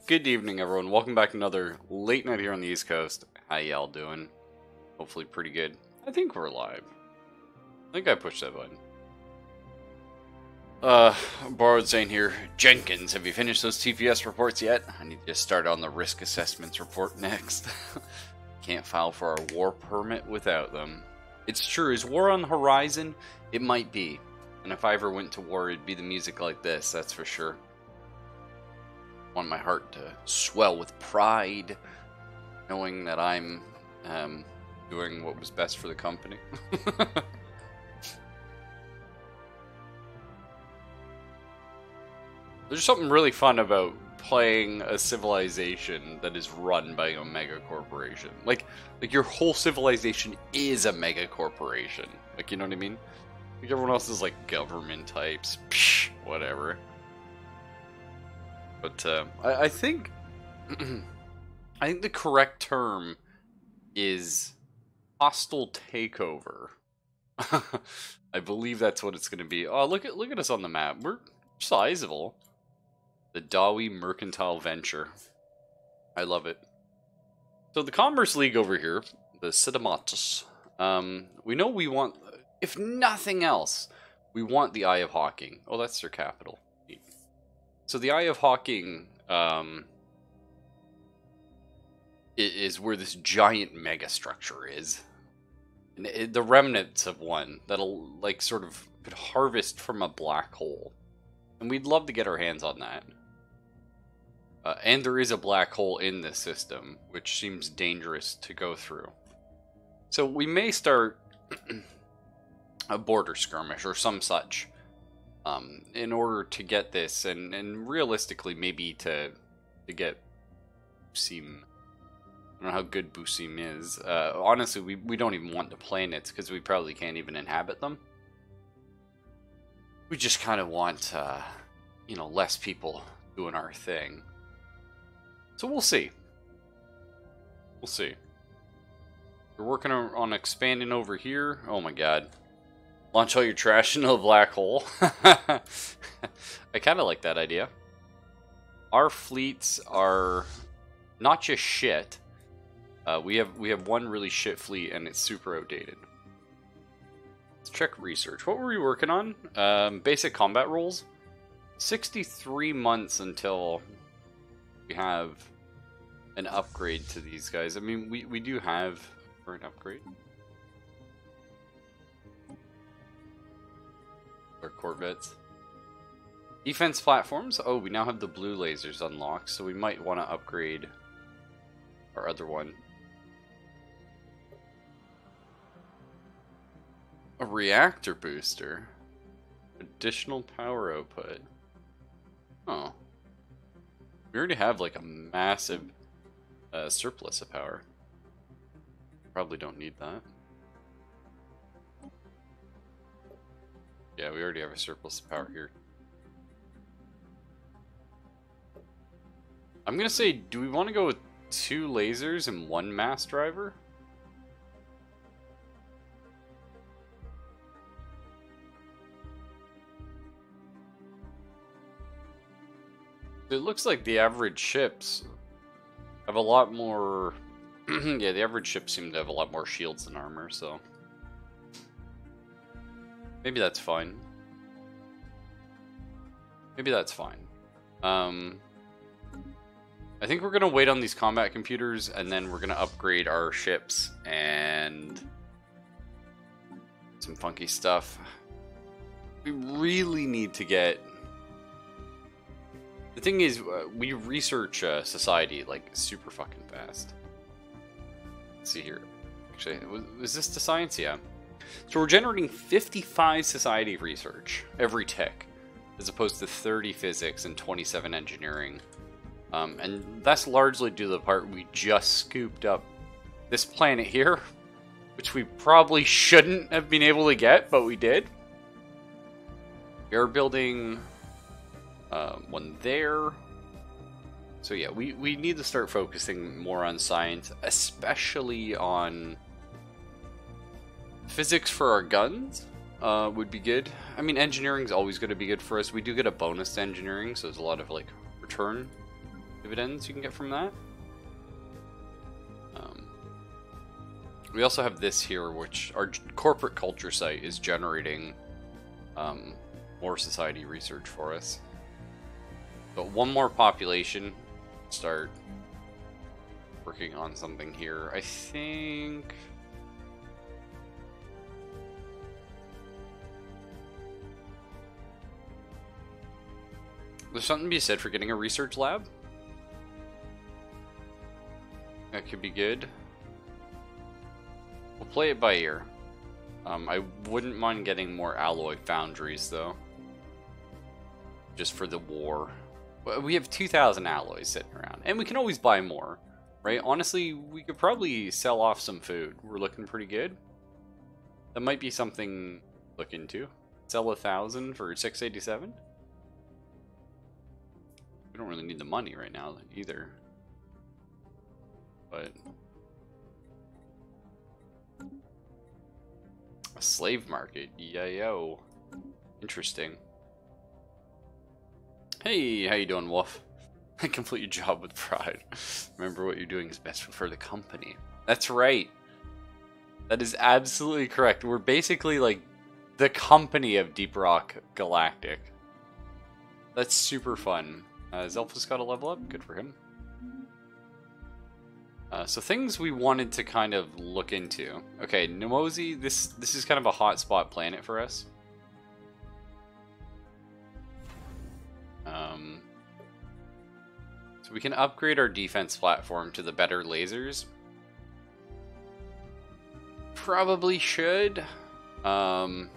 Good evening, everyone. Welcome back to another late night here on the East Coast. How y'all doing? Hopefully pretty good. I think we're live. I think I pushed that button. Borrowed saying here, Jenkins, have you finished those TPS reports yet? I need to start on the risk assessments report next. Can't file for our war permit without them. It's true, is war on the horizon? It might be. And if I ever went to war, it'd be the music like this, that's for sure. I want my heart to swell with pride, knowing that I'm doing what was best for the company. There's something really fun about playing a civilization that is run by a mega corporation. Like your whole civilization is a mega corporation. Like, you know what I mean? Like everyone else is like government types. Psh, whatever. But I think I think the correct term is hostile takeover. I believe that's what it's going to be. Oh, look at us on the map. We're sizable. The Dawi Mercantile Venture. I love it. So the Commerce League over here, the Sidamatus, we know we want, if nothing else, we want the Eye of Hawking. Oh, that's their capital. So the Eye of Hawking is where this giant mega structure is. And the remnants of one that'll, like, sort of could harvest from a black hole. And we'd love to get our hands on that. And there is a black hole in this system, which seems dangerous to go through. So we may start a border skirmish or some such in order to get this, and realistically maybe to get Busim. I don't know how good Busim is. Honestly, we don't even want the planets because we probably can't even inhabit them. We just kind of want, you know, less people doing our thing. So we'll see. We'll see. We're working on expanding over here. Oh my god. Launch all your trash into the black hole. I kind of like that idea. Our fleets are not just shit. We have one really shit fleet and it's super outdated. Let's check research. What were we working on? Basic combat roles. 63 months until we have an upgrade to these guys. I mean, we do have for an upgrade. Our Corvettes. Defense platforms. Oh, we now have the blue lasers unlocked, so we might want to upgrade our other one. A reactor booster. Additional power output. Oh. We already have like a massive surplus of power. Probably don't need that. Yeah, we already have a surplus of power here. I'm gonna say, do we want to go with 2 lasers and 1 mass driver? It looks like the average ships have a lot more... yeah, the average ships seem to have a lot more shields than armor, so... maybe that's fine. Maybe that's fine. I think we're going to wait on these combat computers, and then we're going to upgrade our ships and some funky stuff. We really need to get... The thing is, we research society like super fucking fast. Let's see here. Actually, was this the science? Yeah. So we're generating 55 society research every tick, as opposed to 30 physics and 27 engineering. And that's largely due to the part we just scooped up this planet here, which we probably shouldn't have been able to get, but we did. We are building one there. So yeah, we need to start focusing more on science, especially on physics for our guns. Would be good. I mean, engineering is always going to be good for us. We do get a bonus to engineering, so there's a lot of like return dividends you can get from that. We also have this here, which our corporate culture site is generating more society research for us. But one more population, start working on something here. I think there's something to be said for getting a research lab. That could be good. We'll play it by ear. I wouldn't mind getting more alloy foundries, though. Just for the war. We have 2,000 alloys sitting around. And we can always buy more, right? Honestly, we could probably sell off some food. We're looking pretty good. That might be something to look into. Sell 1,000 for 687. We don't really need the money right now, either. But... a slave market, yo. Interesting. Hey, how you doing, Wolf? Complete your job with pride. Remember, what you're doing is best for the company. That's right. That is absolutely correct. We're basically like the company of Deep Rock Galactic. That's super fun. Zelfa's got a level up. Good for him. So things we wanted to kind of look into. Okay, Nemosi, this is kind of a hotspot planet for us. So we can upgrade our defense platform to the better lasers. Probably should. I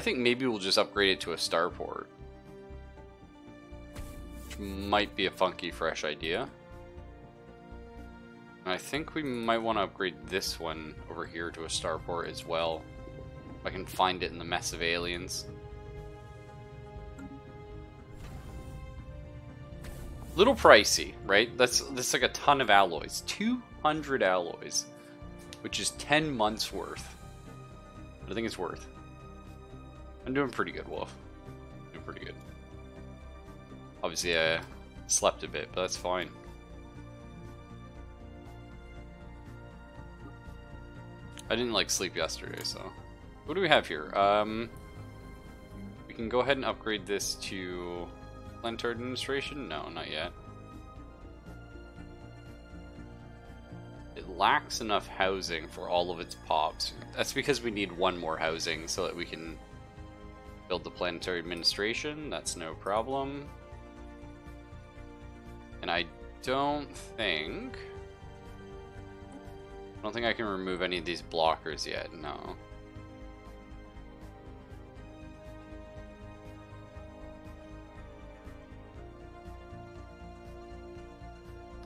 think maybe we'll just upgrade it to a starport. Which might be a funky, fresh idea. I think we might want to upgrade this one over here to a starport as well. If I can find it in the mess of aliens. Little pricey, right? That's like a ton of alloys. 200 alloys. Which is 10 months worth. But I think it's worth. I'm doing pretty good, Wolf. Doing pretty good. Obviously I slept a bit, but that's fine. I didn't like sleep yesterday, so. What do we have here? We can go ahead and upgrade this to planetary administration? No, not yet. It lacks enough housing for all of its pops. That's because we need one more housing so that we can build the planetary administration. That's no problem. And I don't think I can remove any of these blockers yet, no.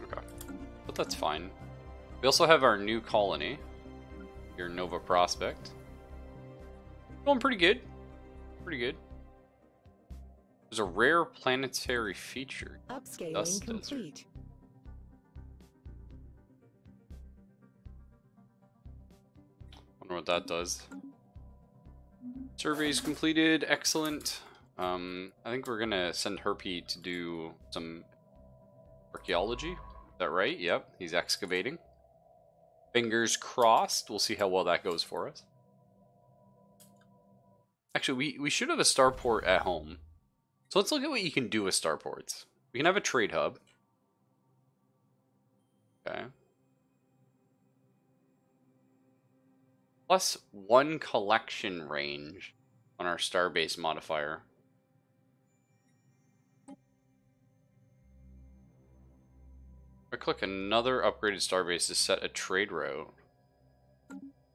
Okay, but that's fine. We also have our new colony, here Nova Prospect. Going pretty good. Pretty good. There's a rare planetary feature. Upscaling complete. Wonder what that does. Surveys completed. Excellent. I think we're gonna send Herpy to do some archaeology. Is that right? Yep. He's excavating. Fingers crossed. We'll see how well that goes for us. Actually, we should have a starport at home. So let's look at what you can do with starports. We can have a trade hub. Okay. Plus 1 collection range on our starbase modifier. If I click another upgraded starbase to set a trade route.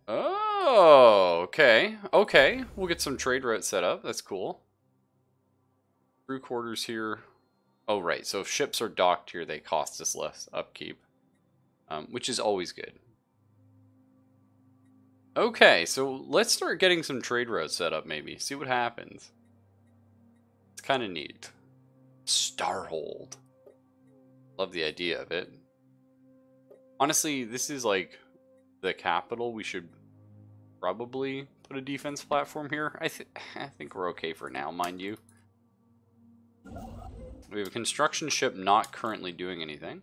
Oh, okay. Okay, we'll get some trade routes set up. That's cool. Crew quarters here. Oh, right. So if ships are docked here, they cost us less upkeep. Which is always good. Okay, so let's start getting some trade routes set up, maybe. See what happens. It's kind of neat. Starhold. Love the idea of it. Honestly, this is like the capital. We should probably put a defense platform here. I think we're okay for now, mind you. We have a construction ship not currently doing anything.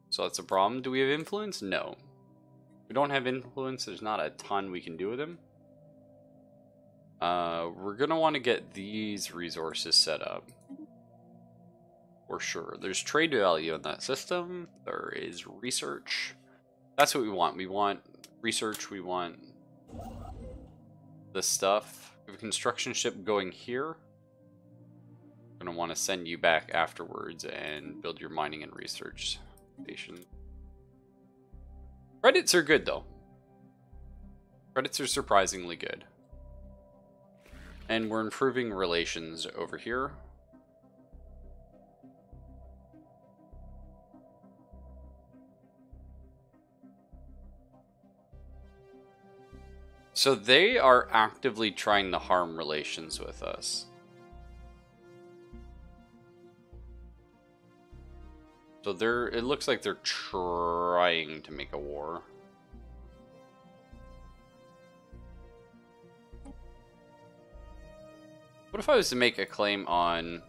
So that's a problem. Do we have influence? No. We don't have influence. There's not a ton we can do with them. We're going to want to get these resources set up. For sure. There's trade value in that system. There is research. That's what we want. We want research. We want this stuff. We have a construction ship going here. I'm going to want to send you back afterwards and build your mining and research station. Credits are good though. Credits are surprisingly good. And we're improving relations over here. So they are actively trying to harm relations with us. So it looks like they're trying to make a war. What if I was to make a claim on...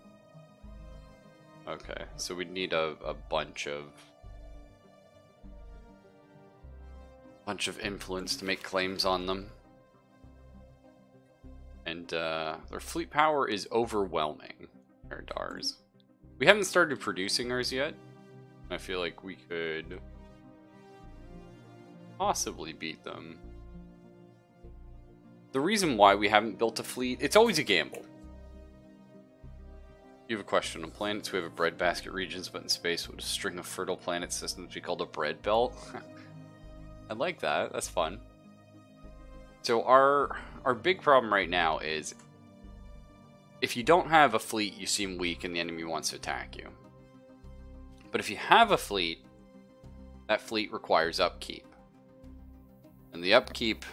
Okay, so we'd need a bunch of influence to make claims on them. And their fleet power is overwhelming compared to ours. We haven't started producing ours yet. I feel like we could possibly beat them. The reason why we haven't built a fleet, it's always a gamble. You have a question. On planets, we have a breadbasket regions, but in space, would a string of fertile planet systems be called a bread belt? I like that. That's fun. So our big problem right now is if you don't have a fleet, you seem weak and the enemy wants to attack you. But if you have a fleet, that fleet requires upkeep. And the upkeep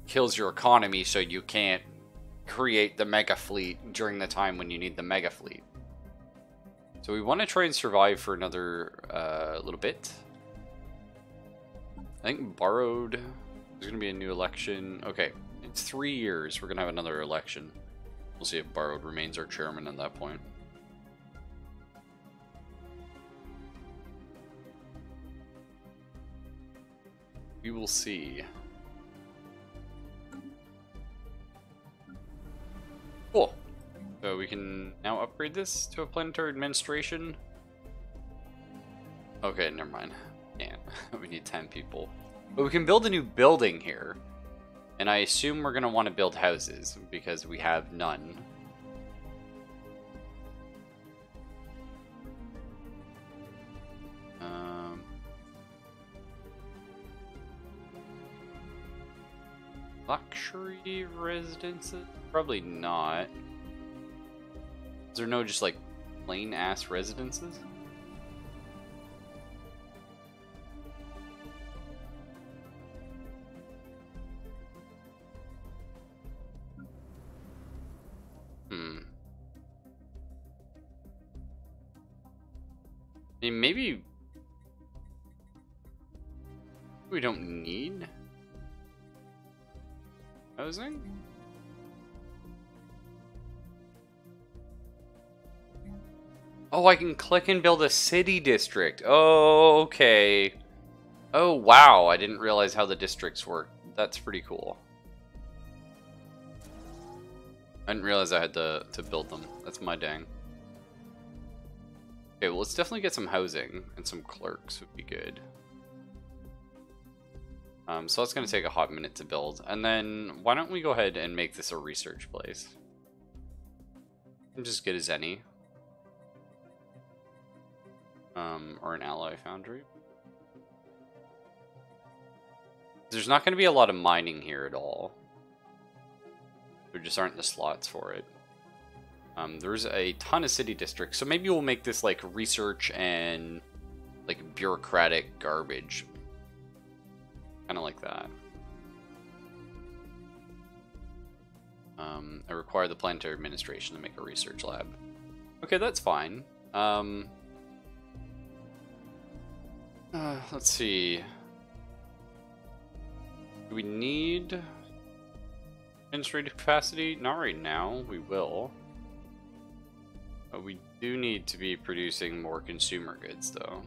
kills your economy, so you can't create the mega fleet during the time when you need the mega fleet. So we want to try and survive for another little bit. I think borrowed. There's going to be a new election. Okay, it's 3 years. We're going to have another election. We'll see if borrowed remains our chairman at that point. We will see. Cool. So we can now upgrade this to a planetary administration. Okay, never mind. Can't. We need 10 people. But we can build a new building here. And I assume we're going to want to build houses because we have none. Luxury residences? Probably not. Is there no just like plain ass residences? I mean, maybe we don't need housing? Oh, I can click and build a city district. Oh, okay. Oh, wow. I didn't realize how the districts work. That's pretty cool. I didn't realize I had to build them. That's my dang. Okay, well, let's definitely get some housing and some clerks would be good. So that's going to take a hot minute to build. And then why don't we go ahead and make this a research place? And just get as any. Or an ally foundry. There's not going to be a lot of mining here at all. There just aren't the slots for it. There's a ton of city districts, so maybe we'll make this like research and like bureaucratic garbage. Kind of like that. I require the planetary administration to make a research lab. Okay, that's fine. Let's see. Do we need administrative capacity? Not right now. We will. We Do need to be producing more consumer goods, though.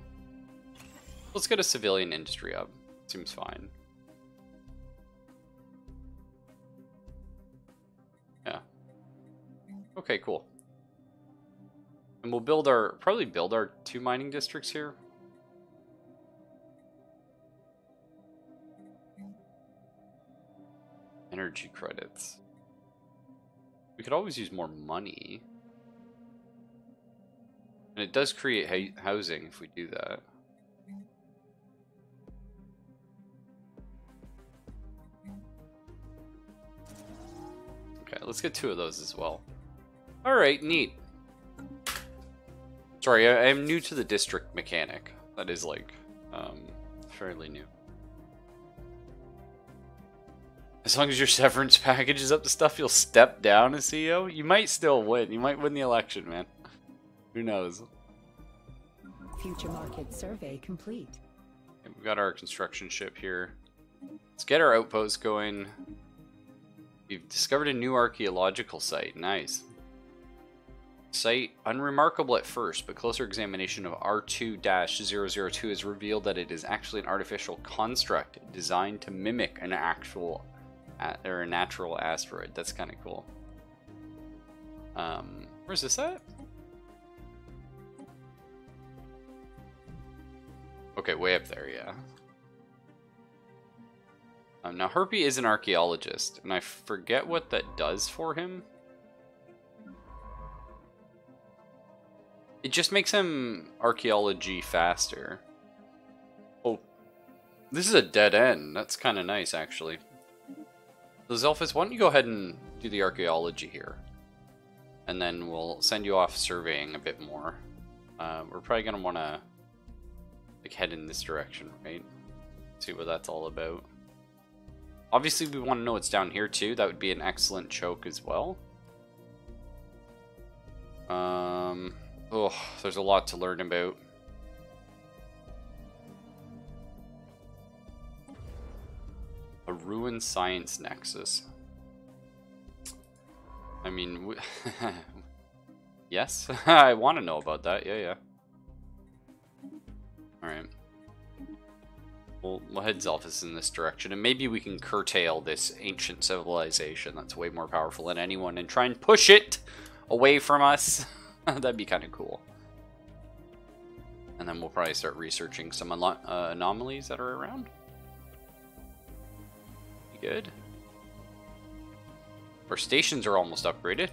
Let's get a civilian industry up. Seems fine. Yeah. Okay, cool. And we'll build probably build our 2 mining districts here. Energy credits. We could always use more money. And it does create housing if we do that. Okay, let's get 2 of those as well. Alright, neat. Sorry, I am new to the district mechanic. That is like, fairly new. As long as your severance package is up to stuff, you'll step down as CEO. You might still win. You might win the election, man. Who knows? Future market survey complete. Okay, we've got our construction ship here. Let's get our outpost going. We've discovered a new archaeological site. Nice. Site unremarkable at first, but closer examination of R2-002 has revealed that it is actually an artificial construct designed to mimic an actual or a natural asteroid. That's kind of cool. Where's this at? Okay, way up there, yeah. Now, Herpy is an archaeologist, and I forget what that does for him. It just makes him archaeology faster. Oh, this is a dead end. That's kind of nice, actually. So, Zelphus, why don't you go ahead and do the archaeology here? And then we'll send you off surveying a bit more. We're probably going to want to like head in this direction, right? See what that's all about. Obviously, we want to know what's down here, too. That would be an excellent choke as well. Oh, there's a lot to learn about. A ruined science nexus. I mean, yes, I want to know about that. Yeah. Alright. We'll head Zelphus in this direction, and maybe we can curtail this ancient civilization that's way more powerful than anyone and try and push it away from us. That'd be kind of cool. And then we'll probably start researching some anomalies that are around. Be good. Our stations are almost upgraded.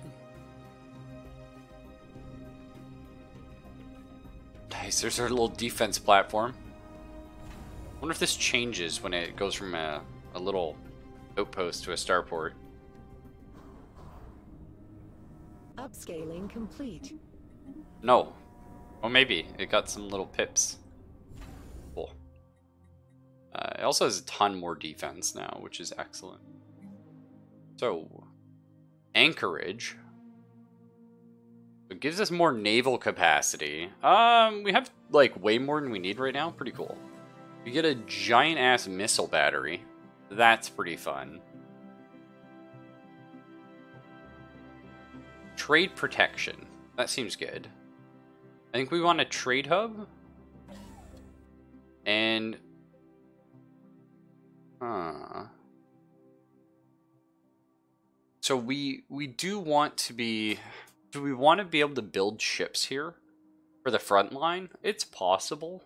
Nice, there's our little defense platform. I wonder if this changes when it goes from a little outpost to a starport. Upscaling complete. No. Oh, maybe. It got some little pips. Cool. It also has a ton more defense now, which is excellent. So, anchorage. It gives us more naval capacity. We have, like, way more than we need right now. Pretty cool. We get a giant-ass missile battery. That's pretty fun. Trade protection. That seems good. I think we want a trade hub. And... So we do want to be... Do we want to be able to build ships here? For the front line? It's possible.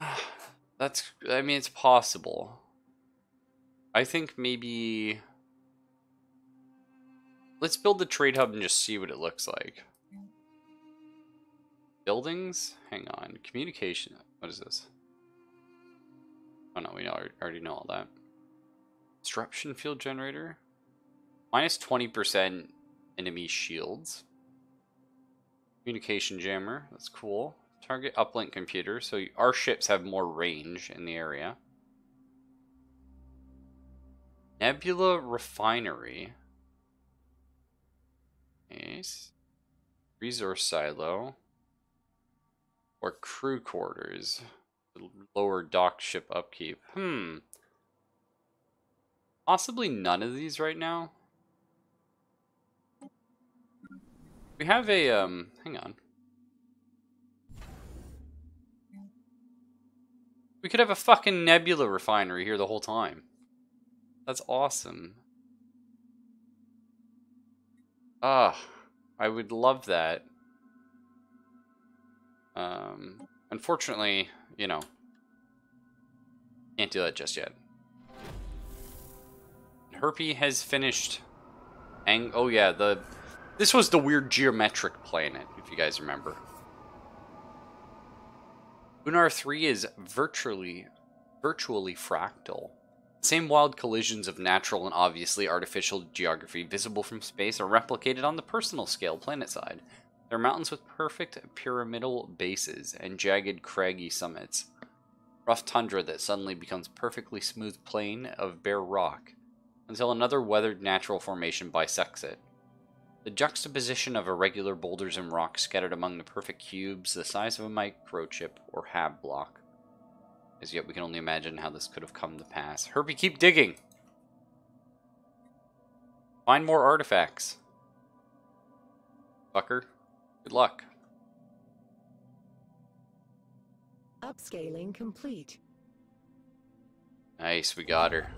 I mean, it's possible. I think maybe... Let's build the trade hub and just see what it looks like. Buildings? Hang on. Communication. What is this? Oh no, we already know all that. Disruption field generator. Minus 20% enemy shields. Communication jammer. That's cool. Target uplink computer. So our ships have more range in the area. Nebula refinery. Nice. Resource silo. Or crew quarters. Lower dock ship upkeep. Possibly none of these right now. We have a, hang on. We could have a fucking nebula refinery here the whole time. That's awesome. Ah, I would love that. Unfortunately, you know, can't do that just yet. Herpy has finished. Oh yeah, this was the weird geometric planet, if you guys remember. Unar 3 is virtually fractal. Same wild collisions of natural and obviously artificial geography visible from space are replicated on the personal scale planetside. There are mountains with perfect pyramidal bases and jagged craggy summits. Rough tundra that suddenly becomes perfectly smooth plain of bare rock, until another weathered natural formation bisects it. The juxtaposition of irregular boulders and rocks scattered among the perfect cubes the size of a microchip or hab block. As yet we can only imagine how this could have come to pass. Herpy, keep digging! Find more artifacts. Fucker. Good luck. Upscaling complete. Nice, we got her.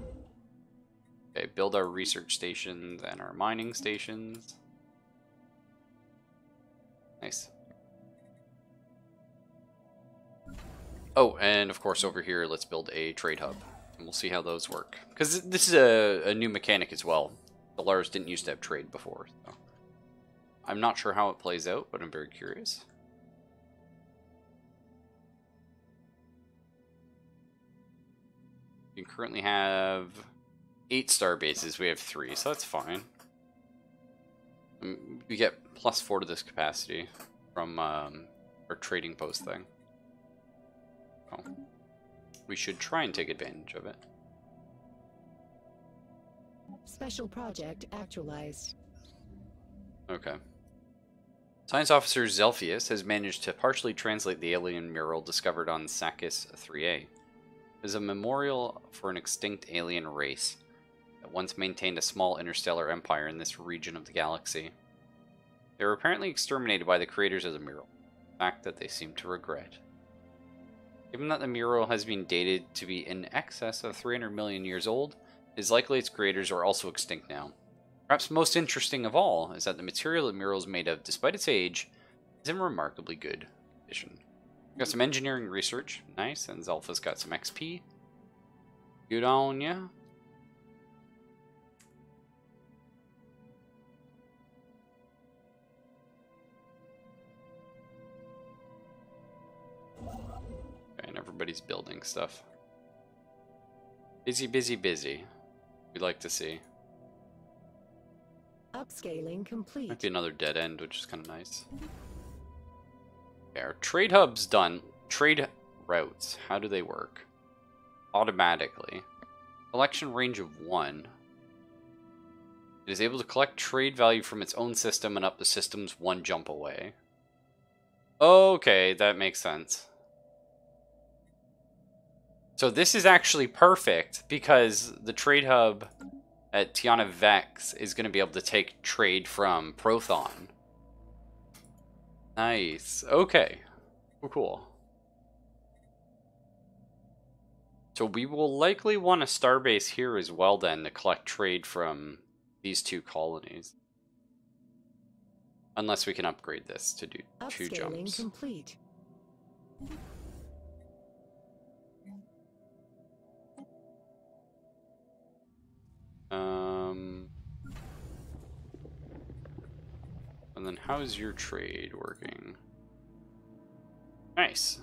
Okay, build our research stations and our mining stations. Nice. Oh, and of course over here, let's build a trade hub. And we'll see how those work. Because this is a new mechanic as well. Stellaris didn't used to have trade before. So. I'm not sure how it plays out, but I'm very curious. You currently have 8 star bases. We have 3, so that's fine. We get +4 to this capacity from our trading post thing. So we should try and take advantage of it. Special project actualized. Okay. Science officer Zelphius has managed to partially translate the alien mural discovered on Sakis 3A. It is a memorial for an extinct alien race that once maintained a small interstellar empire in this region of the galaxy. They were apparently exterminated by the creators of the mural, a fact that they seem to regret. Given that the mural has been dated to be in excess of 300 million years old, it is likely its creators are also extinct now. Perhaps most interesting of all is that the material the mural is made of, despite its age, is in remarkably good condition. We've got some engineering research, nice, and Zalpha's got some XP. Good on ya. Okay, and everybody's building stuff. Busy, busy, busy. We'd like to see. Upscaling complete. Might be another dead end, which is kind of nice. Okay, our trade hub's done. Trade routes. How do they work? Automatically. Collection range of 1. It is able to collect trade value from its own system and up the system's 1 jump away. Okay, that makes sense. So this is actually perfect because the trade hub at Tiana Vex is going to be able to take trade from Prothon. Nice. Okay. Cool. So we will likely want a starbase here as well then to collect trade from these 2 colonies. Unless we can upgrade this to do 2 jumps. Complete. And then how's your trade working? Nice.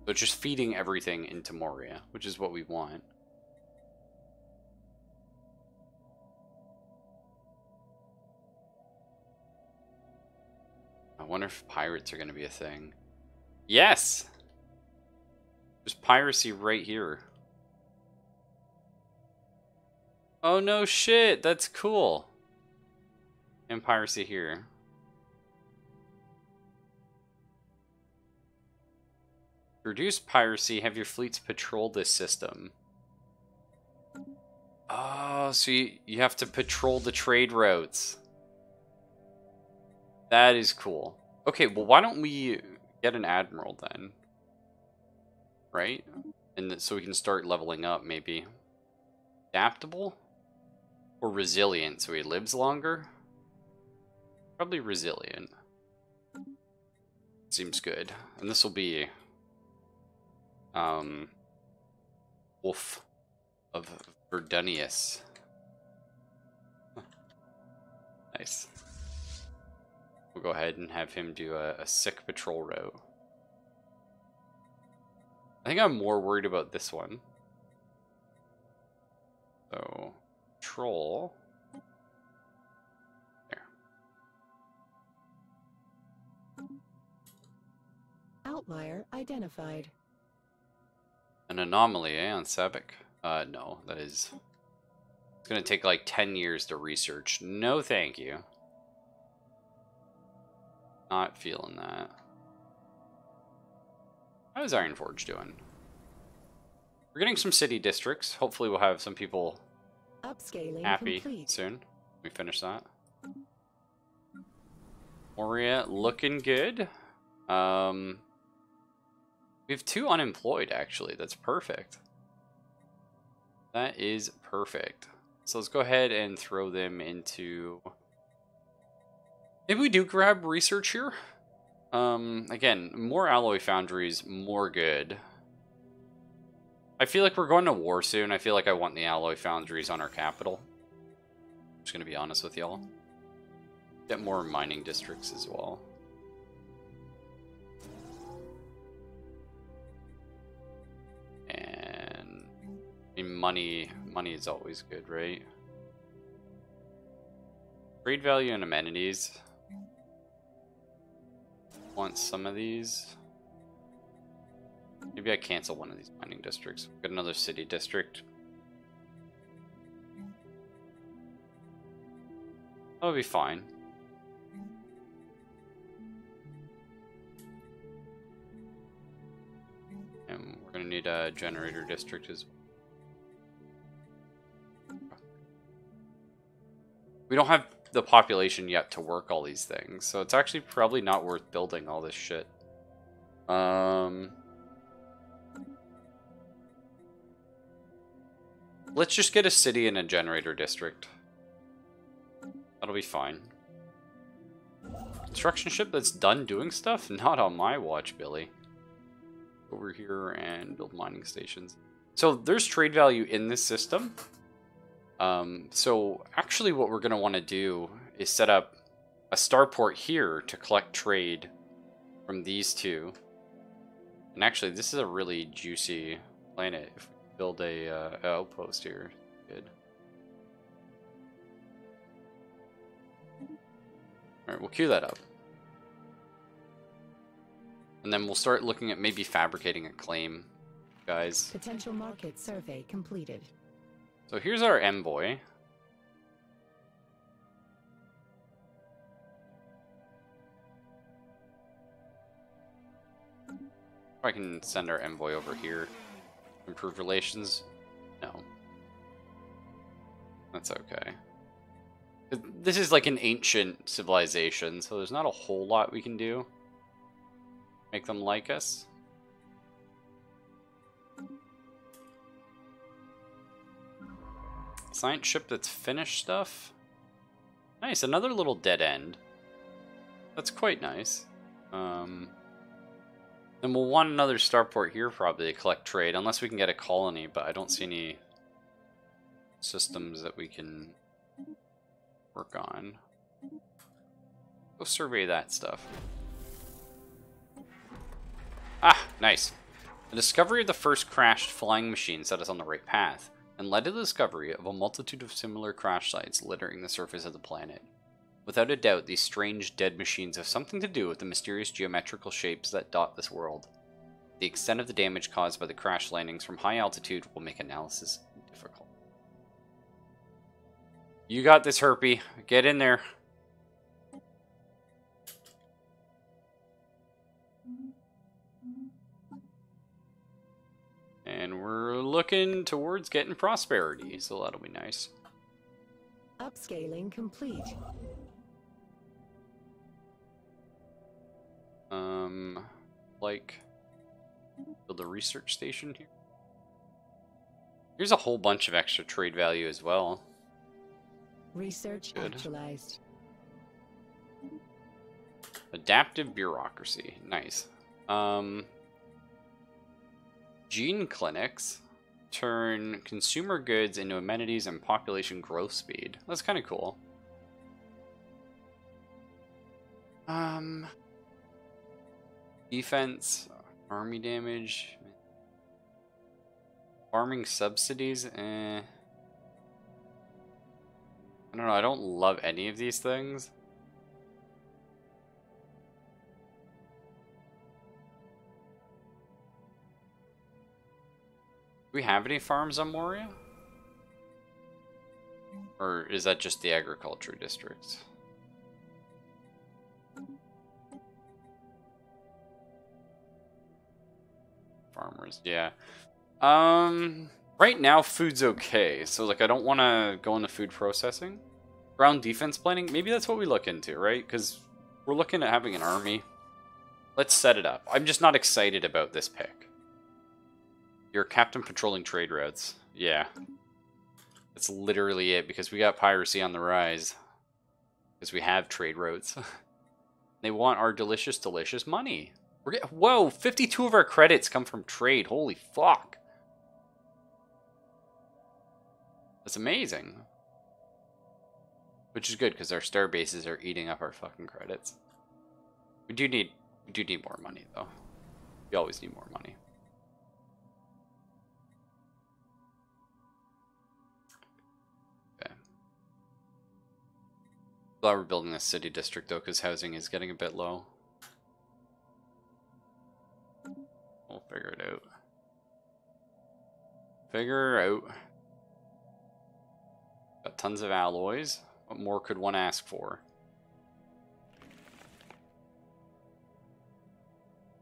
So just feeding everything into Moria, which is what we want. I wonder if pirates are going to be a thing. Yes! There's piracy right here. Oh no shit, that's cool. And piracy here. To reduce piracy, have your fleets patrol this system. Oh, so you have to patrol the trade routes. That is cool. Okay, well, why don't we get an admiral then? Right? And so we can start leveling up, maybe. Adaptable? Or resilient, so he lives longer? Probably resilient. Seems good. And this will be... Wolf of Verdunius. Nice. We'll go ahead and have him do a sick patrol route. I think I'm more worried about this one. So, patrol. There. Outlier identified. An anomaly, eh, on Sabak? No, that is... It's gonna take like 10 years to research. No thank you. Not feeling that. How is Ironforge doing? We're getting some city districts. Hopefully we'll have some people Upscaling happy complete. soon. We finish that. Moria looking good. We have 2 unemployed, actually. That's perfect. That is perfect. So let's go ahead and throw them into... Maybe we do grab research here. Again, more alloy foundries, more good. I feel like we're going to war soon. I feel like I want the alloy foundries on our capital. I'm just going to be honest with y'all. Get more mining districts as well. And I mean, money is always good, right? Trade value and amenities. Want some of these. Maybe I cancel one of these mining districts. Get another city district. That'll be fine. And we're gonna need a generator district as well. We don't have the population yet to work all these things, so it's actually probably not worth building all this shit. Let's just get a city and a generator district. That'll be fine. Construction ship that's done doing stuff? Not on my watch, Billy. Over here and build mining stations. So there's trade value in this system. So actually what we're going to want to do is set up a starport here to collect trade from these two. And actually this is a really juicy planet. If we build a outpost here, good. Alright, we'll queue that up. And then we'll start looking at maybe fabricating a claim, guys. Potential market survey completed. So here's our envoy. If I can send our envoy over here. Improve relations? No. That's okay. This is like an ancient civilization, so there's not a whole lot we can do. Make them like us. Science ship that's finished stuff. Nice, another little dead end. That's quite nice. Then we'll want another starport here probably to collect trade, unless we can get a colony, but I don't see any systems that we can work on. Go survey that stuff. Ah, nice. The discovery of the first crashed flying machine set us on the right path, and led to the discovery of a multitude of similar crash sites littering the surface of the planet. Without a doubt, these strange dead machines have something to do with the mysterious geometrical shapes that dot this world. The extent of the damage caused by the crash landings from high altitude will make analysis difficult. You got this, Herpy. Get in there. And we're looking towards getting prosperity, so that'll be nice. Upscaling complete. Like, build a research station here. Here's a whole bunch of extra trade value as well. Research Good. actualized. Adaptive bureaucracy. Nice. Gene clinics turn consumer goods into amenities and population growth speed. That's kind of cool. Defense, army damage, farming subsidies. I don't know. I don't love any of these things. Do we have any farms on Moria? Or is that just the agriculture districts? Farmers, yeah. Right now food's okay, so like I don't want to go into food processing. Ground defense planning, maybe that's what we look into, right? Because we're looking at having an army. Let's set it up. I'm just not excited about this pick. You're captain patrolling trade routes. Yeah. That's literally it, because we got piracy on the rise. Because we have trade routes. They want our delicious, delicious money. Whoa, 52 of our credits come from trade. Holy fuck. That's amazing. Which is good, because our star bases are eating up our fucking credits. We do need more money, though. We always need more money. Okay. Glad we're building this city district, though, because housing is getting a bit low. We'll figure it out. Figure out. Got tons of alloys. What more could one ask for?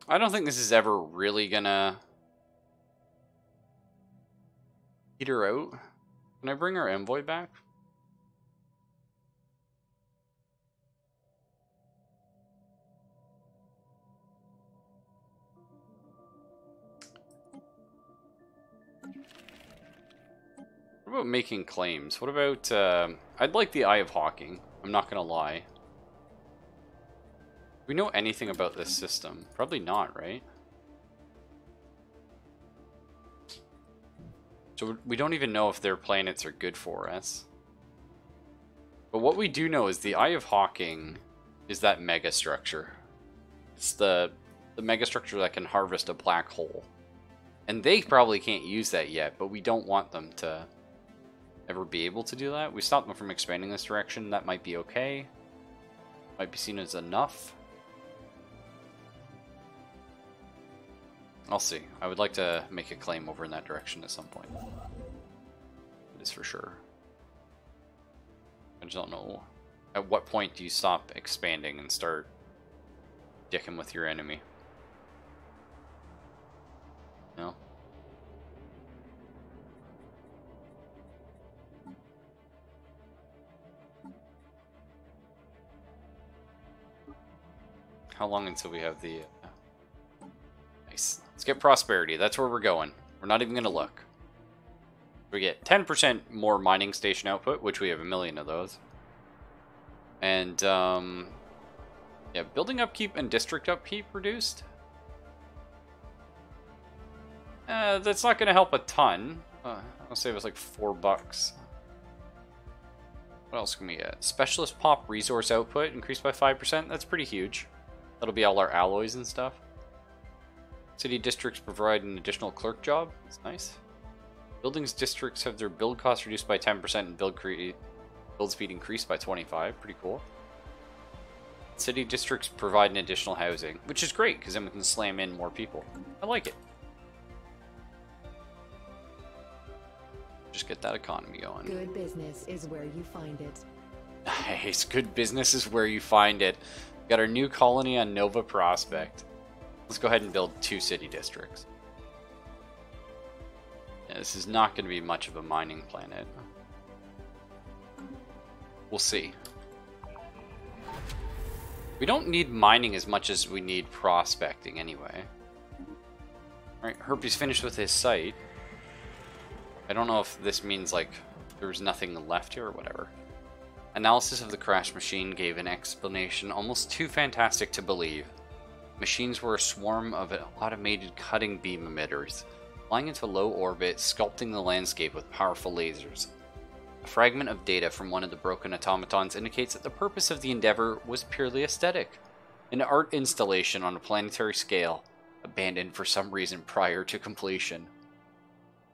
I don't think this is ever really gonna peter out. Can I bring our envoy back? What about making claims? What about, I'd like the Eye of Hawking. I'm not gonna lie. Do we know anything about this system? Probably not, right? So we don't even know if their planets are good for us. But what we do know is the Eye of Hawking is that mega structure. It's the mega structure that can harvest a black hole. And they probably can't use that yet, but we don't want them to ever be able to do that. We stopped them from expanding this direction. That might be okay. Might be seen as enough. I'll see. I would like to make a claim over in that direction at some point. It is for sure. I just don't know. At what point do you stop expanding and start dicking with your enemy? No? How long until we have the... Nice. Let's get prosperity. That's where we're going. We're not even going to look. We get 10% more mining station output, which we have 1 million of those. And, yeah, building upkeep and district upkeep reduced. That's not going to help a ton. I'll say it was like $4. What else can we get? Specialist pop resource output increased by 5%. That's pretty huge. That'll be all our alloys and stuff. City districts provide an additional clerk job. That's nice. Buildings districts have their build costs reduced by 10% and build speed increased by 25. Pretty cool. City districts provide an additional housing, which is great because then we can slam in more people. I like it. Just get that economy going. Good business is where you find it. Nice. Good business is where you find it. Got our new colony on Nova Prospect. Let's go ahead and build 2 city districts. Yeah, this is not going to be much of a mining planet. We'll see. We don't need mining as much as we need prospecting anyway. Alright, Herpy's finished with his site. I don't know if this means, like, there's nothing left here or whatever. Analysis of the crash machine gave an explanation almost too fantastic to believe. Machines were a swarm of automated cutting beam emitters, flying into low orbit, sculpting the landscape with powerful lasers. A fragment of data from one of the broken automatons indicates that the purpose of the endeavor was purely aesthetic. An art installation on a planetary scale, abandoned for some reason prior to completion.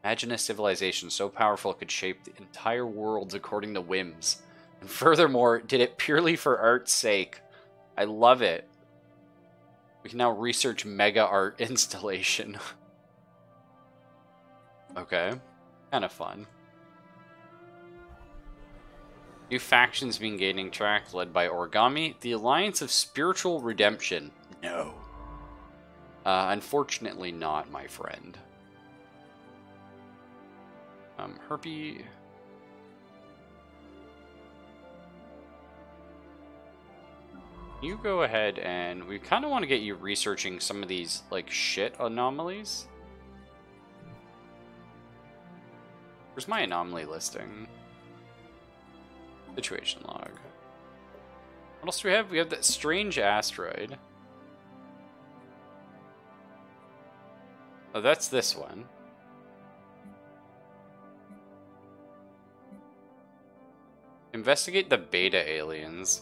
Imagine a civilization so powerful it could shape the entire worlds according to whims. And furthermore, did it purely for art's sake. I love it. We can now research mega art installation. Okay. Kind of fun. New factions being gaining track, led by Origami. The Alliance of Spiritual Redemption. No. Unfortunately not, my friend. Herpy... You go ahead and we kind of want to get you researching some of these, like, shit anomalies. Where's my anomaly listing? Situation log. What else do we have? We have that strange asteroid. Oh, that's this one. Investigate the beta aliens.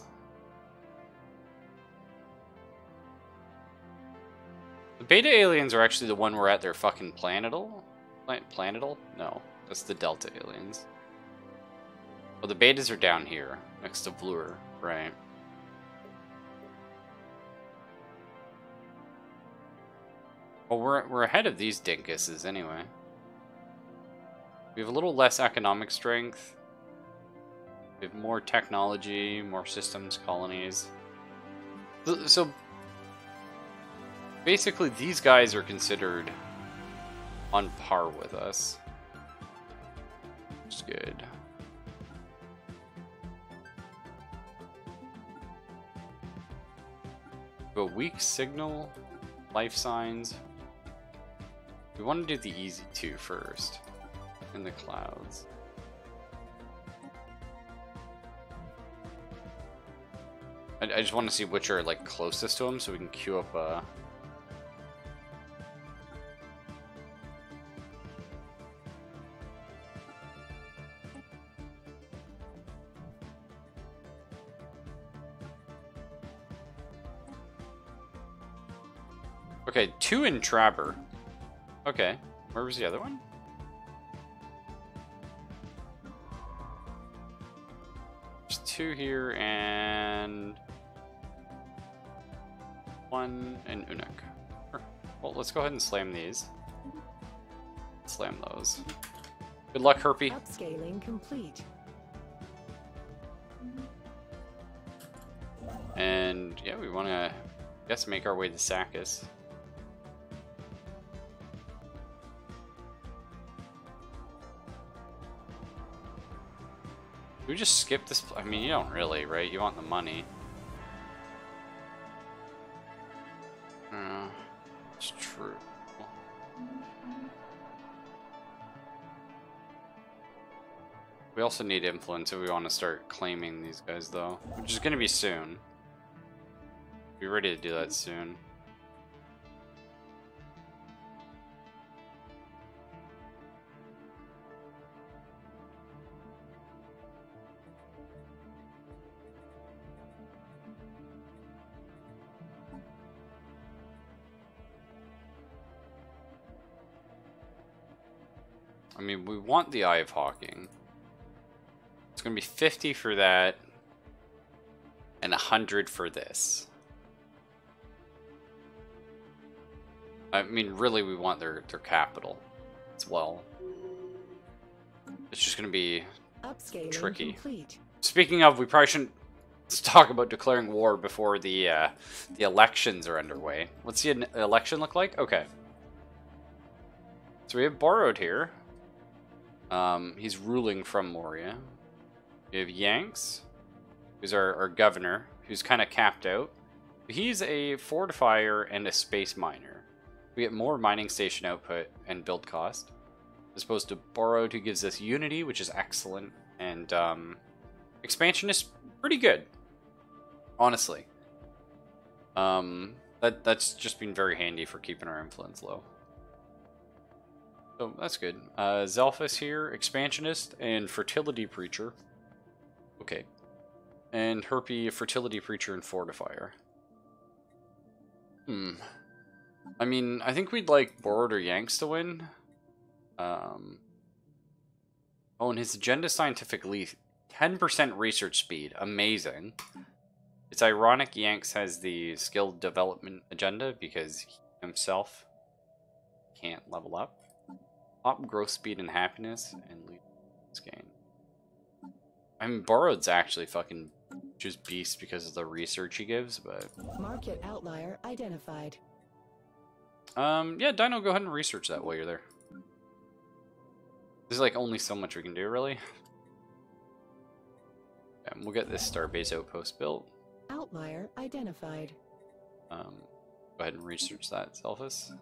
The beta aliens are actually the one we're at their fucking planetal? Planetal? No, that's the delta aliens. Well, the betas are down here, next to Vlur, right? Well, we're ahead of these dinkuses anyway. We have a little less economic strength. We have more technology, more systems, colonies. So basically, these guys are considered on par with us. Which is good. A weak signal, life signs. We want to do the easy two first. In the clouds. I just want to see which are, like, closest to them so we can queue up Okay, 2 in Trabber. Okay, where was the other one? There's 2 here and 1 in Unuk. Sure. Well, let's go ahead and slam these. Slam those. Good luck, Herpy. Upscaling complete. And yeah, we want to, I guess, make our way to Sakis. We just skip this. I mean, you don't really, right? You want the money. It's true. We also need influence if we want to start claiming these guys, though, which is going to be soon. Be ready to do that soon. I mean, we want the Eye of Hawking. It's going to be 50 for that, and 100 for this. I mean, really, we want their capital as well. It's just going to be tricky. Complete. Speaking of, we probably shouldn't talk about declaring war before the elections are underway. What's the election look like? Okay. So we have Borrowed here. He's ruling from Moria. We have Yanks, who's our governor, who's kind of capped out. He's a fortifier and a space miner. We get more mining station output and build cost, as opposed to Borrowed, who gives us Unity, which is excellent, and Expansion is pretty good, honestly. That's just been very handy for keeping our influence low. So that's good. Zelphus here, Expansionist, and Fertility Preacher. Okay. And Herpy, Fertility Preacher, and Fortifier. I mean, I think we'd like Borrowed or Yanks to win. Oh, and his agenda scientific lead, 10% research speed. Amazing. It's ironic Yanks has the skill development agenda because he himself can't level up. Top growth speed and happiness and lead gain. I mean, Borrowed's actually fucking just beast because of the research he gives, but... Market outlier identified. Yeah, Dino, go ahead and research that while you're there. There's like only so much we can do, really. And we'll get this Starbase outpost built. Outlier identified. Go ahead and research that, Zelphus.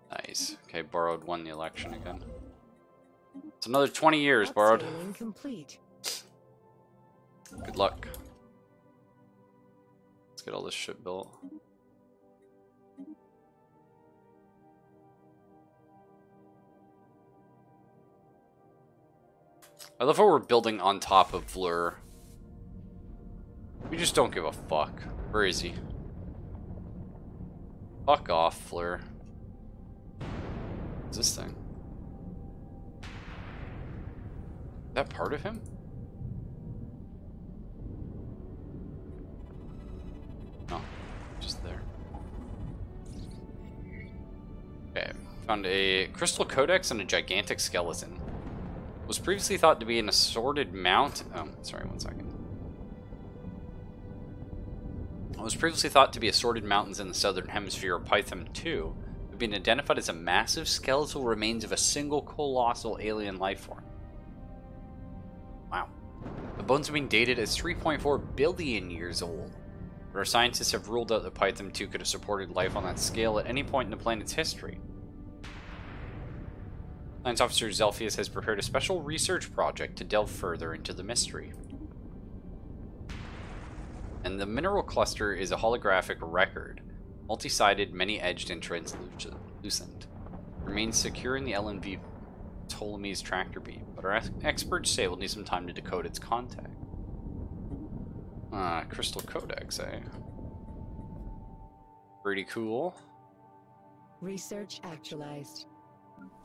Nice. Okay, Borrowed won the election again. It's another 20 years, Borrowed. Complete. Good luck. Let's get all this shit built. I love how we're building on top of Fleur. We just don't give a fuck. Where is he? Fuck off, Fleur. What's this thing? Is that part of him? No, just there. Okay, found a crystal codex and a gigantic skeleton. Was previously thought to be an assorted mount. Oh, sorry, 1 second. It was previously thought to be assorted mountains in the southern hemisphere of Python 2, have been identified as a massive skeletal remains of a single colossal alien life form. Wow. The bones have been dated as 3.4 billion years old, but our scientists have ruled out that Python 2 could have supported life on that scale at any point in the planet's history. Science Officer Zelphius has prepared a special research project to delve further into the mystery. And the mineral cluster is a holographic record, multi-sided, many-edged, and translucent. Remains secure in the LNV Ptolemy's tractor beam, but our experts say we'll need some time to decode its content. Crystal Codex, eh? Pretty cool. Research actualized.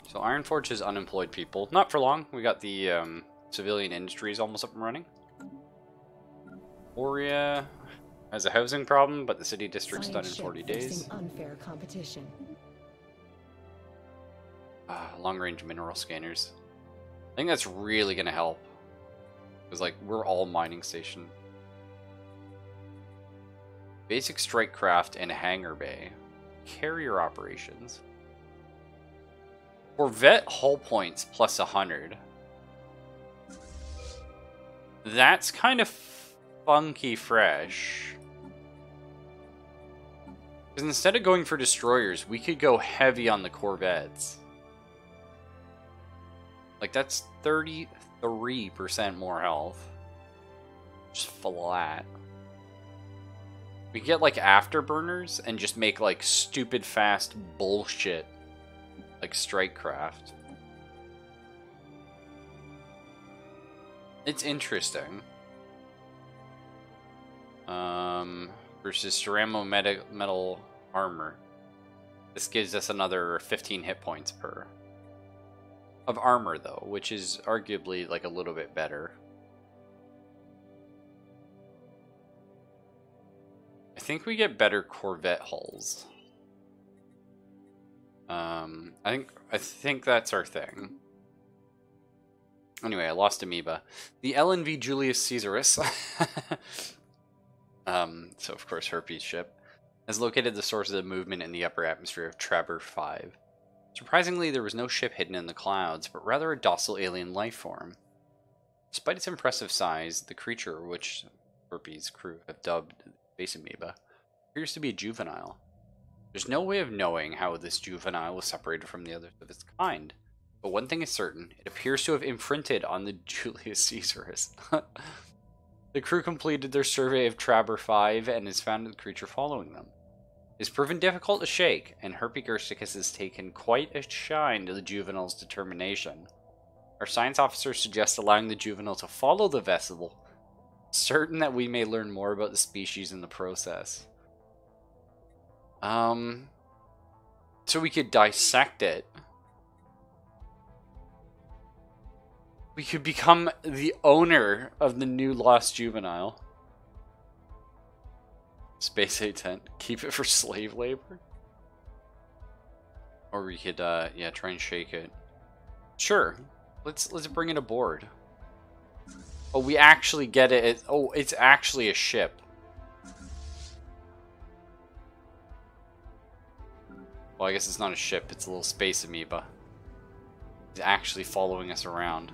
So Ironforge has unemployed people. Not for long. We got the civilian industries almost up and running. Aurea has a housing problem, but the city district's done in 40 days. Unfair competition. Long-range mineral scanners. I think that's really going to help. Because, like, we're all mining station. Basic strike craft and hangar bay. Carrier operations. Corvette hull points plus 100. That's kind of funky fresh. Because instead of going for destroyers, we could go heavy on the corvettes. Like, that's 33% more health. Just flat. We could get, like, afterburners and just make, like, stupid fast bullshit. Like, strike craft. It's interesting. Versus ceramo metal armor. This gives us another 15 hit points per. Of armor, though, which is arguably, like, a little bit better. I think we get better Corvette hulls. I think that's our thing. Anyway, I lost Amoeba. The LNV Julius Caesarus, so of course Herpes ship, has located the source of the movement in the upper atmosphere of Traber 5. Surprisingly, there was no ship hidden in the clouds, but rather a docile alien life form. Despite its impressive size, the creature, which Burpee's crew have dubbed Space Amoeba, appears to be a juvenile. There's no way of knowing how this juvenile was separated from the others of its kind, but one thing is certain, it appears to have imprinted on the Julius Caesaris. The crew completed their survey of Traber 5 and has found the creature following them. It's proven difficult to shake, and Herpegurticus has taken quite a shine to the juvenile's determination. Our science officer suggests allowing the juvenile to follow the vessel, certain that we may learn more about the species in the process. So we could dissect it. We could become the owner of the new lost juvenile. Space A tent. Keep it for slave labor. Or we could, yeah, try and shake it. Sure. Let's bring it aboard. Oh, we actually get it. Oh, it's actually a ship. Well, I guess it's not a ship. It's a little space amoeba. He's actually following us around.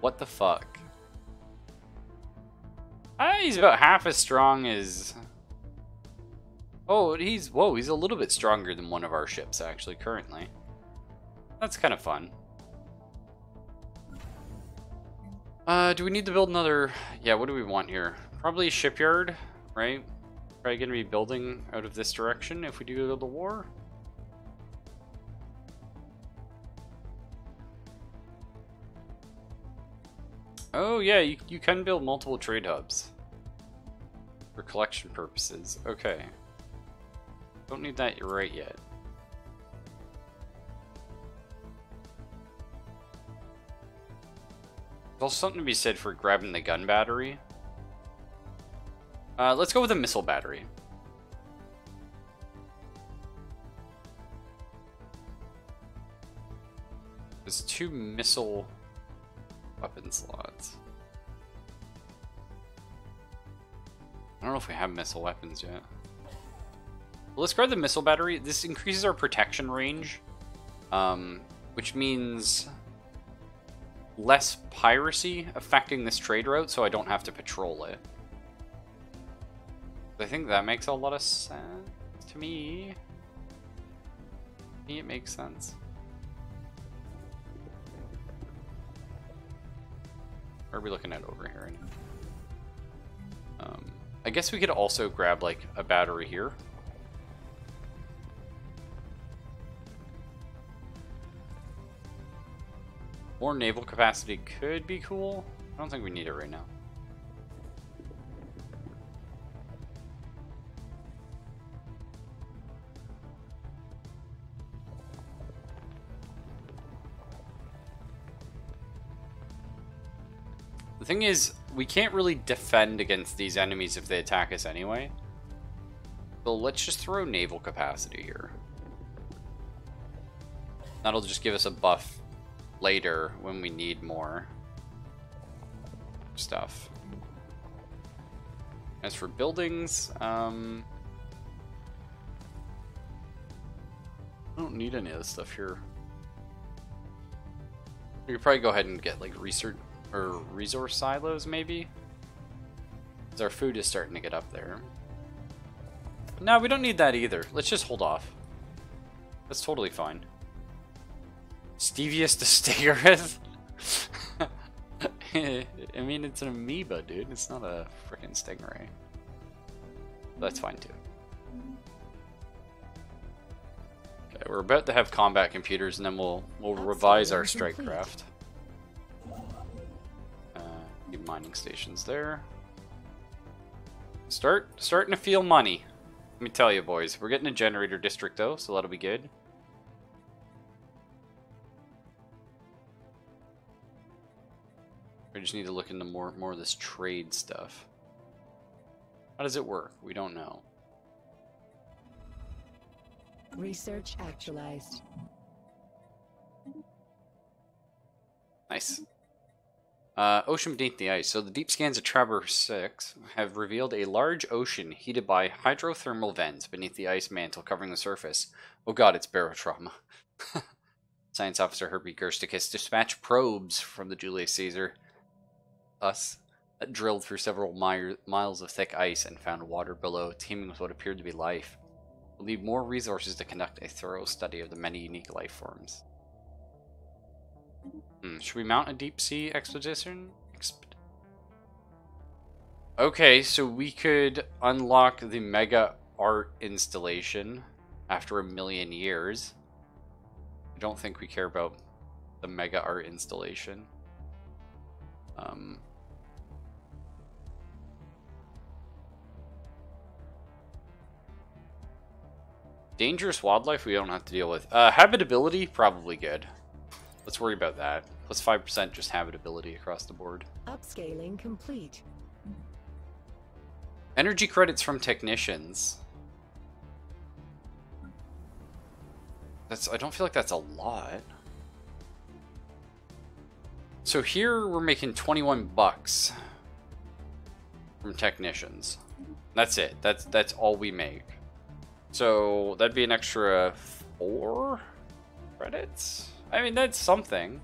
What the fuck? He's about half as strong as... Oh, whoa, he's a little bit stronger than one of our ships, actually, currently. That's kind of fun. Do we need to build another... Yeah, what do we want here? Probably a shipyard, right? Probably going to be building out of this direction if we do go to the war. Oh, yeah, you can build multiple trade hubs. For collection purposes. Okay. Don't need that right yet. There's also something to be said for grabbing the gun battery. Let's go with a missile battery. There's 2 missile weapon slots. I don't know if we have missile weapons yet. Well, let's grab the missile battery. This increases our protection range, which means less piracy affecting this trade route, so I don't have to patrol it. I think that makes a lot of sense to me. To me, it makes sense. What are we looking at over here? I guess we could also grab like a battery here. More naval capacity could be cool. I don't think we need it right now. The thing is, we can't really defend against these enemies if they attack us anyway. So let's just throw naval capacity here. That'll just give us a buff later when we need more stuff. As for buildings, I don't need any of this stuff here. We could probably go ahead and get like research or resource silos, maybe? Because our food is starting to get up there. No, we don't need that either. Let's just hold off. That's totally fine. Stevius to Stellaris? I mean, it's an amoeba, dude. It's not a freaking stingray. That's fine, too. Okay, we're about to have combat computers, and then we'll revise our strike craft. Mining stations there. Starting to feel money. Let me tell you, boys. We're getting a generator district though, so that'll be good. We just need to look into more of this trade stuff. How does it work? We don't know. Research actualized. Nice. Ocean beneath the ice. So the deep scans of Traveler 6 have revealed a large ocean heated by hydrothermal vents beneath the ice mantle covering the surface. Oh god, it's barotrauma. Science Officer Herbie Gersticus dispatched probes from the Julius Caesar that drilled through several miles of thick ice and found water below, teeming with what appeared to be life. We'll need more resources to conduct a thorough study of the many unique life forms. Should we mount a deep sea expedition? Okay, so we could unlock the mega art installation after 1,000,000 years. I don't think we care about the mega art installation. Dangerous wildlife we don't have to deal with. Habitability, probably good. Let's worry about that. Plus 5% just habitability across the board. Upscaling complete. Energy credits from technicians. I don't feel like that's a lot. So here we're making 21 bucks from technicians. That's it. That's all we make. So that'd be an extra 4 credits. I mean, that's something.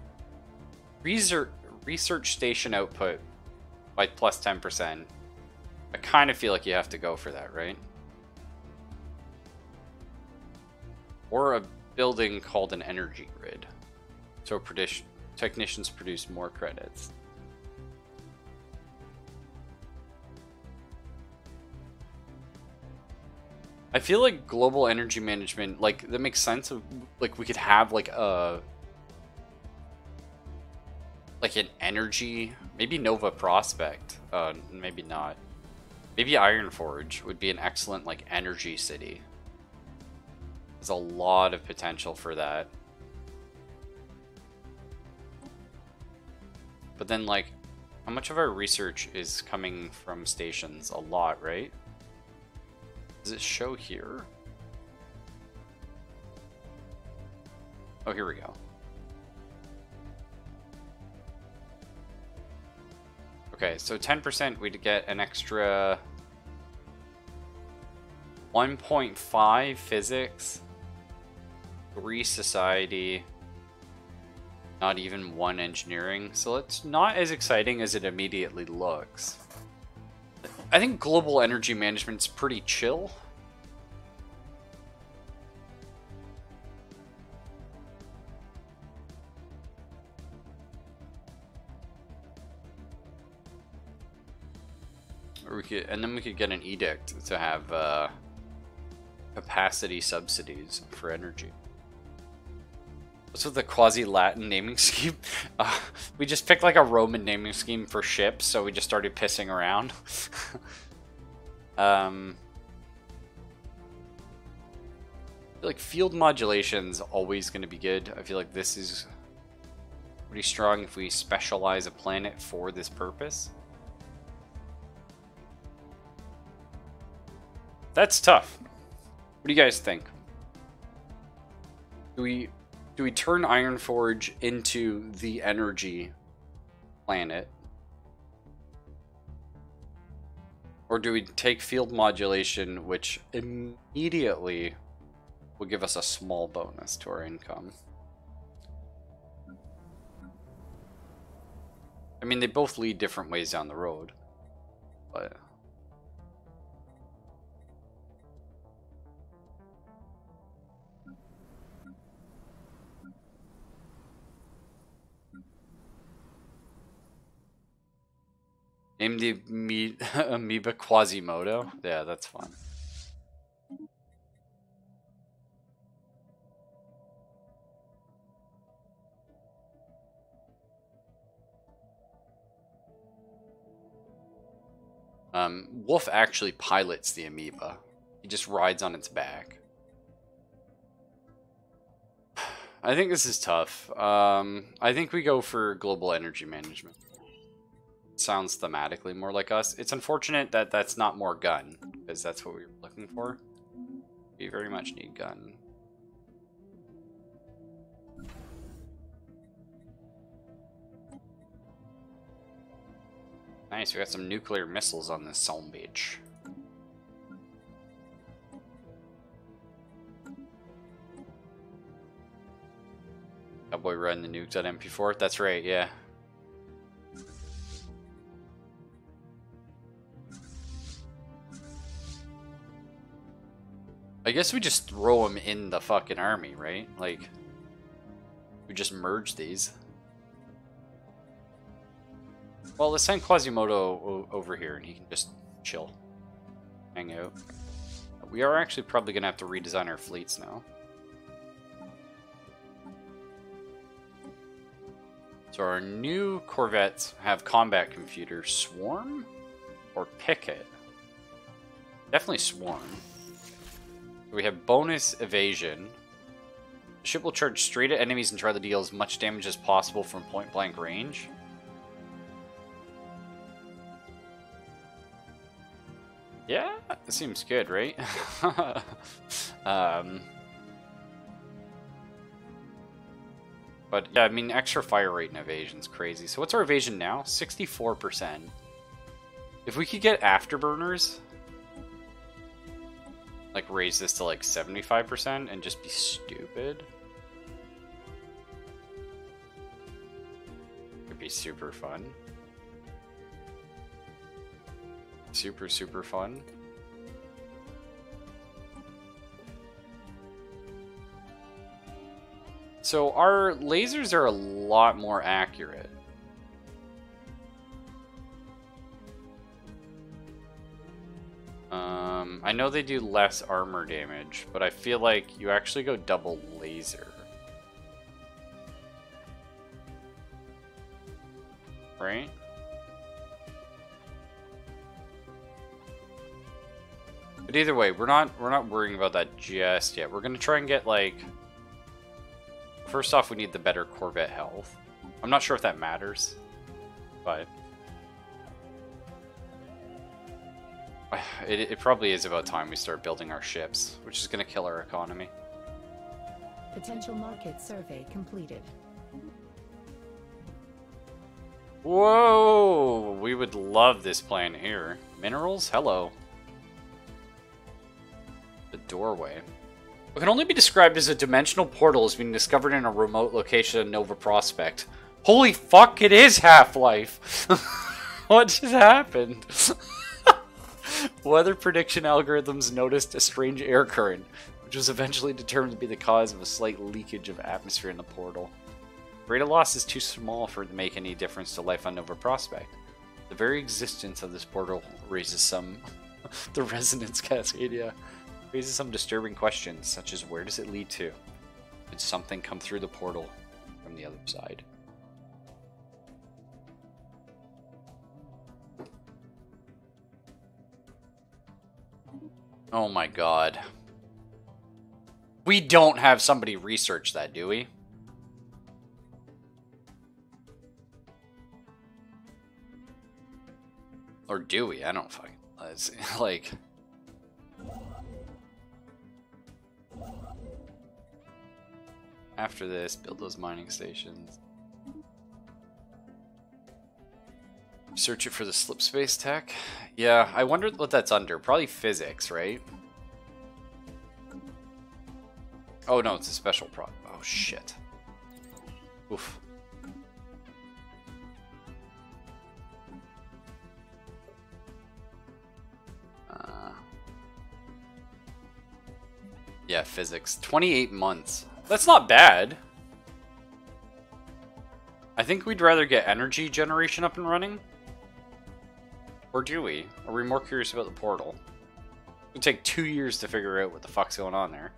Research station output by plus 10%. I kind of feel like you have to go for that, right? Or a building called an energy grid. So technicians produce more credits. I feel like global energy management, like, that makes sense. Like, we could have, like, an energy, maybe Nova Prospect. Maybe not. Maybe Ironforge would be an excellent, like, energy city. There's a lot of potential for that. But then, like, how much of our research is coming from stations? A lot, right? Does it show here? Oh, here we go. Okay, so 10% we'd get an extra 1.5 physics, 3 society, not even 1 engineering. So it's not as exciting as it immediately looks. I think global energy management's pretty chill. Or we could, and then we could get an edict to have capacity subsidies for energy. What's with the quasi-Latin naming scheme? We just picked like a Roman naming scheme for ships, so we just started pissing around. I feel like field modulation's always going to be good. I feel like this is pretty strong if we specialize a planet for this purpose. That's tough. What do you guys think? Do we turn Ironforge into the energy planet? Or do we take field modulation, which immediately will give us a small bonus to our income? I mean, they both lead different ways down the road, but... Name the amoeba Quasimodo? Yeah, that's fun. Wolf actually pilots the amoeba. He just rides on its back. I think this is tough. I think we go for global energy management. Sounds thematically more like us. It's unfortunate that that's not more gun, because that's what we were looking for. We very much need gun. Nice, we got some nuclear missiles on this son bitch. Cowboy riding the nukes at MP4? That's right, yeah. I guess we just throw them in the fucking army, right? Like, we just merge these. Well, let's send Quasimodo over here and he can just chill. Hang out. We are actually probably going to have to redesign our fleets now. So our new corvettes have combat computers. Swarm or Picket? Definitely Swarm. We have bonus evasion. The ship will charge straight at enemies and try to deal as much damage as possible from point blank range. Yeah, that seems good, right? But yeah, I mean, extra fire rate and evasion is crazy. So what's our evasion now? 64%. If we could get afterburners, like raise this to like 75% and just be stupid, it'd be super fun. Super, super fun. So our lasers are a lot more accurate. I know they do less armor damage, but I feel like you actually go double laser. Right? But either way, we're not worrying about that just yet. We're gonna try and get like, first off, we need the better Corvette health. I'm not sure if that matters, but it probably is about time we start building our ships, which is gonna kill our economy. Potential market survey completed. Whoa! We would love this planet here. Minerals? Hello. The doorway. What can only be described as a dimensional portal has been discovered in a remote location in Nova Prospect. Holy fuck, it is Half-Life! What just happened? Weather prediction algorithms noticed a strange air current, which was eventually determined to be the cause of a slight leakage of atmosphere in the portal. The rate of loss is too small for it to make any difference to life on Nova Prospect. The very existence of this portal raises some... the resonance cascadia raises some disturbing questions, such as where does it lead to? Could something come through the portal from the other side? Oh my god. We don't have somebody research that, do we? Or do we? I don't fucking... like... After this, build those mining stations. Search it for the slip space tech. Yeah, I wonder what that's under. Probably physics, right? Oh no, it's a special prod. Oh shit. Oof. Yeah, physics. 28 months. That's not bad. I think we'd rather get energy generation up and running. Or do we? Are we more curious about the portal? It'll take 2 years to figure out what the fuck's going on there.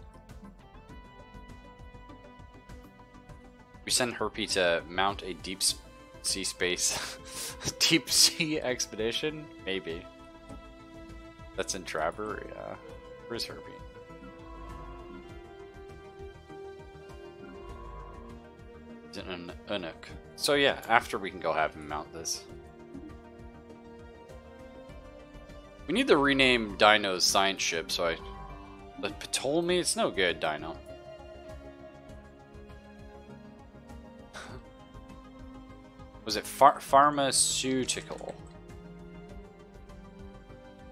We send Herpy to mount a deep sea space... deep sea expedition? Maybe. That's in Trapper? Yeah. Where's Herpy? In Unuk. So yeah, after we can go have him mount this. We need to rename Dino's science ship, so I... But Ptolemy? It's no good, Dino. Was it pharmaceutical?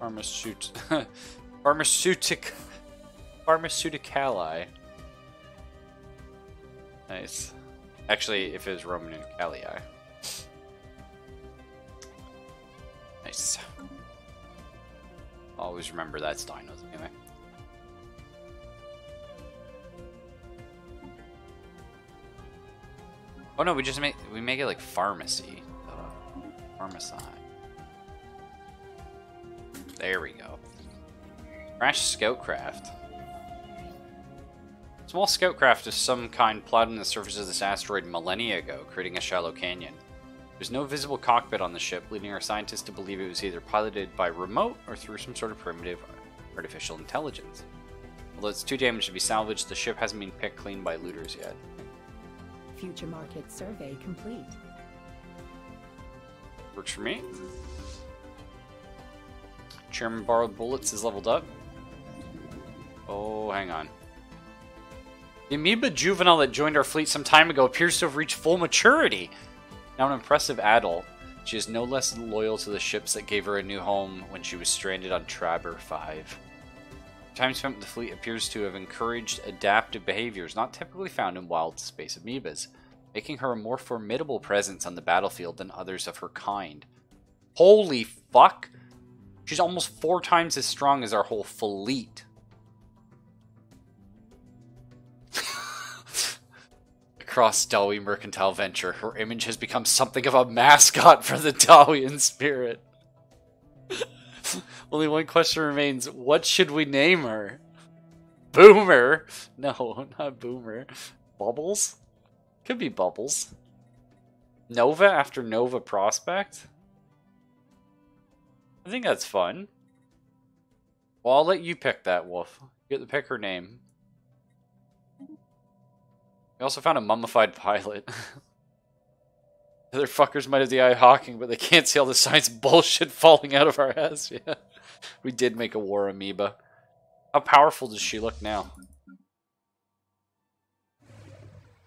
Pharmaceuticali. Nice. Actually, if it was Roman nuclei. Nice. Always remember that's dinos anyway. Oh no, we make it like pharmacy. Pharmacy. There we go. Crash scoutcraft. Small scoutcraft of some kind plowed in the surface of this asteroid millennia ago, creating a shallow canyon. There's no visible cockpit on the ship, leading our scientists to believe it was either piloted by remote or through some sort of primitive artificial intelligence. Although it's too damaged to be salvaged, the ship hasn't been picked clean by looters yet. Future market survey complete. Works for me. Chairman Borrowed Bullets is leveled up. Oh, hang on. The amoeba juvenile that joined our fleet some time ago appears to have reached full maturity. Now an impressive adult, she is no less loyal to the ships that gave her a new home when she was stranded on Traber 5. Time spent with the fleet appears to have encouraged adaptive behaviors not typically found in wild space amoebas, making her a more formidable presence on the battlefield than others of her kind. Holy fuck! She's almost 4 times as strong as our whole fleet. Across Dawi Mercantile Venture, her image has become something of a mascot for the Dawian spirit. Only one question remains. What should we name her? Boomer? No, not Boomer. Bubbles? Could be Bubbles. Nova after Nova Prospect? I think that's fun. Well, I'll let you pick that, Wolf. You get to pick her name. We also found a mummified pilot. The other fuckers might have the eye hawking, but they can't see all the science bullshit falling out of our ass. Yeah. We did make a war amoeba. How powerful does she look now?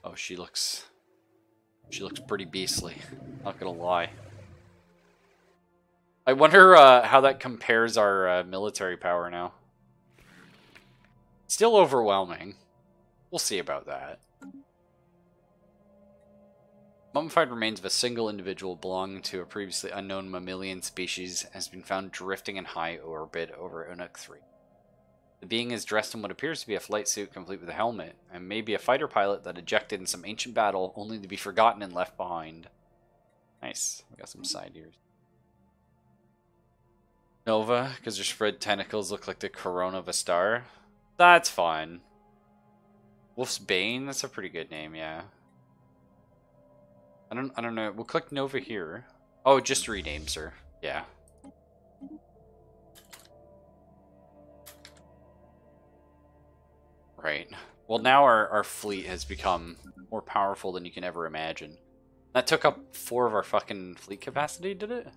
Oh, she looks pretty beastly. Not gonna lie. I wonder how that compares our military power now. Still overwhelming. We'll see about that. Mummified remains of a single individual belonging to a previously unknown mammalian species has been found drifting in high orbit over Unuk 3. The being is dressed in what appears to be a flight suit complete with a helmet, and may be a fighter pilot that ejected in some ancient battle only to be forgotten and left behind. Nice. We got some side ears. Nova, because her spread tentacles look like the corona of a star. That's fine. Wolf's Bane, that's a pretty good name, yeah. I don't know. We'll click Nova here. Oh, it just renames her. Yeah. Right. Well, now our fleet has become more powerful than you can ever imagine. That took up 4 of our fucking fleet capacity, did it?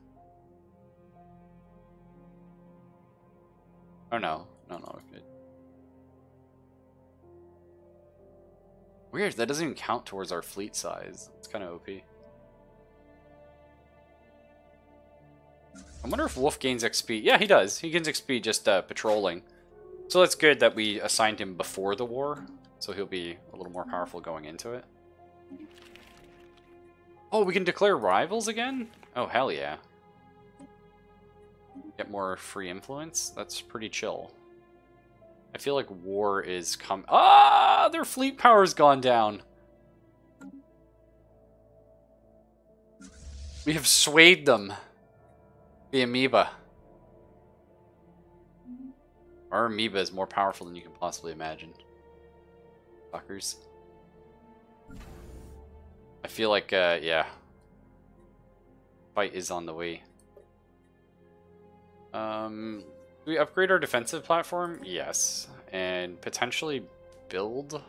Oh, no. No. Good. Weird, that doesn't even count towards our fleet size. It's kind of OP. I wonder if Wolf gains XP. Yeah, he does. He gains XP just patrolling. So that's good that we assigned him before the war. So he'll be a little more powerful going into it. Oh, we can declare rivals again? Oh, hell yeah. Get more free influence? That's pretty chill. I feel like war is coming. Ah, their fleet power's gone down. We have swayed them. The amoeba. Our amoeba is more powerful than you can possibly imagine. Fuckers. I feel like, yeah. Fight is on the way. Do we upgrade our defensive platform? Yes. And potentially build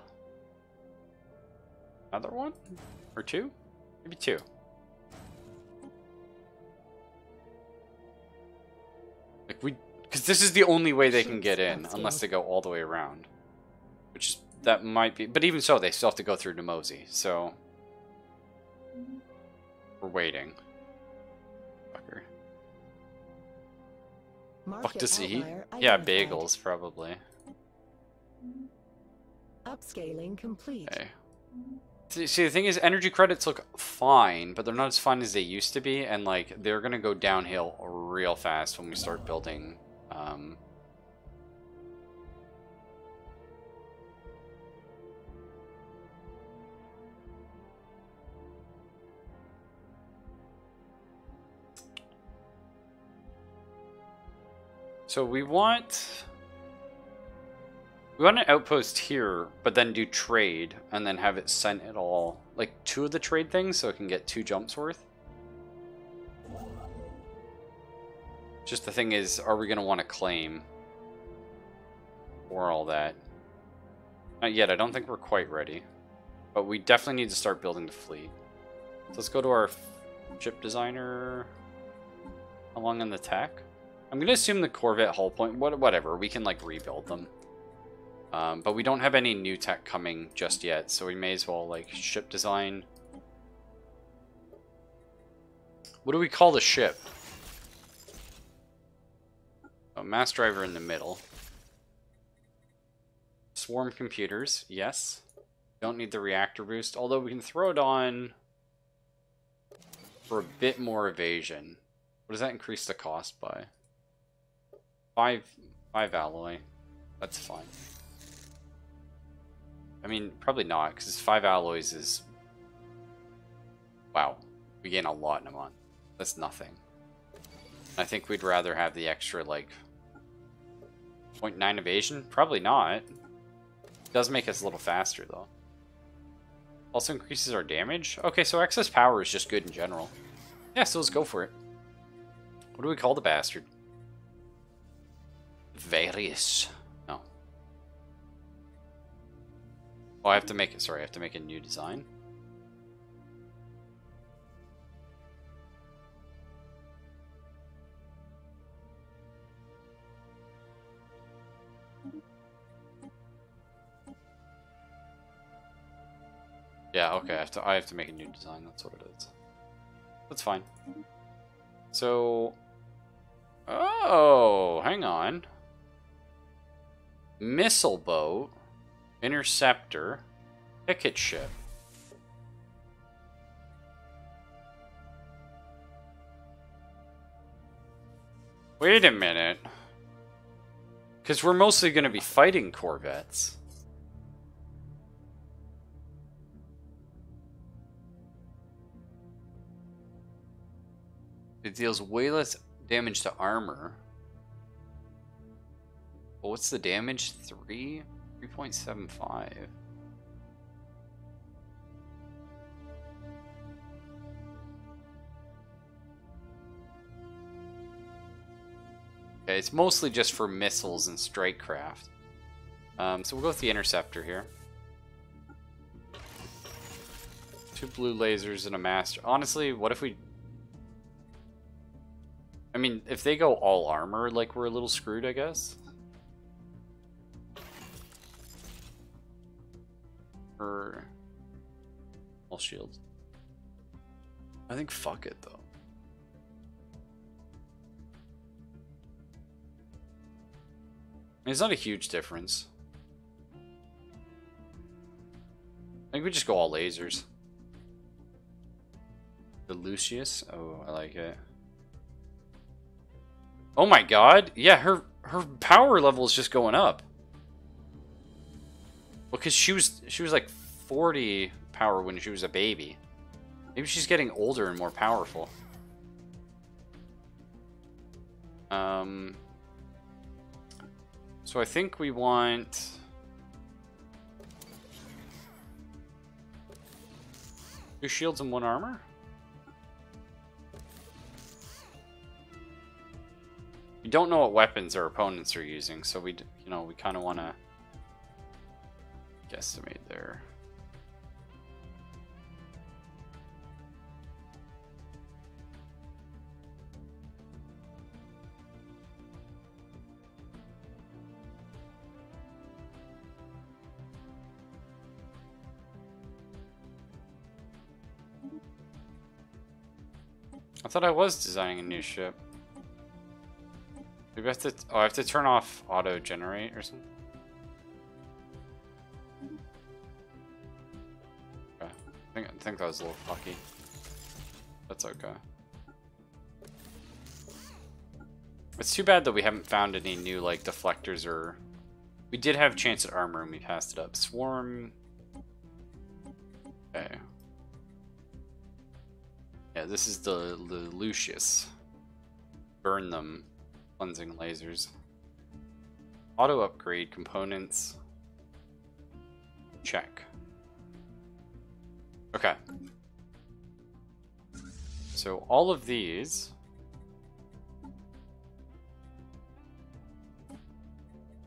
another one? Or 2? Maybe 2. Like because this is the only way they can get in, unless they go all the way around. Which, that might be, but even so, they still have to go through Nemosi, so we're waiting. Fucker. Fuck does he eat? outlier Yeah, identified. bagels, probably. Upscaling complete. Okay. See, the thing is, energy credits look fine, but they're not as fine as they used to be, and, like, they're gonna go downhill real fast when we start building, So we want an outpost here, but then do trade, and then have it sent it all, like, 2 of the trade things, so it can get 2 jumps worth. Just the thing is, are we going to want to claim or all that? Not yet, I don't think we're quite ready. But we definitely need to start building the fleet. So let's go to our ship designer. How long in the tech? I'm going to assume the Corvette hull point, whatever, we can, like, rebuild them. But we don't have any new tech coming just yet, so we may as well, like, ship design. What do we call the ship? Oh, mass driver in the middle. Swarm computers, yes. Don't need the reactor boost, although we can throw it on for a bit more evasion. What does that increase the cost by? 5 alloy. That's fine. I mean, probably not, because 5 alloys is... Wow. We gain a lot in a month. That's nothing. I think we'd rather have the extra, like... 0.9 evasion? Probably not. It does make us a little faster, though. Also increases our damage? Okay, so excess power is just good in general. Yeah, so let's go for it. What do we call the bastard? Various. No. Oh, I have to make it. Sorry, I have to make a new design. Yeah, okay, I have to make a new design, that's what it is. That's fine. So... Oh, hang on. Missile boat, interceptor, picket ship. Wait a minute. Because we're mostly going to be fighting corvettes. It deals way less damage to armor. Well, what's the damage? 3.75. Okay, it's mostly just for missiles and strike craft. So we'll go with the interceptor here. 2 blue lasers and a master. Honestly, what if we... I mean, if they go all armor, like, we're a little screwed, I guess. Or all shields. I think fuck it, though. It's not a huge difference. I think we just go all lasers. The Lucius? Oh, I like it. Oh my god! Yeah, her power level is just going up. Well, because she was like 40 power when she was a baby. Maybe she's getting older and more powerful. So I think we want... 2 shields and 1 armor? We don't know what weapons our opponents are using, so we kind of want to guesstimate there. I thought I was designing a new ship. Maybe I have to. Oh, I have to turn off auto generate or something. Okay. I think that was a little fucky. That's okay. It's too bad that we haven't found any new like deflectors or. We did have a chance at armor and we passed it up. Swarm. Okay. Yeah, this is the Lucius. Burn them. Cleansing lasers. Auto upgrade components. Check. Okay. So all of these.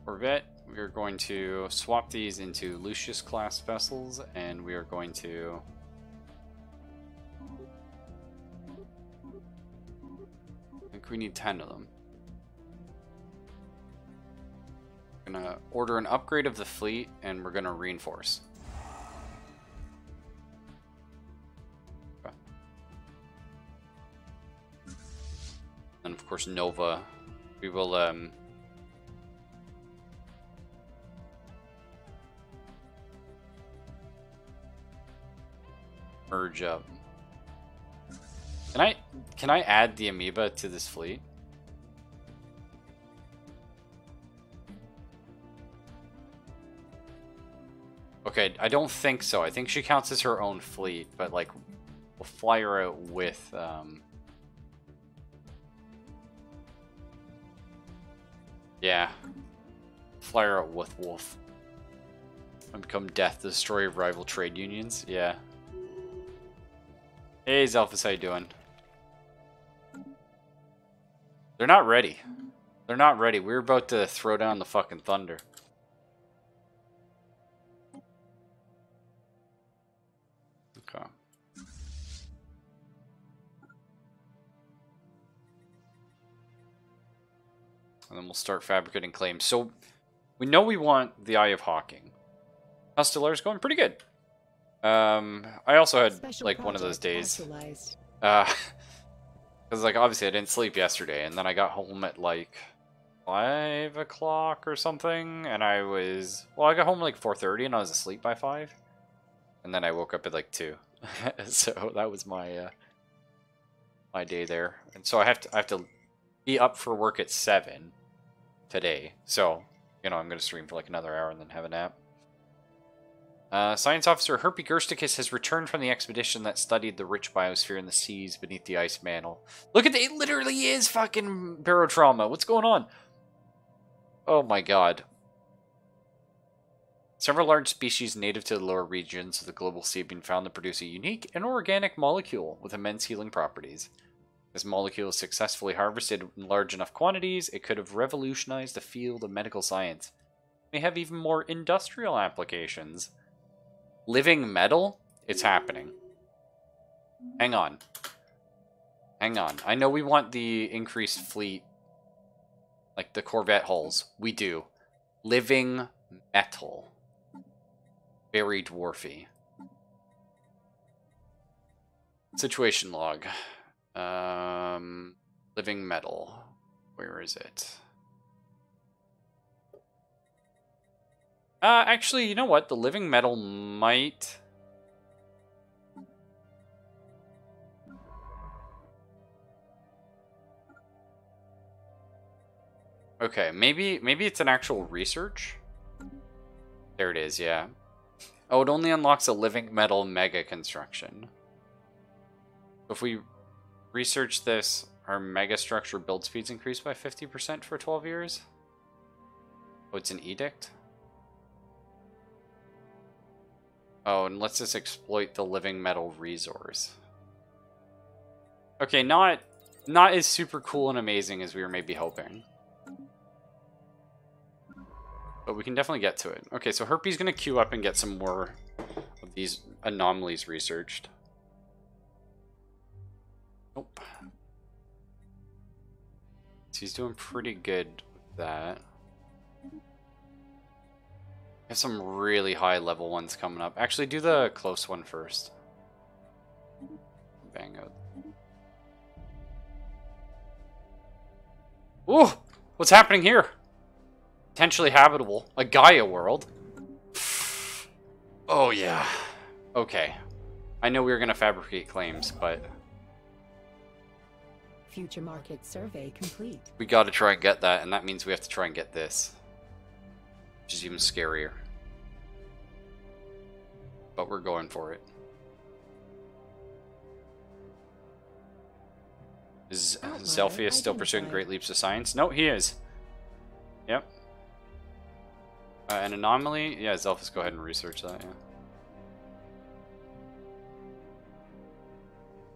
Corvette. We are going to swap these into Lucius class vessels, and we are going to I think we need 10 of them. We're gonna order an upgrade of the fleet, and we're gonna reinforce. Okay. And of course Nova. We will merge up. Can I add the amoeba to this fleet? Okay, I don't think so. I think she counts as her own fleet, but like we'll fly her out with yeah. Fly her out with Wolf. And become Death, the destroyer of rival trade unions. Yeah. Hey, Zelphus, how you doing? They're not ready. They're not ready. We're about to throw down the fucking thunder. Okay. And then we'll start fabricating claims. So, we know we want the Eye of Hawking. How Stellaris going? Pretty good. I also had like one of those days. Because like obviously I didn't sleep yesterday, and then I got home at like 5 o'clock or something, and I got home like 4:30, and I was asleep by 5, and then I woke up at like 2. So that was my my day there, and so I have to be up for work at 7 today. So you know I'm gonna stream for like another hour and then have a nap. Science Officer Herpy Gersticus has returned from the expedition that studied the rich biosphere in the seas beneath the ice mantle. Look at it literally is fucking barotrauma. What's going on? Oh my god. Several large species native to the lower regions of the global sea have been found to produce a unique inorganic molecule with immense healing properties. This molecule is successfully harvested in large enough quantities, it could have revolutionized the field of medical science. It may have even more industrial applications. Living metal? It's happening. Hang on. Hang on. I know we want the increased fleet. Like the Corvette hulls. We do. Living metal. Very dwarfy. Situation log. Living metal. Where is it? Actually, you know what? The living metal might... Okay, maybe it's an actual research? There it is, yeah. Oh, it only unlocks a living metal mega construction. If we research this, our mega structure build speeds increase by 50% for 12 years? Oh, it's an edict? Oh, and let's just exploit the living metal resource. Okay, not as super cool and amazing as we were maybe hoping. But we can definitely get to it. Okay, so Herpy's gonna queue up and get some more of these anomalies researched. Nope. So he's doing pretty good with that. Have some really high level ones coming up. Actually, do the close one first. Bang out. Ooh! What's happening here? Potentially habitable. A Gaia world. Oh, yeah. Okay. I know we were going to fabricate claims, but... Future market survey complete. we got to try and get that, and that means we have to try and get this. Which is even scarier. But we're going for it. Is Zelphius still pursuing great leaps of science? No, he is. Yep. An anomaly? Yeah, Zelphius, go ahead and research that,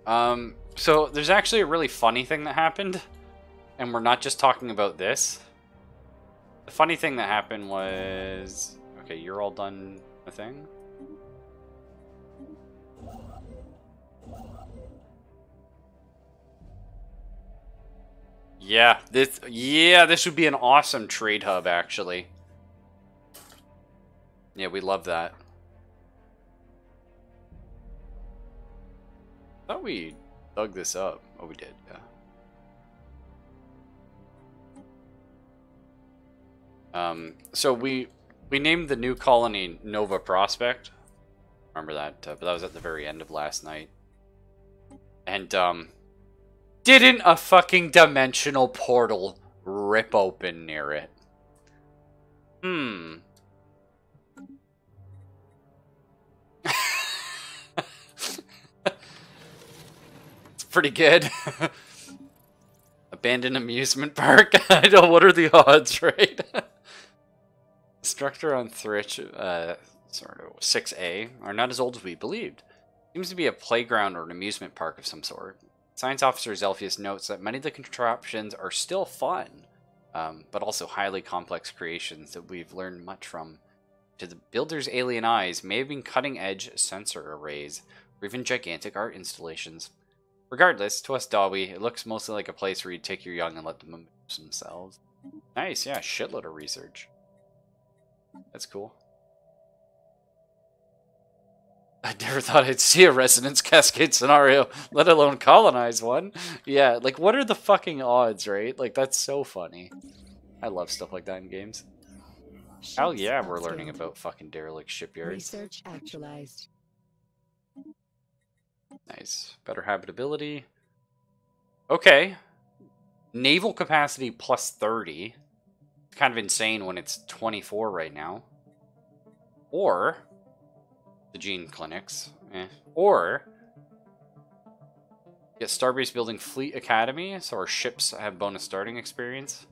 yeah. So there's actually a really funny thing that happened, and we're not just talking about this. The funny thing that happened was... okay, you're all done the thing? Yeah, this would be an awesome trade hub, actually. Yeah, we love that. I thought we dug this up. Oh, we did, yeah. So we named the new colony Nova Prospect. Remember that, but that was at the very end of last night. And, didn't a fucking dimensional portal rip open near it? It's pretty good. Abandoned amusement park? I know, what are the odds, right? Structure on Thrich, 6A, are not as old as we believed. Seems to be a playground or an amusement park of some sort. Science Officer Zelphius notes that many of the contraptions are still fun, but also highly complex creations that we've learned much from. To the builder's alien eyes may have been cutting-edge sensor arrays, or even gigantic art installations. Regardless, to us Dawi, it looks mostly like a place where you'd take your young and let them amuse themselves. Nice, yeah, shitload of research. That's cool. I never thought I'd see a resonance cascade scenario, let alone colonize one. Yeah, like, what are the fucking odds, right? Like, that's so funny. I love stuff like that in games. Hell yeah, we're learning about fucking derelict shipyards. Research actualized. Nice. Better habitability. Okay. Naval capacity plus 30. Kind of insane when it's 24 right now. Or... the gene clinics. Or... get Starbase building Fleet Academy, so our ships have bonus starting experience.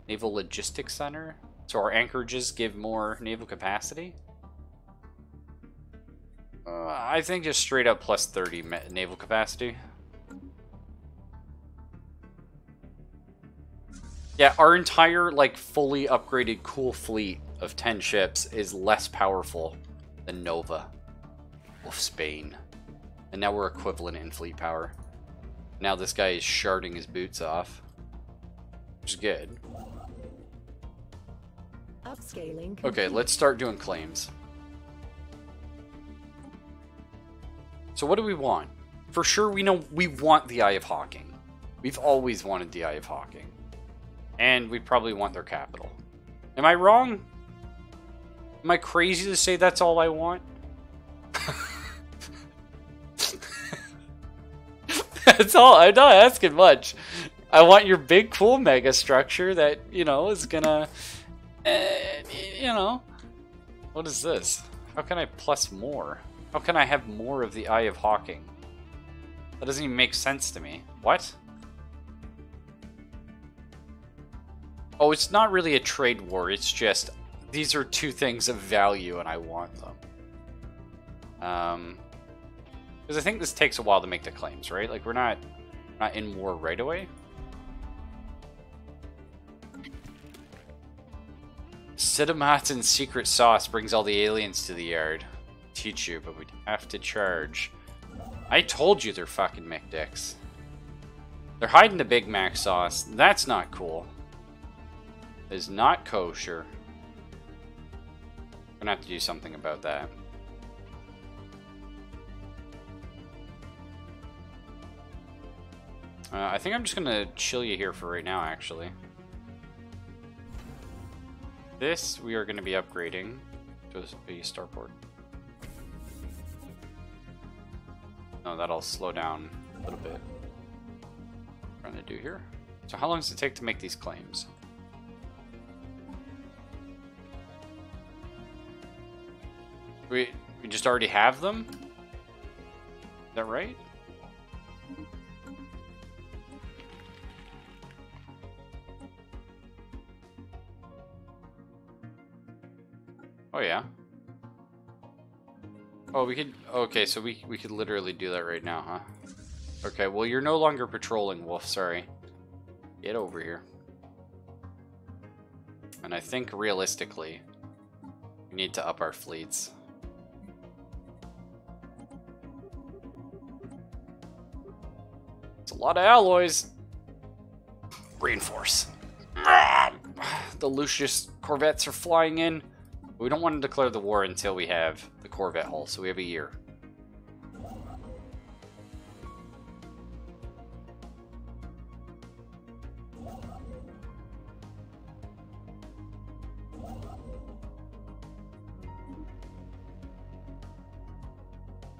Naval Logistics Center, so our anchorages give more naval capacity. I think just straight up plus 30 naval capacity. Yeah, our entire, like, fully upgraded cool fleet of 10 ships is less powerful than Nova of Spain. And now we're equivalent in fleet power. Now this guy is sharding his boots off, which is good. Upscaling complete. Okay, let's start doing claims. So what do we want? For sure, we know we want the Eye of Hawking. We've always wanted the Eye of Hawking. And we probably want their capital. Am I wrong? Am I crazy to say that's all I want? That's all. I'm not asking much. I want your big, cool mega structure that, you know, is gonna... you know... What is this? How can I plus more? How can I have more of the Eye of Hawking? That doesn't even make sense to me. What? Oh, it's not really a trade war. It's just, these are two things of value and I want them. Because I think this takes a while to make the claims, right? Like, we're not in war right away. Cinemat and secret sauce brings all the aliens to the yard. Teach you, but we'd have to charge. I told you they're fucking McDicks. They're hiding the Big Mac sauce. That's not cool. Is not kosher. We're gonna have to do something about that. I think I'm just gonna chill you here for right now, actually. This we are going to be upgrading to a starport. No, that'll slow down a little bit. What I'm trying to do here. So how long does it take to make these claims? We just already have them? Is that right? Oh yeah. Oh, we could. Okay, so we could literally do that right now, huh? Okay, well you're no longer patrolling, Wolf. Sorry. Get over here. And I think realistically, we need to up our fleets. It's a lot of alloys. Reinforce. The Lucius corvettes are flying in. We don't want to declare the war until we have the corvette hull, so we have a year.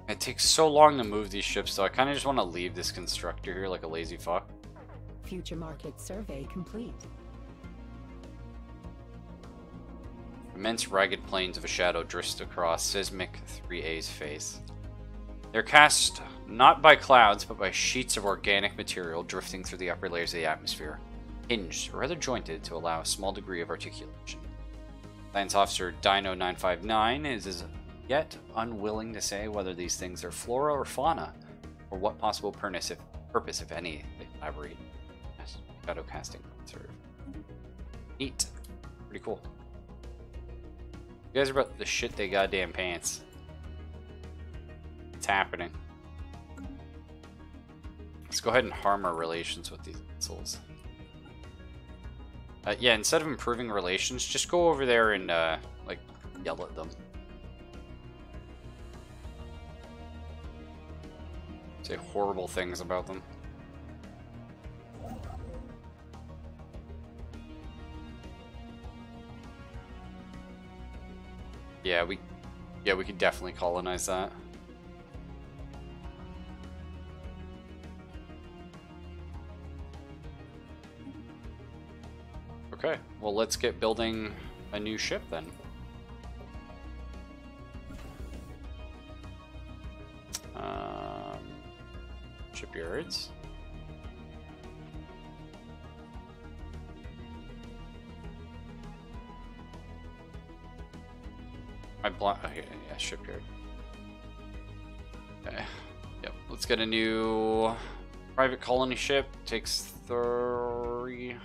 It takes so long to move these ships, so I kind of just want to leave this constructor here like a lazy fuck. Future market survey complete. Immense ragged plains of a shadow drift across seismic 3A's face. They're cast not by clouds, but by sheets of organic material drifting through the upper layers of the atmosphere, hinged, or rather jointed, to allow a small degree of articulation. Science Officer Dino959 is as yet unwilling to say whether these things are flora or fauna, or what possible purpose, if any, they elaborate as shadow casting would serve. Neat. Pretty cool. You guys are about the shit they goddamn pants. It's happening. Let's go ahead and harm our relations with these missiles. Yeah, instead of improving relations, just go over there and, like, yell at them. Say horrible things about them. Yeah, we could definitely colonize that. Okay, well let's get building a new ship then. Shipyards. Okay, yeah, shipyard. Okay. Yep. Let's get a new private colony ship. Takes 3.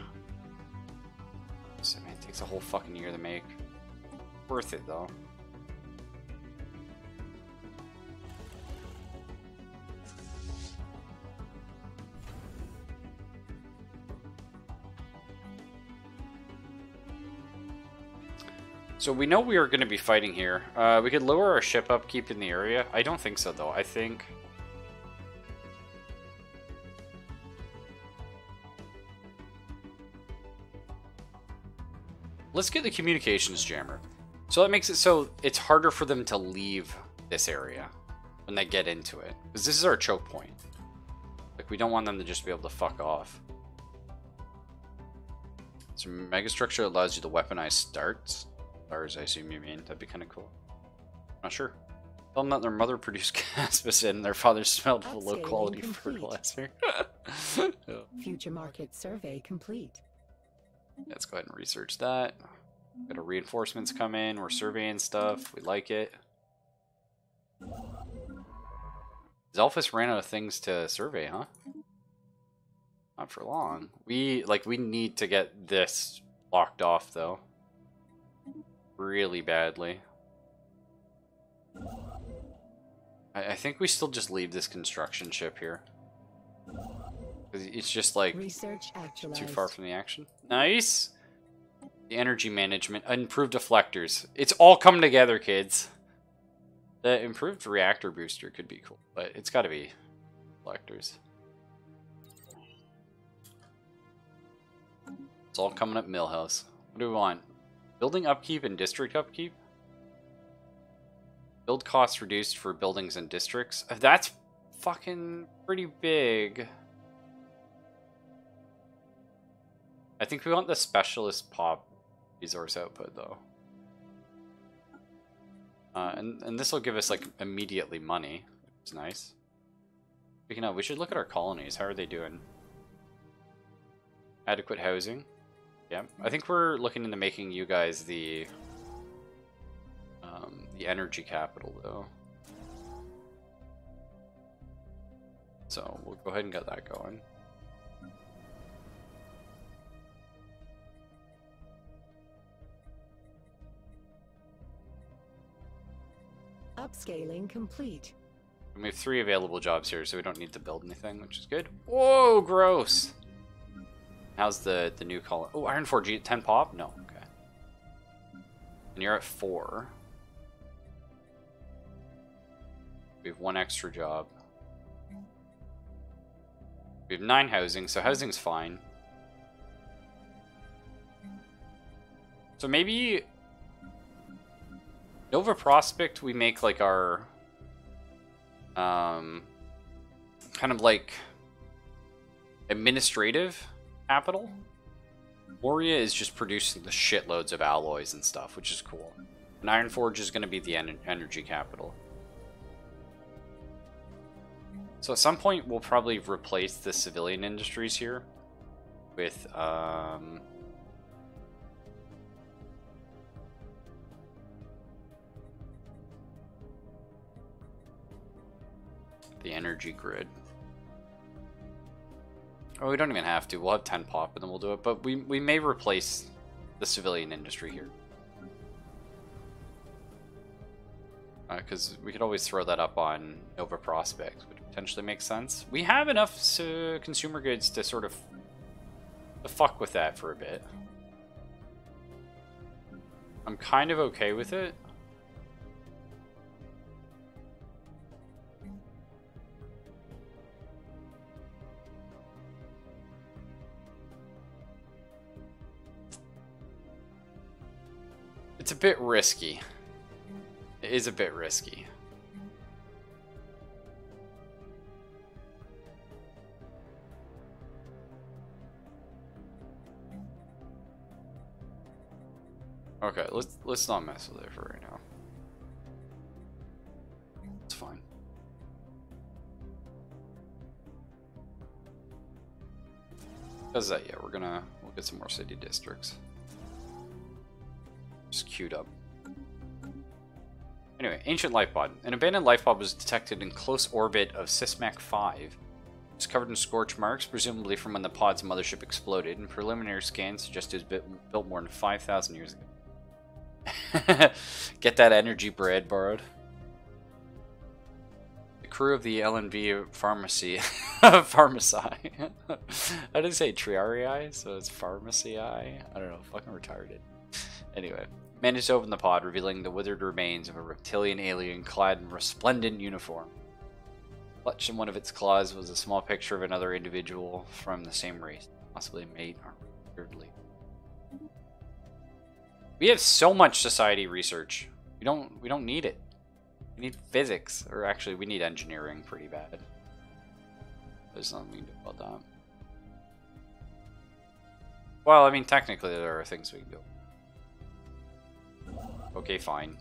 So, man, it takes a whole fucking year to make. Worth it though. So we know we are going to be fighting here. We could lower our ship upkeep in the area. I don't think so, though. I think... Let's get the communications jammer. So that makes it so it's harder for them to leave this area when they get into it. Because this is our choke point. Like, we don't want them to just be able to fuck off. So megastructure allows you to weaponize starts. Stars, I assume you mean. That'd be kind of cool. Not sure. Tell them that their mother produced caspis and their father smelled of low quality fertilizer. Future market survey complete. Let's go ahead and research that. Got our reinforcements come in. We're surveying stuff. We like it. Zelphus ran out of things to survey, huh? Not for long. We need to get this locked off though. Really badly. I think we still just leave this construction ship here. It's just like too far from the action. Nice! The energy management, improved deflectors. It's all come together, kids. The improved reactor booster could be cool, but it's gotta be deflectors. It's all coming up Millhouse. What do we want? Building upkeep and district upkeep. Build costs reduced for buildings and districts. That's fucking pretty big. I think we want the specialist pop resource output though. And this will give us like immediately money, which is nice. Speaking of, we should look at our colonies. How are they doing? Adequate housing. Yeah, I think we're looking into making you guys the energy capital though. So we'll go ahead and get that going. Upscaling complete. We have 3 available jobs here, so we don't need to build anything, which is good. Whoa, gross! How's the new colony? Oh, Iron Forge, 10 pop? No, okay. And you're at 4. We have 1 extra job. We have 9 housing, so housing's fine. So maybe Nova Prospect, we make like our kind of like administrative capital. Moria is just producing the shitloads of alloys and stuff, which is cool. And Iron Forge is going to be the energy capital. So at some point we'll probably replace the civilian industries here with the energy grid. Oh, we don't even have to. We'll have 10 pop and then we'll do it. But we may replace the civilian industry here. Because we could always throw that up on Nova Prospect, which potentially makes sense. We have enough consumer goods to sort of fuck with that for a bit. I'm kind of okay with it. It's a bit risky. It is a bit risky. Okay, let's not mess with it for right now. It's fine. Does that? Yeah, we'll get some more city districts. Just queued up. Anyway, ancient life pod. An abandoned life pod was detected in close orbit of Sysmac 5. It's covered in scorch marks, presumably from when the pod's mothership exploded, and preliminary scans suggest it was built more than 5,000 years ago. Get that energy bread borrowed. The crew of the LNV pharmacy... Pharmacy. I didn't say Triarii, so it's Pharmacy. I don't know, fucking retarded. Anyway. Managed to open the pod, revealing the withered remains of a reptilian alien clad in resplendent uniform. Clutched in one of its claws was a small picture of another individual from the same race, possibly a mate or weirdly. We have so much society research. We don't need it. We need physics, or actually, we need engineering pretty bad. There's nothing we can do about that. Well, I mean, technically, there are things we can do. Okay, fine.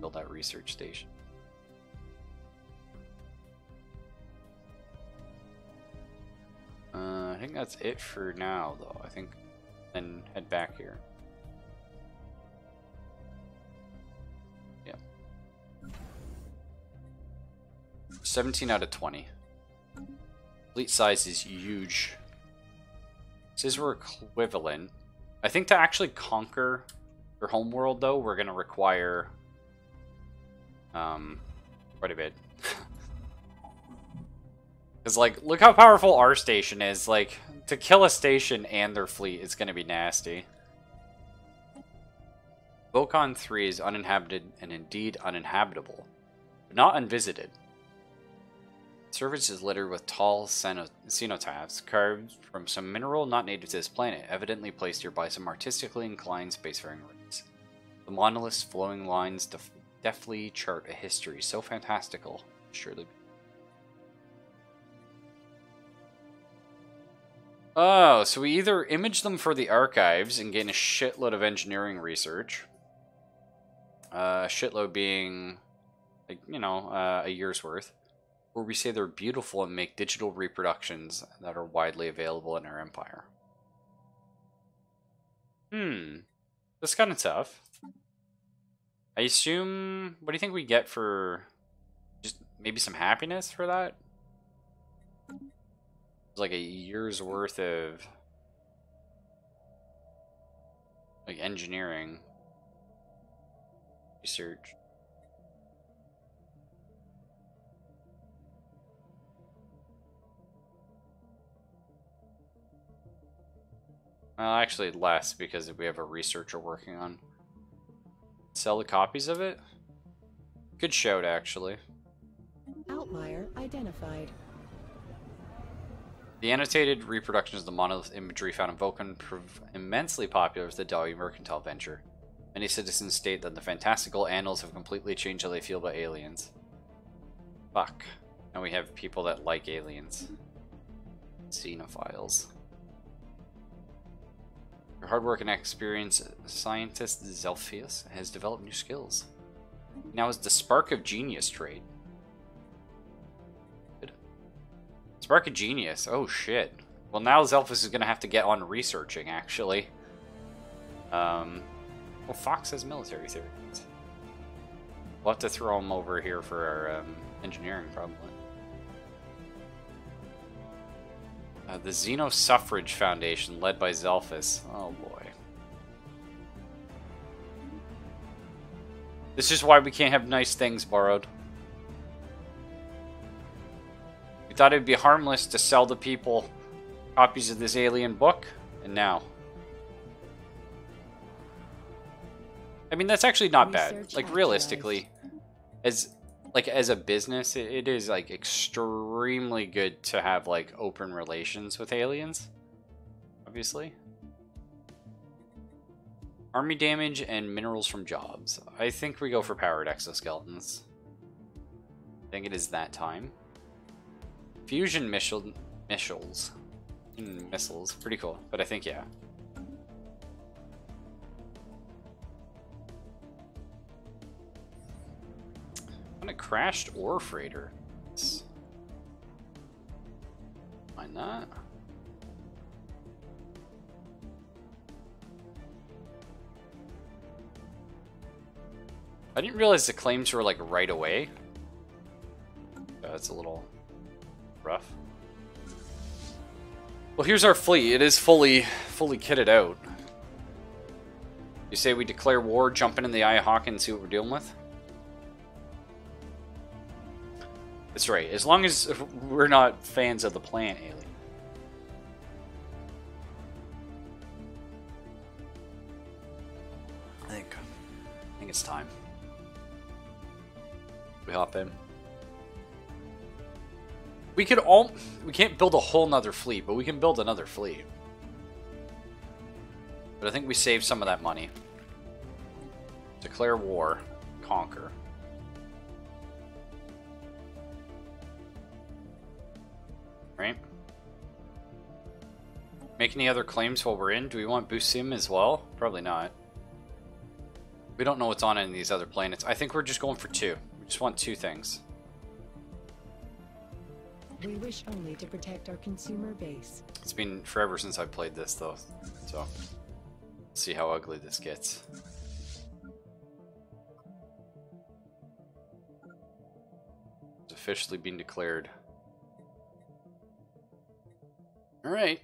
Build that research station. I think that's it for now, though. I think then head back here. Yeah. 17 out of 20. Fleet size is huge. Says we're equivalent. I think to actually conquer their homeworld, though, we're going to require quite a bit. Because, like, look how powerful our station is. Like, to kill a station and their fleet is going to be nasty. Volcon 3 is uninhabited and indeed uninhabitable, but not unvisited. Surface is littered with tall cenotaphs carved from some mineral not native to this planet, evidently placed here by some artistically inclined spacefaring race. The monolith's flowing lines deftly chart a history so fantastical, surely. Oh, so we either image them for the archives and gain a shitload of engineering research. A shitload being, like, you know, a year's worth. Or we say they're beautiful and make digital reproductions that are widely available in our empire. That's kind of tough. I assume... What do you think we get for... Just maybe some happiness for that? It's like a year's worth of... like, engineering. Research. Well, actually less, because we have a researcher working on... Sell the copies of it? Good shout, actually. Outlier identified. The annotated reproductions of the monolith imagery found in Vulcan prove immensely popular with the Dali mercantile venture. Many citizens state that the fantastical annals have completely changed how they feel about aliens. Fuck. And we have people that like aliens. Xenophiles. Your hard work and experienced scientist Zelphius has developed new skills. Now is the spark of genius trait. Spark of genius. Oh shit. Well, now Zelphius is gonna have to get on researching, actually. Well, Fox has military theories. We'll have to throw him over here for our engineering, probably. The Xeno Suffrage Foundation, led by Zelphus. Oh boy. This is why we can't have nice things borrowed. We thought it'd be harmless to sell the people copies of this alien book, and now. I mean, that's actually not bad. Like, realistically, as a business, it is like extremely good to have like open relations with aliens. Obviously. Army damage and minerals from jobs. I think we go for powered exoskeletons. I think it is that time. Fusion missiles. Missiles. Pretty cool. But I think, yeah. On a crashed ore freighter. Mind that. I didn't realize the claims were like right away. That's a little rough. Well, here's our fleet. It is fully kitted out. You say we declare war, jump in the Eye of Hawk and see what we're dealing with? That's right. As long as we're not fans of the plant alien. I think it's time. We hop in. We can't build a whole nother fleet, but we can build another fleet. But I think we save some of that money. Declare war. Conquer. Right? Make any other claims while we're in? Do we want Busim as well? Probably not. We don't know what's on any of these other planets. I think we're just going for two. We just want two things. We wish only to protect our consumer base. It's been forever since I've played this, though. So, let's see how ugly this gets. It's officially been declared. Alright.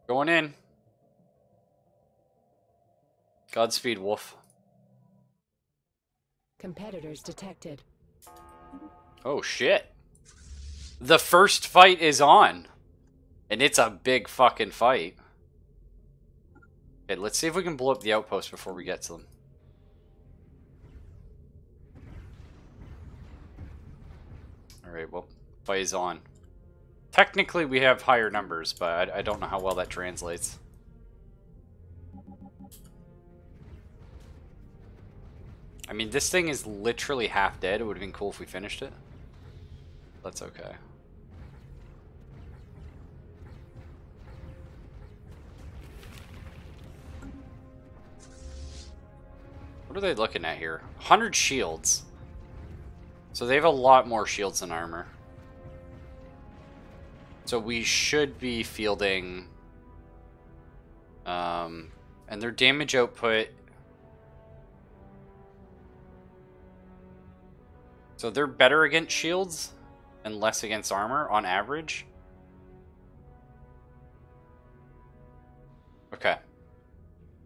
Going in. Godspeed, Wolf. Competitors detected. Oh, shit. The first fight is on. And it's a big fucking fight. Okay, let's see if we can blow up the outpost before we get to them. Alright, well, Fight is on. Technically, we have higher numbers, but I don't know how well that translates. I mean, this thing is literally half dead. It would have been cool if we finished it. That's okay. What are they looking at here? 100 shields. So they have a lot more shields than armor. So we should be fielding... and their damage output... So they're better against shields and less against armor on average. Okay.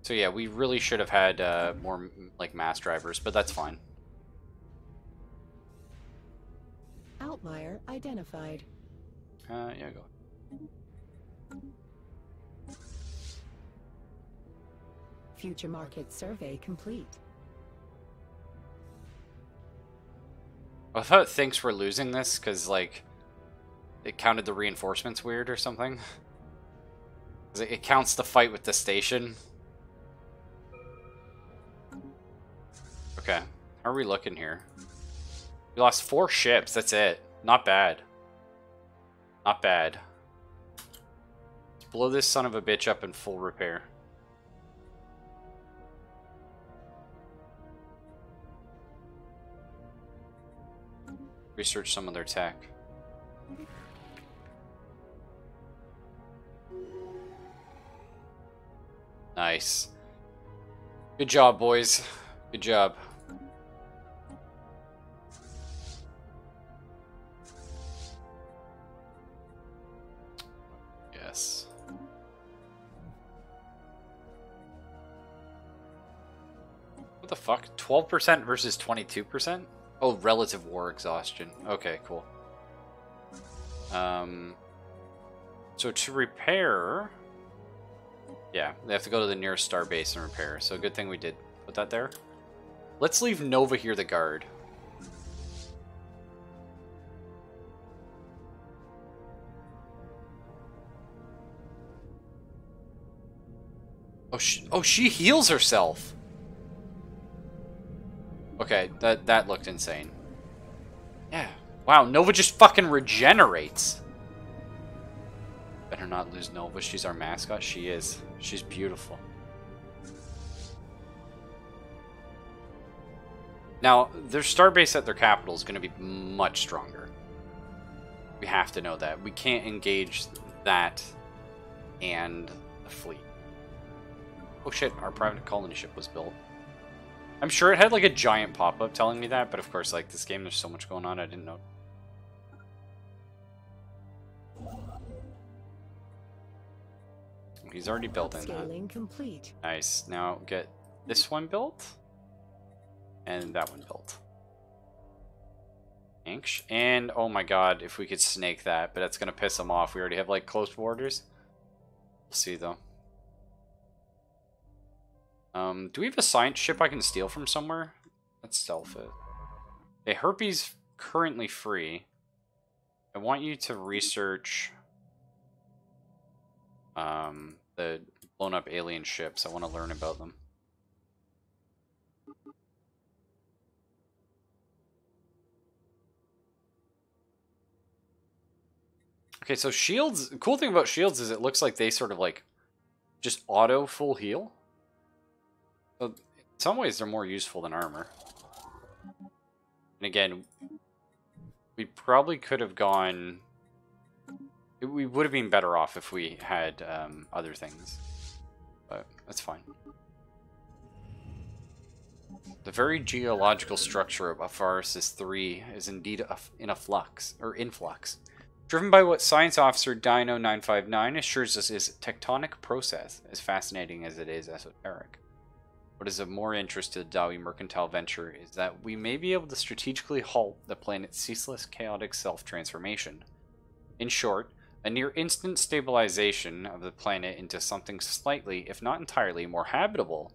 So yeah, we really should have had more like mass drivers, but that's fine. Outlier identified. Yeah, go. Future market survey complete. I thought it thinks we're losing this because, like, it counted the reinforcements weird or something. 'Cause it counts the fight with the station. Okay, how are we looking here? We lost 4 ships, that's it. Not bad. Not bad. Let's blow this son of a bitch up in full repair. Research some of their tech. Nice. Good job, boys. Good job. Yes. What the fuck? 12% versus 22%? Oh, relative war exhaustion. Okay, cool. So to repair... Yeah, they have to go to the nearest star base and repair. So good thing we did put that there. Let's leave Nova here to guard. Oh, she heals herself. Okay, that looked insane. Yeah. Wow, Nova just fucking regenerates. Better not lose Nova. She's our mascot. She is. She's beautiful. Now, their starbase at their capital is going to be much stronger. We have to know that. We can't engage that and the fleet. Oh shit, our private colony ship was built. I'm sure it had like a giant pop-up telling me that, but of course, like, this game, there's so much going on, I didn't know. He's already built in Scaling that. complete. Nice. Now get this one built. And that one built. And, oh my god, if we could snake that, but that's going to piss them off. We already have, like, close borders. We'll see, though. Do we have a science ship I can steal from somewhere? Let's stealth it. Okay, Herpes currently free. I want you to research the blown up alien ships. I want to learn about them. Okay, so shields, the cool thing about shields is it looks like they sort of like just auto full heal. So in some ways they're more useful than armor. And again, we probably could have gone... We would have been better off if we had other things. But that's fine. The very geological structure of Afaris 3 is indeed in a flux, or influx. Driven by what Science Officer Dino959 assures us is tectonic process, as fascinating as it is esoteric. What is of more interest to the Dawi mercantile venture is that we may be able to strategically halt the planet's ceaseless chaotic self-transformation. In short, a near-instant stabilization of the planet into something slightly, if not entirely, more habitable,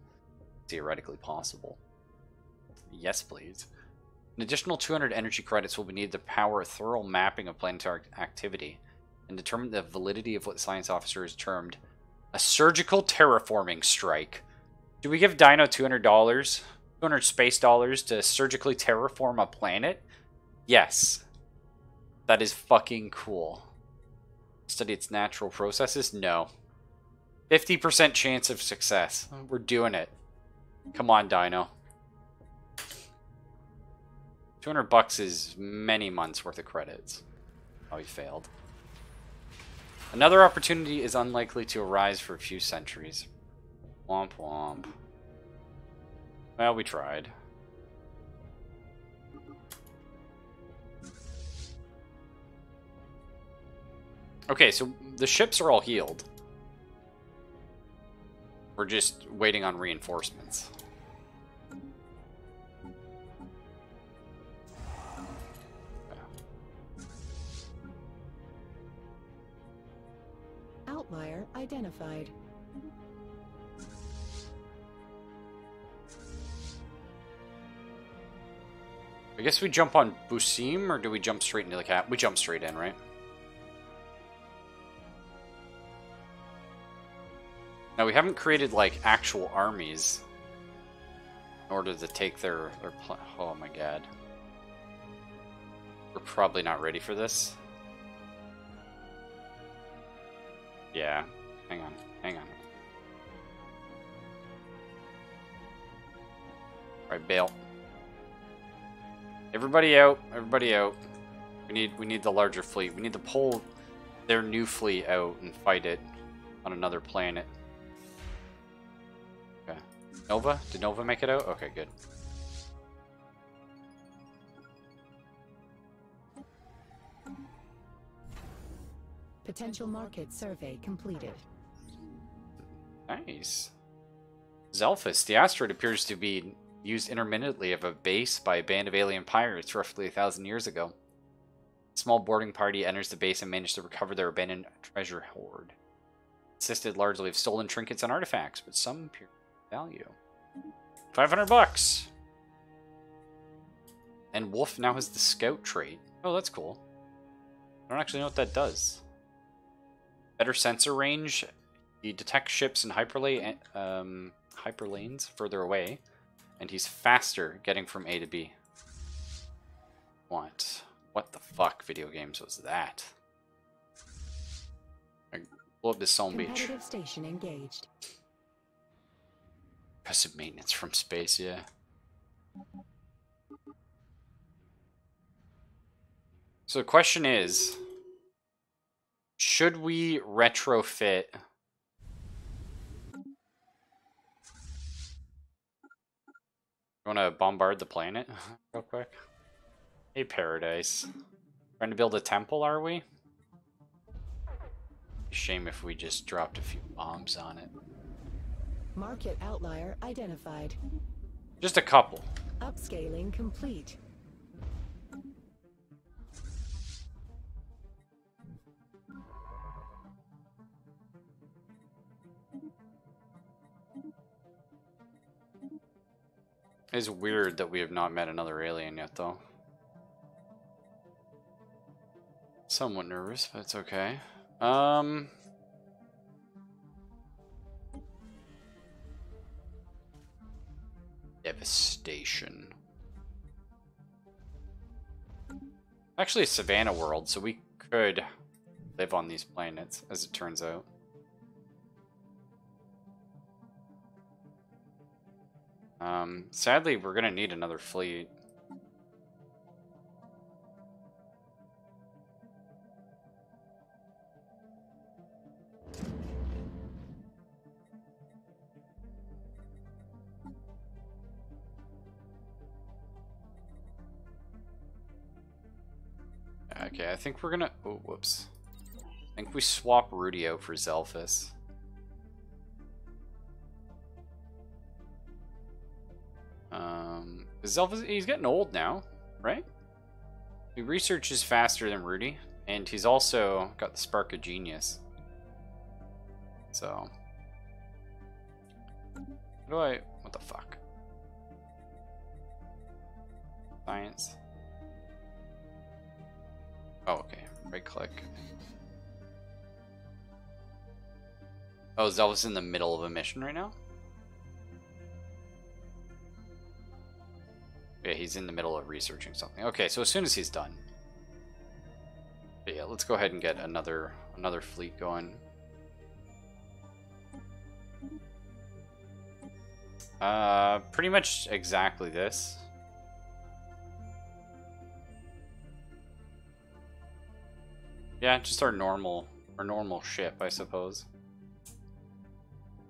theoretically possible. Yes, please. An additional 200 energy credits will be needed to power a thorough mapping of planetary activity and determine the validity of what the science officer has termed a surgical terraforming strike. Do we give Dino $200? 200 space dollars to surgically terraform a planet? Yes. That is fucking cool. Study its natural processes? No. 50% chance of success. We're doing it. Come on, Dino. 200 bucks is many months worth of credits. Oh, he failed. Another opportunity is unlikely to arise for a few centuries. Womp womp. Well, we tried. Okay, so the ships are all healed. We're just waiting on reinforcements. Outlier identified. I guess we jump on Busim, or do we jump straight into the cap? We jump straight in, right? Now, we haven't created, like, actual armies in order to take their oh my god. We're probably not ready for this. Yeah. Hang on. Hang on. Alright, bail. Everybody out. Everybody out. We need the larger fleet. We need to pull their new fleet out and fight it on another planet. Okay. Nova? Did Nova make it out? Okay, good. Potential market survey completed. Nice. Zelphus. The asteroid appears to be used intermittently as a base by a band of alien pirates roughly 1,000 years ago. A small boarding party enters the base and manages to recover their abandoned treasure hoard. Consisted largely of stolen trinkets and artifacts, but some appear to value. 500 bucks! And Wolf now has the scout trait. Oh, that's cool. I don't actually know what that does. Better sensor range. He detects ships in hyperlanes further away. And he's faster getting from A to B. What? What the fuck video games was that? I blew up this Zone Beach. Competitive station engaged. Passive maintenance from space, yeah. So the question is, should we retrofit want to bombard the planet real quick? Hey, Paradise. Trying to build a temple, are we? Shame if we just dropped a few bombs on it. Market outlier identified. Just a couple. Upscaling complete. It's weird that we have not met another alien yet, though. Somewhat nervous, but it's okay. Devastation. Actually, a Savannah world, so we could live on these planets, as it turns out. Sadly, we're gonna need another fleet. Okay, I think we're gonna... Oh, whoops. I think we swap Rudy out for Zelphus. Zelphus, he's getting old now, right? He researches faster than Rudy, and he's also got the spark of genius. So... What the fuck? Science. Oh, okay. Right click. Oh, is Elvis in the middle of a mission right now? Yeah, he's in the middle of researching something. Okay, so as soon as he's done. But yeah, let's go ahead and get another fleet going. Pretty much exactly this. Yeah, just our normal ship, I suppose.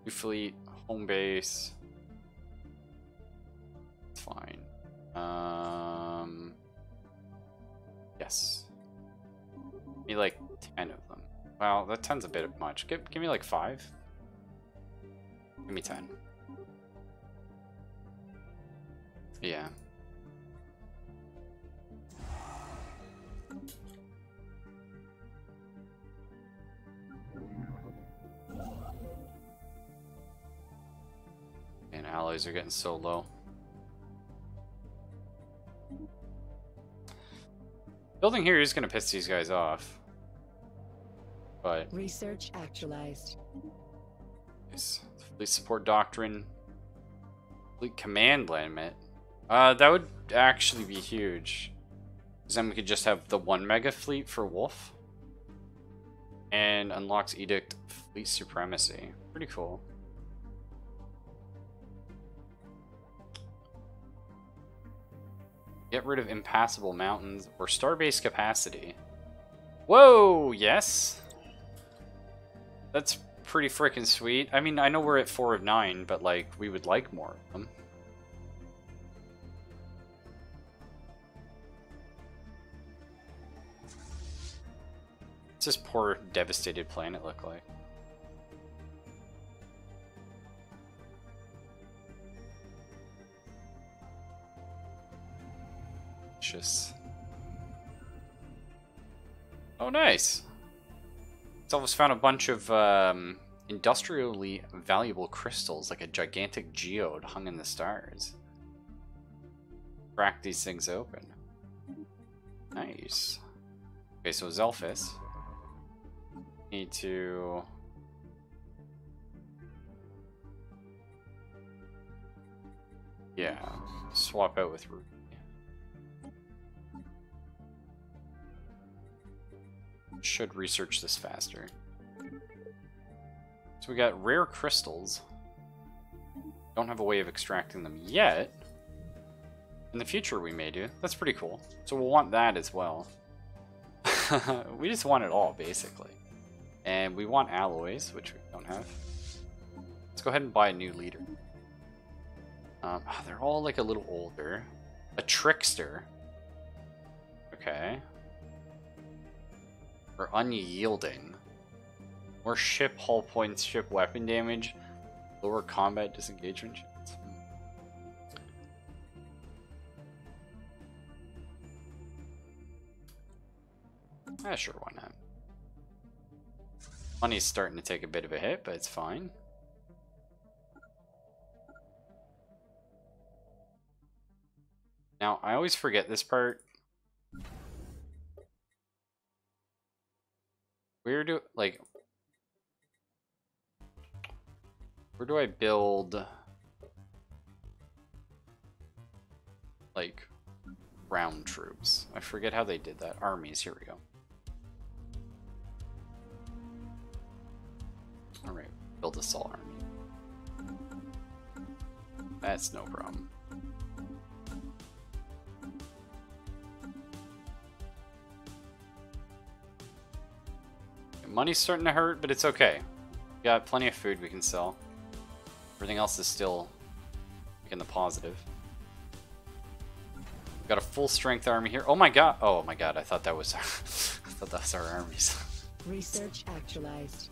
New fleet, home base. It's fine. Yes. Be like 10 of them. Well, that 10's a bit much. Give me like 5. Give me 10. Yeah. And alloys are getting so low. Building here is going to piss these guys off. But Research actualized. yes. Fleet support doctrine. Fleet command limit. That would actually be huge. Because then we could just have the 1 mega fleet for Wolf. And unlocks Edict Fleet Supremacy. Pretty cool. Get rid of impassable mountains or starbase capacity. Whoa, yes. That's pretty freaking sweet. I mean, I know we're at 4 of 9, but like, we would like more of them. What's this poor devastated planet look like? Just... Oh, nice. It's almost found a bunch of industrially valuable crystals, like a gigantic geode hung in the stars. Crack these things open. Nice. Okay, so Zelphus. Need to... Yeah, swap out with Ruby. Should research this faster. So we got rare crystals. Don't have a way of extracting them yet. In the future we may do. That's pretty cool. So we'll want that as well. We just want it all, basically. And we want alloys, which we don't have. Let's go ahead and buy a new leader. They're all like a little older. A trickster. Okay. Or unyielding. More ship hull points, ship weapon damage, lower combat disengagement chance. Sure, why not? Money's starting to take a bit of a hit, but it's fine. Now, I always forget this part. Where do I build like ground troops? I forget how they did that. Armies, here we go. Alright, build a Sol army. That's no problem. Money's starting to hurt, but it's okay. We got plenty of food we can sell. Everything else is still in the positive. We've got a full strength army here. Oh my god! Oh my god! I thought that was our armies. Research actualized.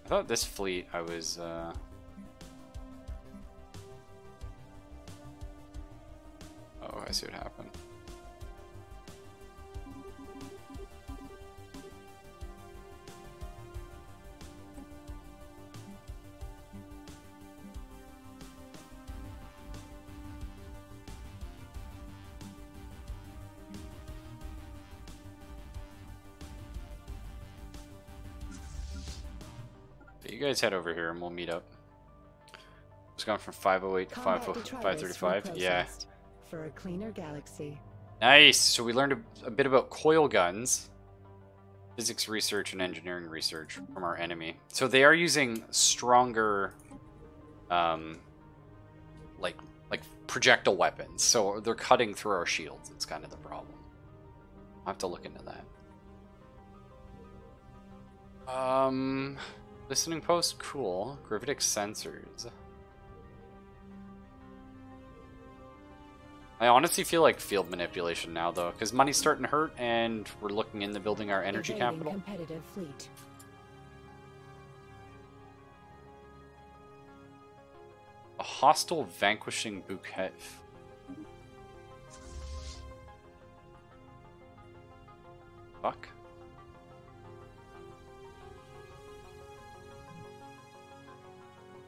I thought this fleet I was Oh, I see what happened. guys head over here and we'll meet up. It's gone from 508 to 535. Yeah. For a cleaner galaxy. Nice. So we learned a bit about coil guns, physics research, and engineering research from our enemy. So they are using stronger, like projectile weapons. So they're cutting through our shields. It's kind of the problem. I'll have to look into that. Listening post, cool. Gravitic sensors. I honestly feel like field manipulation now, though, because money's starting to hurt, and we're looking into building our energy capital. Competitive fleet. A hostile vanquishing bouquet. Fuck.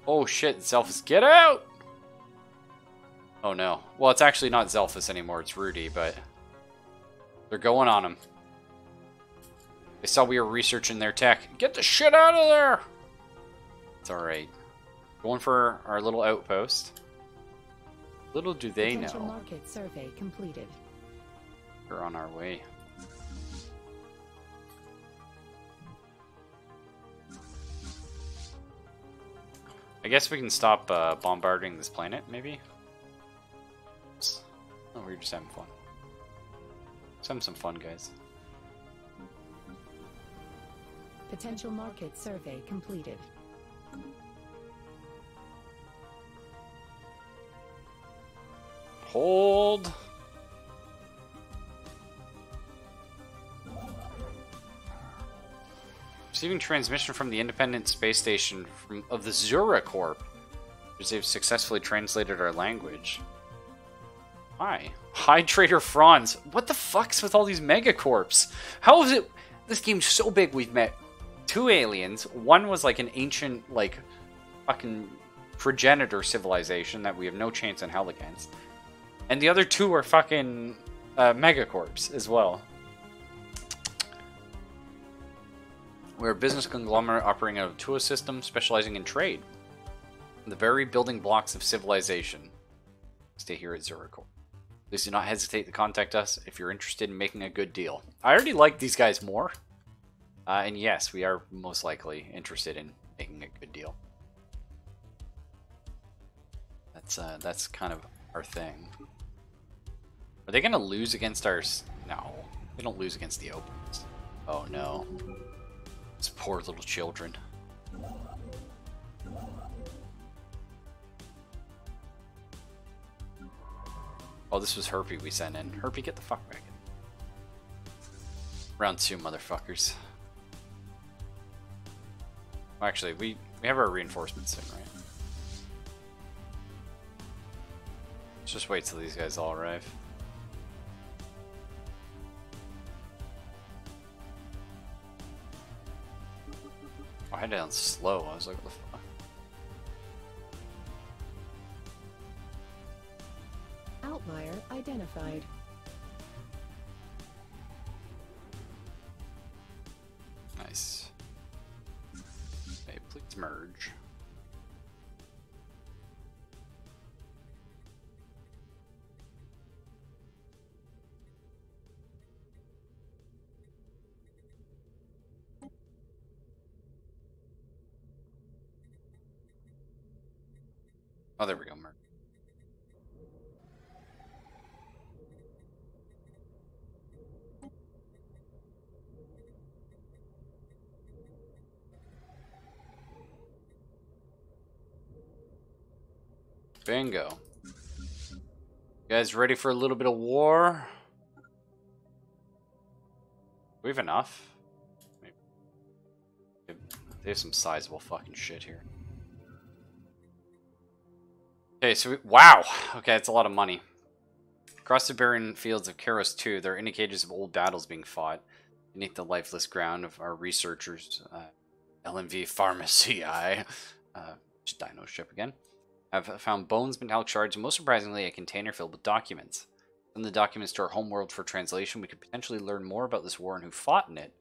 Oh shit, Zelphus, get out! Oh no. Well, it's actually not Zelphus anymore, it's Rudy, but they're going on him. They saw we were researching their tech. Get the shit out of there! It's alright. Going for our little outpost. Little do they Potential know. Market survey completed. We're on our way. I guess we can stop bombarding this planet, maybe? Oh, we're just having fun. Just having some fun, guys. Potential market survey completed. Hold. Receiving transmission from the Independent Space Station of the Zura Corp, because they've successfully translated our language. Hi. Hi, Trader Franz. What the fuck's with all these megacorps? How is it? This game's so big, we've met 2 aliens. One was like an ancient, like, fucking progenitor civilization that we have no chance in hell against. And the other 2 are fucking megacorps as well. We're a business conglomerate operating out of a Tua system specializing in trade. The very building blocks of civilization. Stay here at Zurich. Please do not hesitate to contact us if you're interested in making a good deal. I already like these guys more. And yes, we are most likely interested in making a good deal. That's kind of our thing. Are they going to lose against our... No. They don't lose against the Opens. Oh no. These poor little children. Oh, this was Herpy we sent in. Herpy, get the fuck back in. Round 2, motherfuckers. Well, actually, we have our reinforcements soon, right? Let's just wait till these guys all arrive. Oh, I had it down slow. I was like, what the fuck? Outlier identified. Nice. Okay, please merge. Oh, there we go, merge. Bingo. You guys ready for a little bit of war? Do we have enough? Maybe. They have some sizable fucking shit here. Okay, so wow. Okay, that's a lot of money. Across the barren fields of Karos 2, there are indicators of old battles being fought beneath the lifeless ground of our researchers. LMV Pharmacy, just Dino ship again. I've found bones, metallic shards, and most surprisingly, a container filled with documents. Send the documents to our homeworld for translation. We could potentially learn more about this war and who fought in it.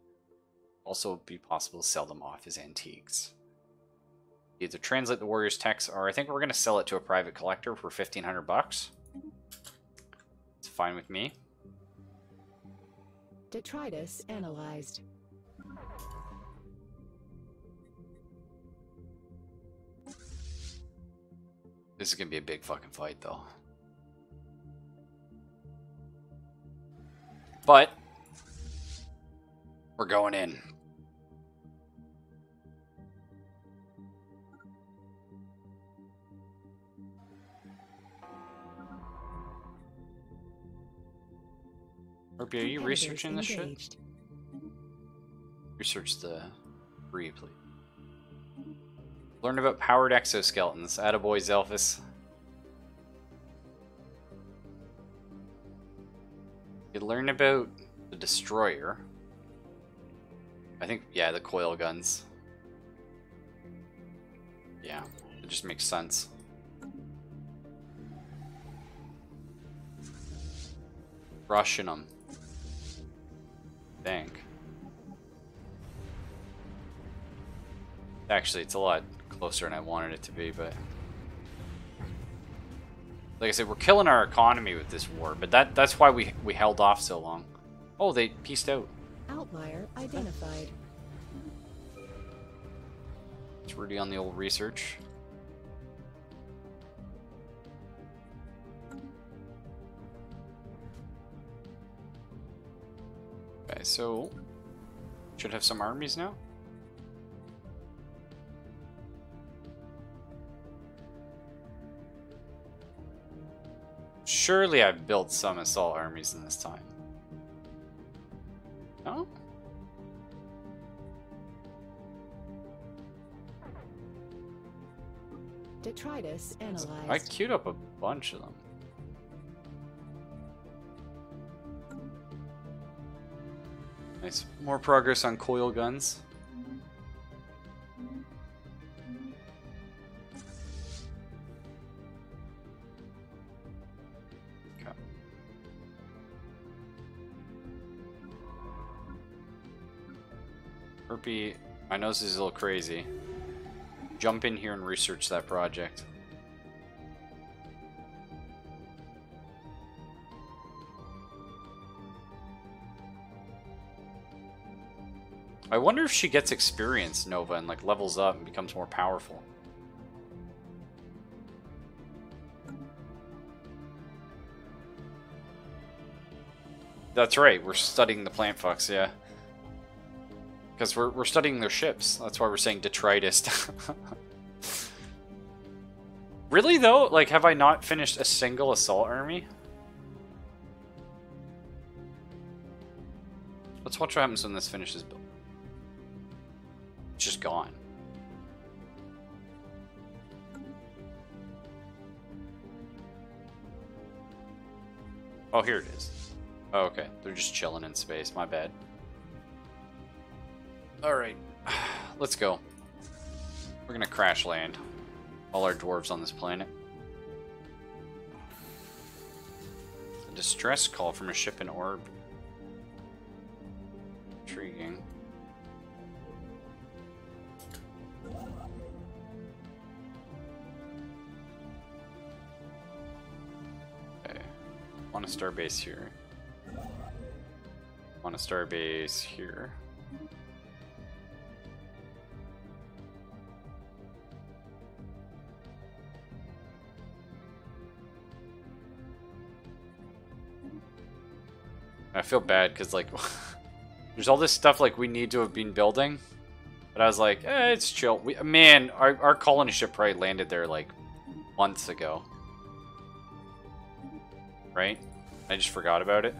Also, it would be possible to sell them off as antiques. To translate the warrior's text, or I think we're going to sell it to a private collector for 1,500 bucks. It's fine with me. Detritus analyzed. This is going to be a big fucking fight, though. But we're going in. Are you researching this shit? Research the breed, please. Learn about powered exoskeletons. Attaboy, Zelphus. You learn about the destroyer. I think, yeah, the coil guns. Yeah, it just makes sense. Rushing them. Think. Actually, it's a lot closer than I wanted it to be, but like I said, we're killing our economy with this war, but that's why we held off so long. Oh, they pieced out. Outlier identified. It's Rudy on the old research. Okay, so should have some armies now. Surely I've built some assault armies in this time. No? Detritus analyzed. I queued up a bunch of them. Nice. More progress on coil guns. Okay. Herpy, I know this is a little crazy. Jump in here and research that project. I wonder if she gets experience, Nova, and like levels up and becomes more powerful. That's right, we're studying the plant fucks, yeah. Because we're studying their ships. That's why we're saying detritus. Really though? Like, have I not finished a single assault army? Let's watch what happens when this finishes build. It's just gone. Oh, here it is. Oh, okay. They're just chilling in space. My bad. Alright. Let's go. We're gonna crash land. All our dwarves on this planet. A distress call from a ship in orb. Intriguing. Want a starbase here. Want a starbase here. I feel bad because like there's all this stuff like we need to have been building, but I was like, it's chill. Man, our colony ship probably landed there like months ago. Right? I just forgot about it.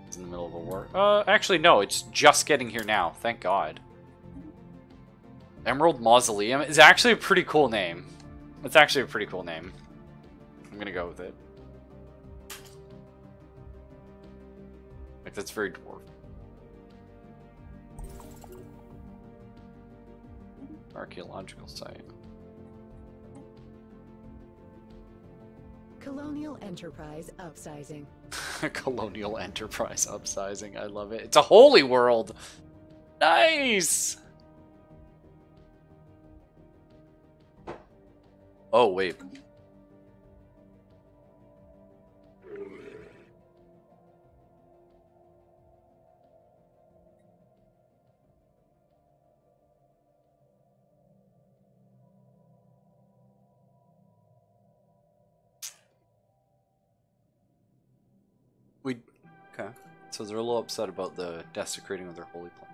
It's in the middle of a war. Actually, no. It's just getting here now. Thank God. Emerald Mausoleum is actually a pretty cool name. It's actually a pretty cool name. I'm gonna go with it. Like, that's very dwarf. Archaeological site. Colonial Enterprise upsizing. Colonial Enterprise upsizing. I love it. It's a holy world. Nice. Oh, wait. Okay. So they're a little upset about the desecrating of their holy planet.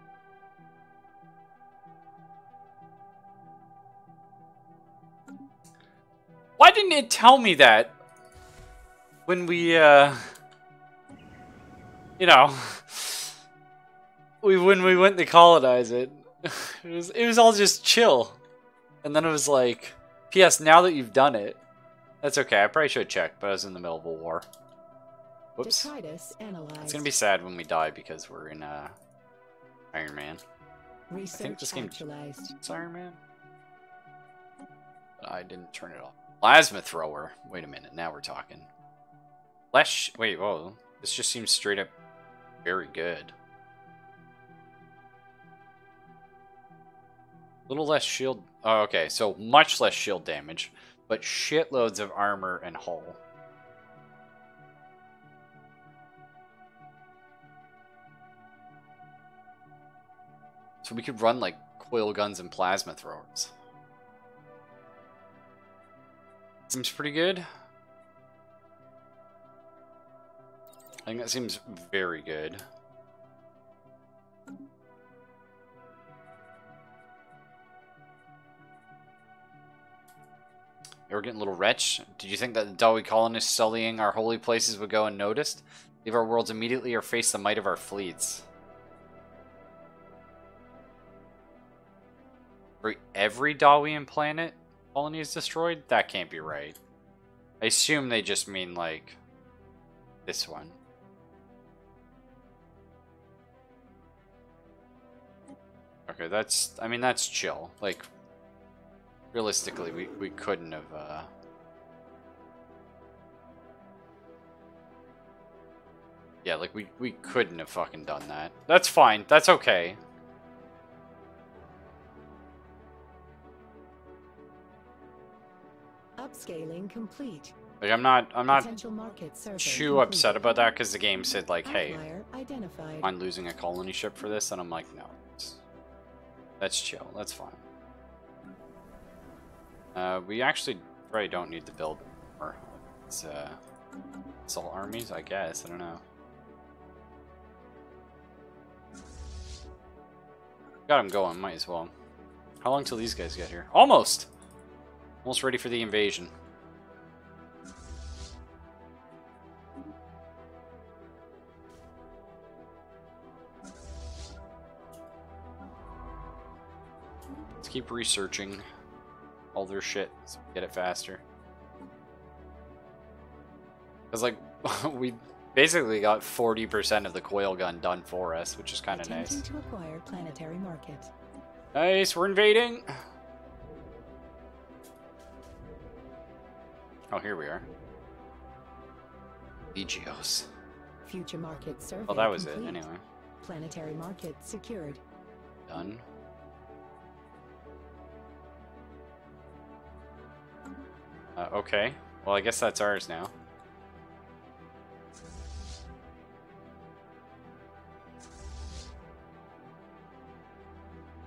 Why didn't it tell me that when we, you know, when we went to colonize it? It was all just chill. And then it was like, P.S. Now that you've done it, that's okay. I probably should have checked, but I was in the middle of a war. Whoops. Detritus analyzed. It's gonna be sad when we die because we're in Iron Man. Research I think this game actualized. it's Iron Man. But I didn't turn it off. Plasma thrower. Wait a minute. Now we're talking. Wait. Whoa. This just seems straight up very good. Little less shield. Oh, okay. So much less shield damage, but shitloads of armor and hull. So we could run like coil guns and plasma throwers. Seems pretty good. I think that seems very good. We're getting a little wretch. Did you think that the Dawi colonists sullying our holy places would go unnoticed? Leave our worlds immediately or face the might of our fleets? For every Dawian planet colony is destroyed? That can't be right. I assume they just mean, like, this one. Okay, that's, I mean, that's chill. Like, realistically, we couldn't have, yeah, like, we couldn't have fucking done that. That's fine. That's okay. Upscaling complete. Like, I'm not Potential market survey too complete. upset about that because the game said, like, hey, Outlier identified. mind losing a colony ship for this, and I'm like, no. That's chill. That's fine. We actually probably don't need to build more. It's all armies, I guess. I don't know. Got them going. Might as well. How long till these guys get here? Almost! Almost ready for the invasion. Let's keep researching all their shit so we get it faster. Because, like, we basically got 40% of the coil gun done for us, which is kind of nice. Attempting to acquire planetary market. Nice, we're invading! Oh, here we are. Legios. Future market survey Oh, that was complete. it, anyway. Planetary market secured. Done. Okay. Well, I guess that's ours now.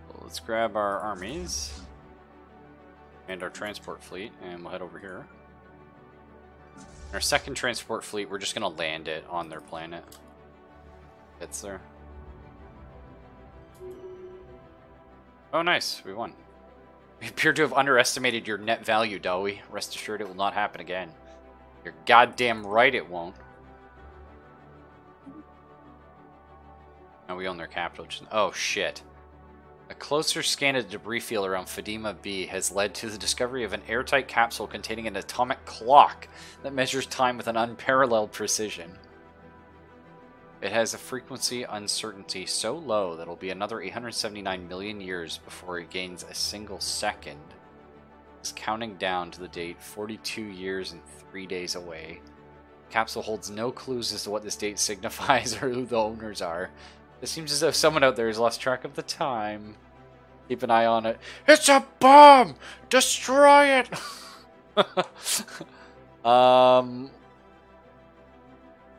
Well, let's grab our armies and our transport fleet, and we'll head over here. Our second transport fleet, we're just gonna land it on their planet. Gets there. Oh, nice. We won. We appear to have underestimated your net value, Dawi. Rest assured it will not happen again. You're goddamn right it won't. Now we own their capital. Oh, shit. A closer scan of the debris field around Fadima B has led to the discovery of an airtight capsule containing an atomic clock that measures time with an unparalleled precision. It has a frequency uncertainty so low that it'll be another 879 million years before it gains a single second. It's counting down to the date 42 years and 3 days away. The capsule holds no clues as to what this date signifies or who the owners are. It seems as though someone out there has lost track of the time. Keep an eye on it. It's a bomb! Destroy it!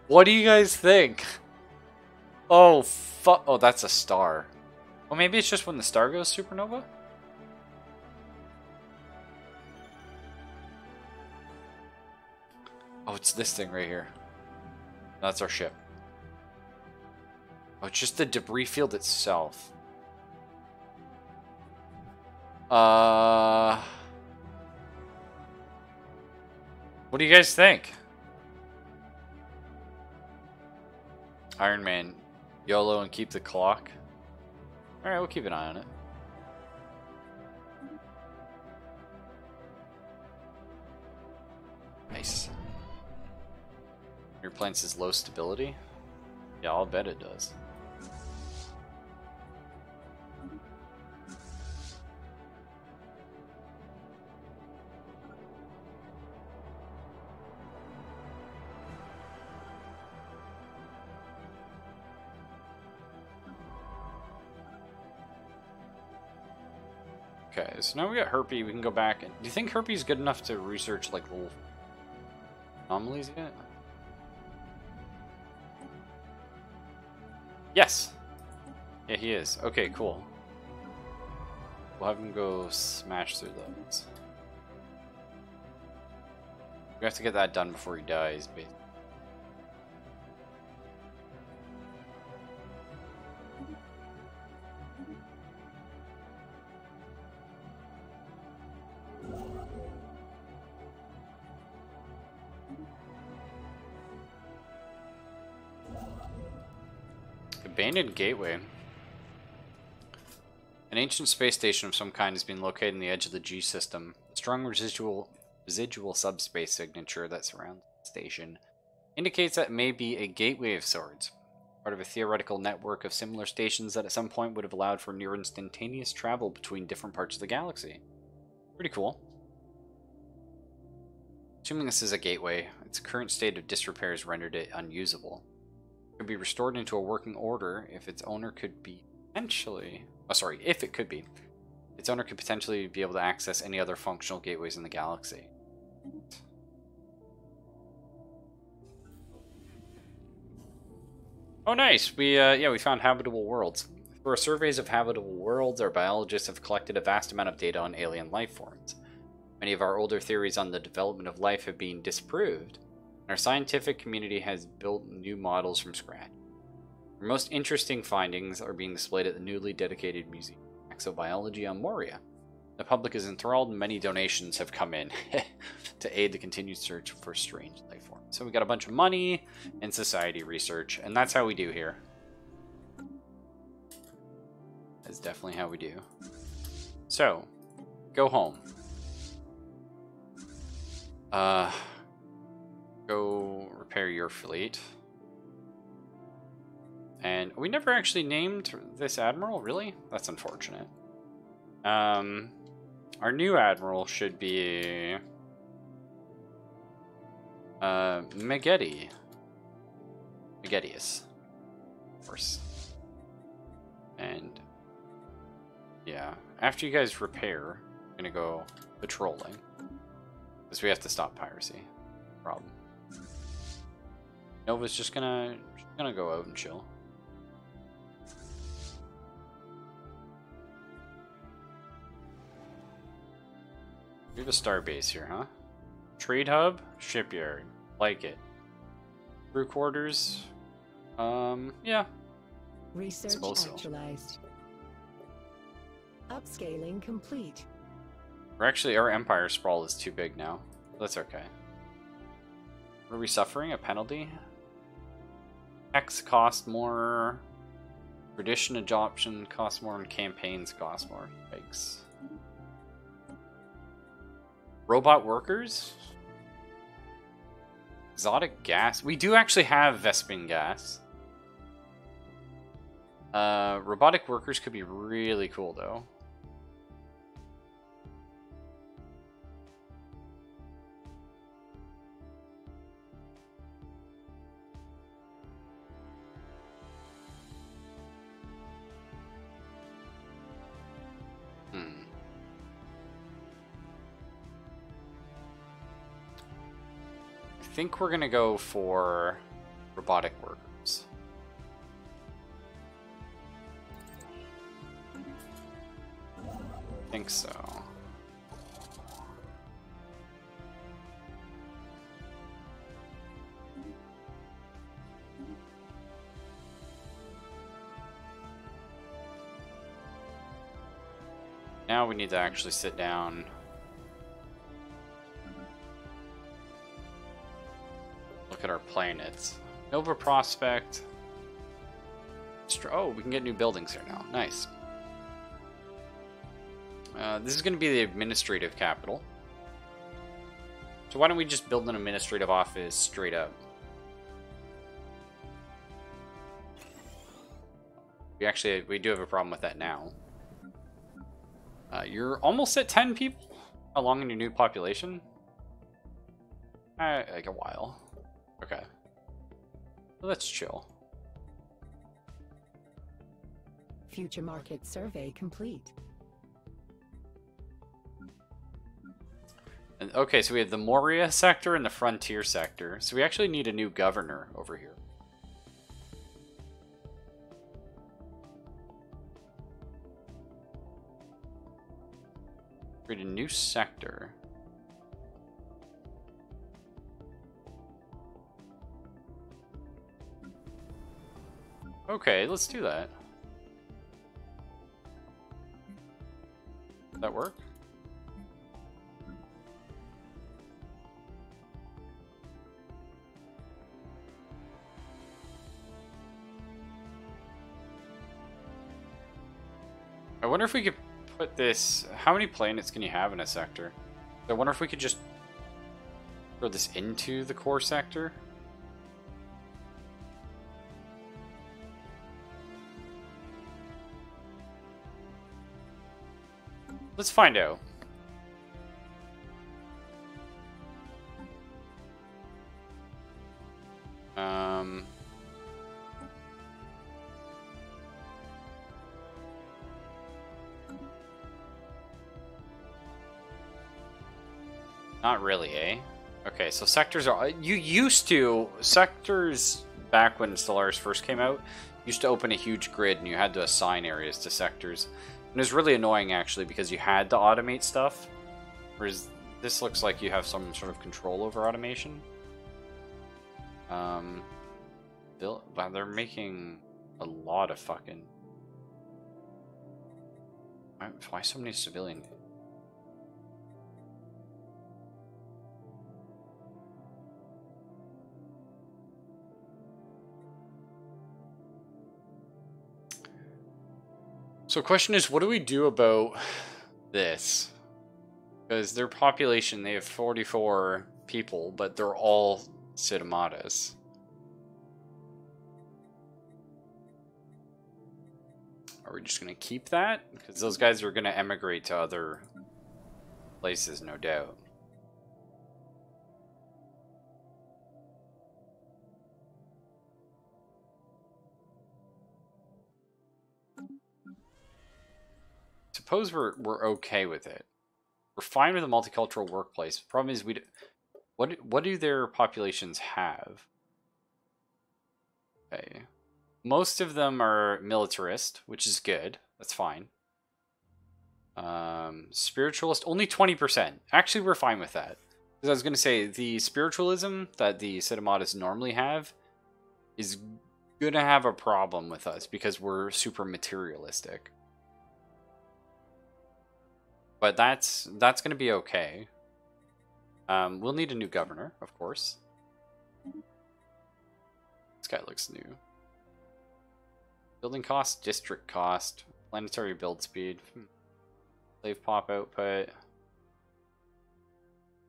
What do you guys think? Oh, fuck. Oh, that's a star. Well, maybe it's just when the star goes supernova? Oh, it's this thing right here. That's our ship. Oh, it's just the debris field itself. What do you guys think? Iron Man, YOLO and keep the clock. Alright, we'll keep an eye on it. Nice. Your plane says low stability? Yeah, I'll bet it does. Okay, so now we got Herpy. We can go back. And do you think Herpy's good enough to research like little anomalies yet? Yes. Yeah, he is. Okay, cool. We'll have him go smash through those. We have to get that done before he dies, basically. Abandoned gateway. An ancient space station of some kind has been located in the edge of the G system. A strong residual subspace signature that surrounds the station indicates that it may be a gateway of sorts, part of a theoretical network of similar stations that at some point would have allowed for near instantaneous travel between different parts of the galaxy. Pretty cool. Assuming this is a gateway, its current state of disrepair has rendered it unusable. Could be restored into a working order if its owner could be potentially... Oh, sorry, if it could be. Its owner could potentially be able to access any other functional gateways in the galaxy. Oh, nice! We found habitable worlds. Through our surveys of habitable worlds, our biologists have collected a vast amount of data on alien life forms. Many of our older theories on the development of life have been disproved. Our scientific community has built new models from scratch. Our most interesting findings are being displayed at the newly dedicated Museum of Exobiology on Moria. The public is enthralled and many donations have come in to aid the continued search for strange life forms. So we got a bunch of money and society research, and that's how we do here. That's definitely how we do. So, go home. Go repair your fleet. And we never actually named this admiral, really? That's unfortunate. Our new admiral should be Megedi. Megedius, of course. And yeah, after you guys repair, I'm gonna go patrolling because we have to stop piracy. Problem. Nova's just gonna go out and chill. We have a star base here, huh? Trade hub, shipyard, like it. Crew quarters, yeah. Research actualized. Upscaling complete. We're actually, our empire sprawl is too big now. That's okay. What are we suffering? A penalty? X cost more. Tradition adoption costs more, and campaigns cost more. Yikes. Robot workers? Exotic gas? We do actually have Vespin gas. Robotic workers could be really cool, though. think we're gonna go for robotic workers. I think so. Now we need to actually sit down. Look at our planets. Nova Prospect. Oh, we can get new buildings here now. Nice. This is going to be the administrative capital. So why don't we just build an administrative office straight up? We do have a problem with that now. You're almost at 10 people? How long in your new population? Like a while. Okay. Well, let's chill. Future market survey complete. And, okay, so we have the Moria sector and the Frontier sector. So we actually need a new governor over here. Create a new sector. Okay, let's do that. Does that work? I wonder if we could put this... How many planets can you have in a sector? I wonder if we could just throw this into the core sector. Let's find out. Not really, eh? Okay, so sectors are... Sectors, back when Stellaris first came out, used to open a huge grid and you had to assign areas to sectors. And it was really annoying, actually, because you had to automate stuff. Whereas this looks like you have some sort of control over automation. Wow, they're making a lot of fucking... Why so many civilian... So the question is, what do we do about this? Because their population, they have 44 people, but they're all Citamatas. Are we just going to keep that? Because those guys are going to emigrate to other places, no doubt. Suppose we're okay with it. We're fine with a multicultural workplace. The problem is what do their populations have? Okay. Most of them are militarist, which is good. That's fine. Spiritualist, only 20%. Actually, we're fine with that. Because I was going to say, the spiritualism that the Citamatas normally have is going to have a problem with us because we're super materialistic. But that's going to be okay. We'll need a new governor, of course. This guy looks new. Building cost, district cost, planetary build speed, slave pop output.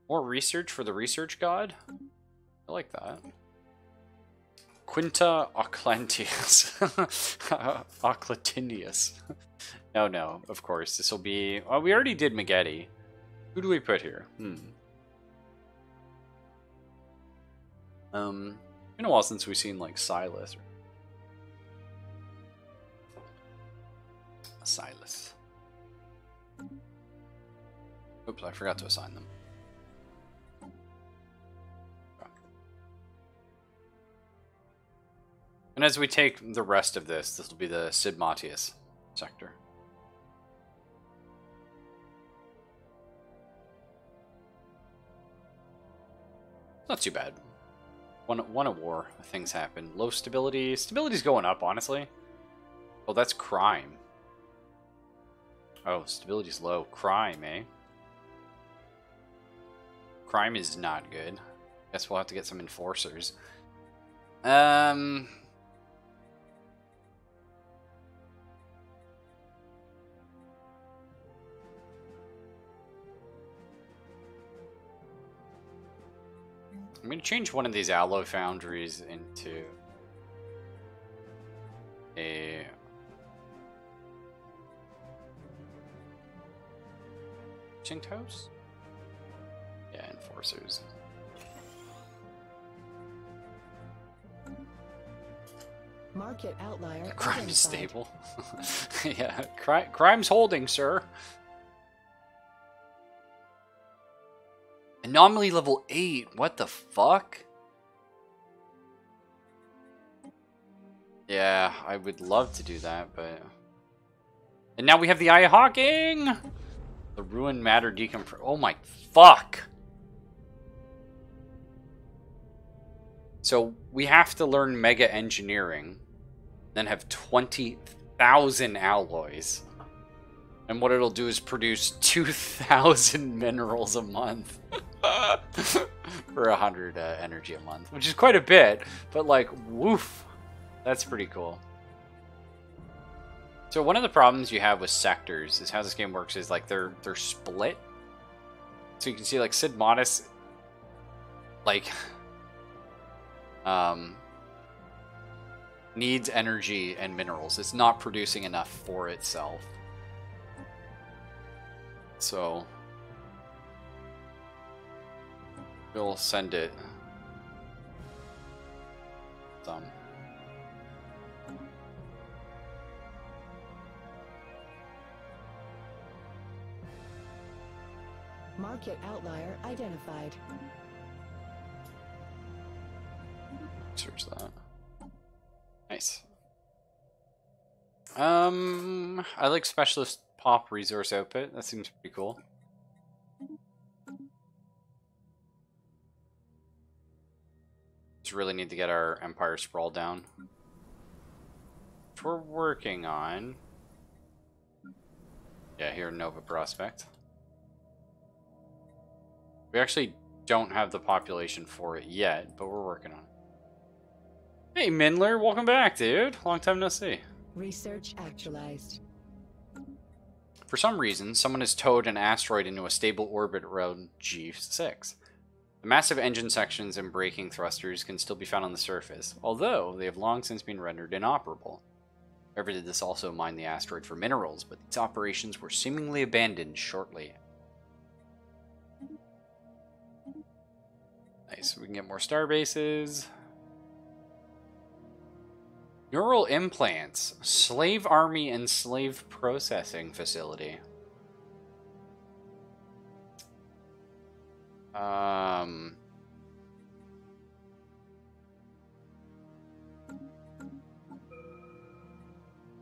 More research for the research god? I like that. Quinta Oclantius. Oclatinius. No, of course. This will be... Oh, we already did Magetti. Who do we put here? Been a while since we've seen, like, Silas. Silas. Oops, I forgot to assign them. And as we take the rest of this will be the Sid Matias sector. Not too bad. One at war, things happen. Low stability. Stability's going up, honestly. Oh, that's crime. Oh, stability's low. Crime, eh? Crime is not good. Guess we'll have to get some enforcers. I'm going to change one of these alloy foundries into a house? Yeah, enforcers. Market outlier. Crime is stable. Yeah, crime's holding, sir. Anomaly level 8. What the fuck? Yeah, I would love to do that, but... And now we have the Eye of Hawking! The ruined matter decompress. Oh my fuck! So, we have to learn mega engineering, then have 20,000 alloys. And what it'll do is produce 2,000 minerals a month. For 100 energy a month. Which is quite a bit, but like, woof. That's pretty cool. So one of the problems you have with sectors is how this game works is like they're split. So you can see like Sid Modis, like, needs energy and minerals. It's not producing enough for itself. So we'll send it some. Market outlier identified. Search that. Nice. I like specialist pop resource output. That seems pretty cool. Just really need to get our Empire Sprawl down, which we're working on. Yeah, here in Nova Prospect. We actually don't have the population for it yet, but we're working on it. Hey, Mindler, welcome back, dude. Long time no see. Research actualized. For some reason, someone has towed an asteroid into a stable orbit around G6. The massive engine sections and braking thrusters can still be found on the surface, although they have long since been rendered inoperable. Whoever did this also mined the asteroid for minerals, but these operations were seemingly abandoned shortly. Nice, we can get more star bases. Neural implants, slave army and slave processing facility.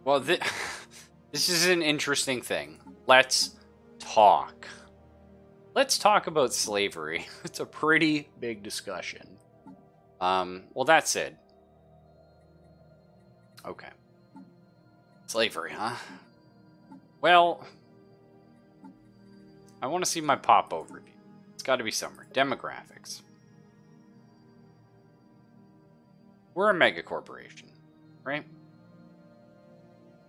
Well, this is an interesting thing. Let's talk. Let's talk about slavery. It's a pretty big discussion. Well, that's it. Okay. Slavery, huh? Well, I want to see my pop overview. It's got to be somewhere. Demographics. We're a mega corporation, right?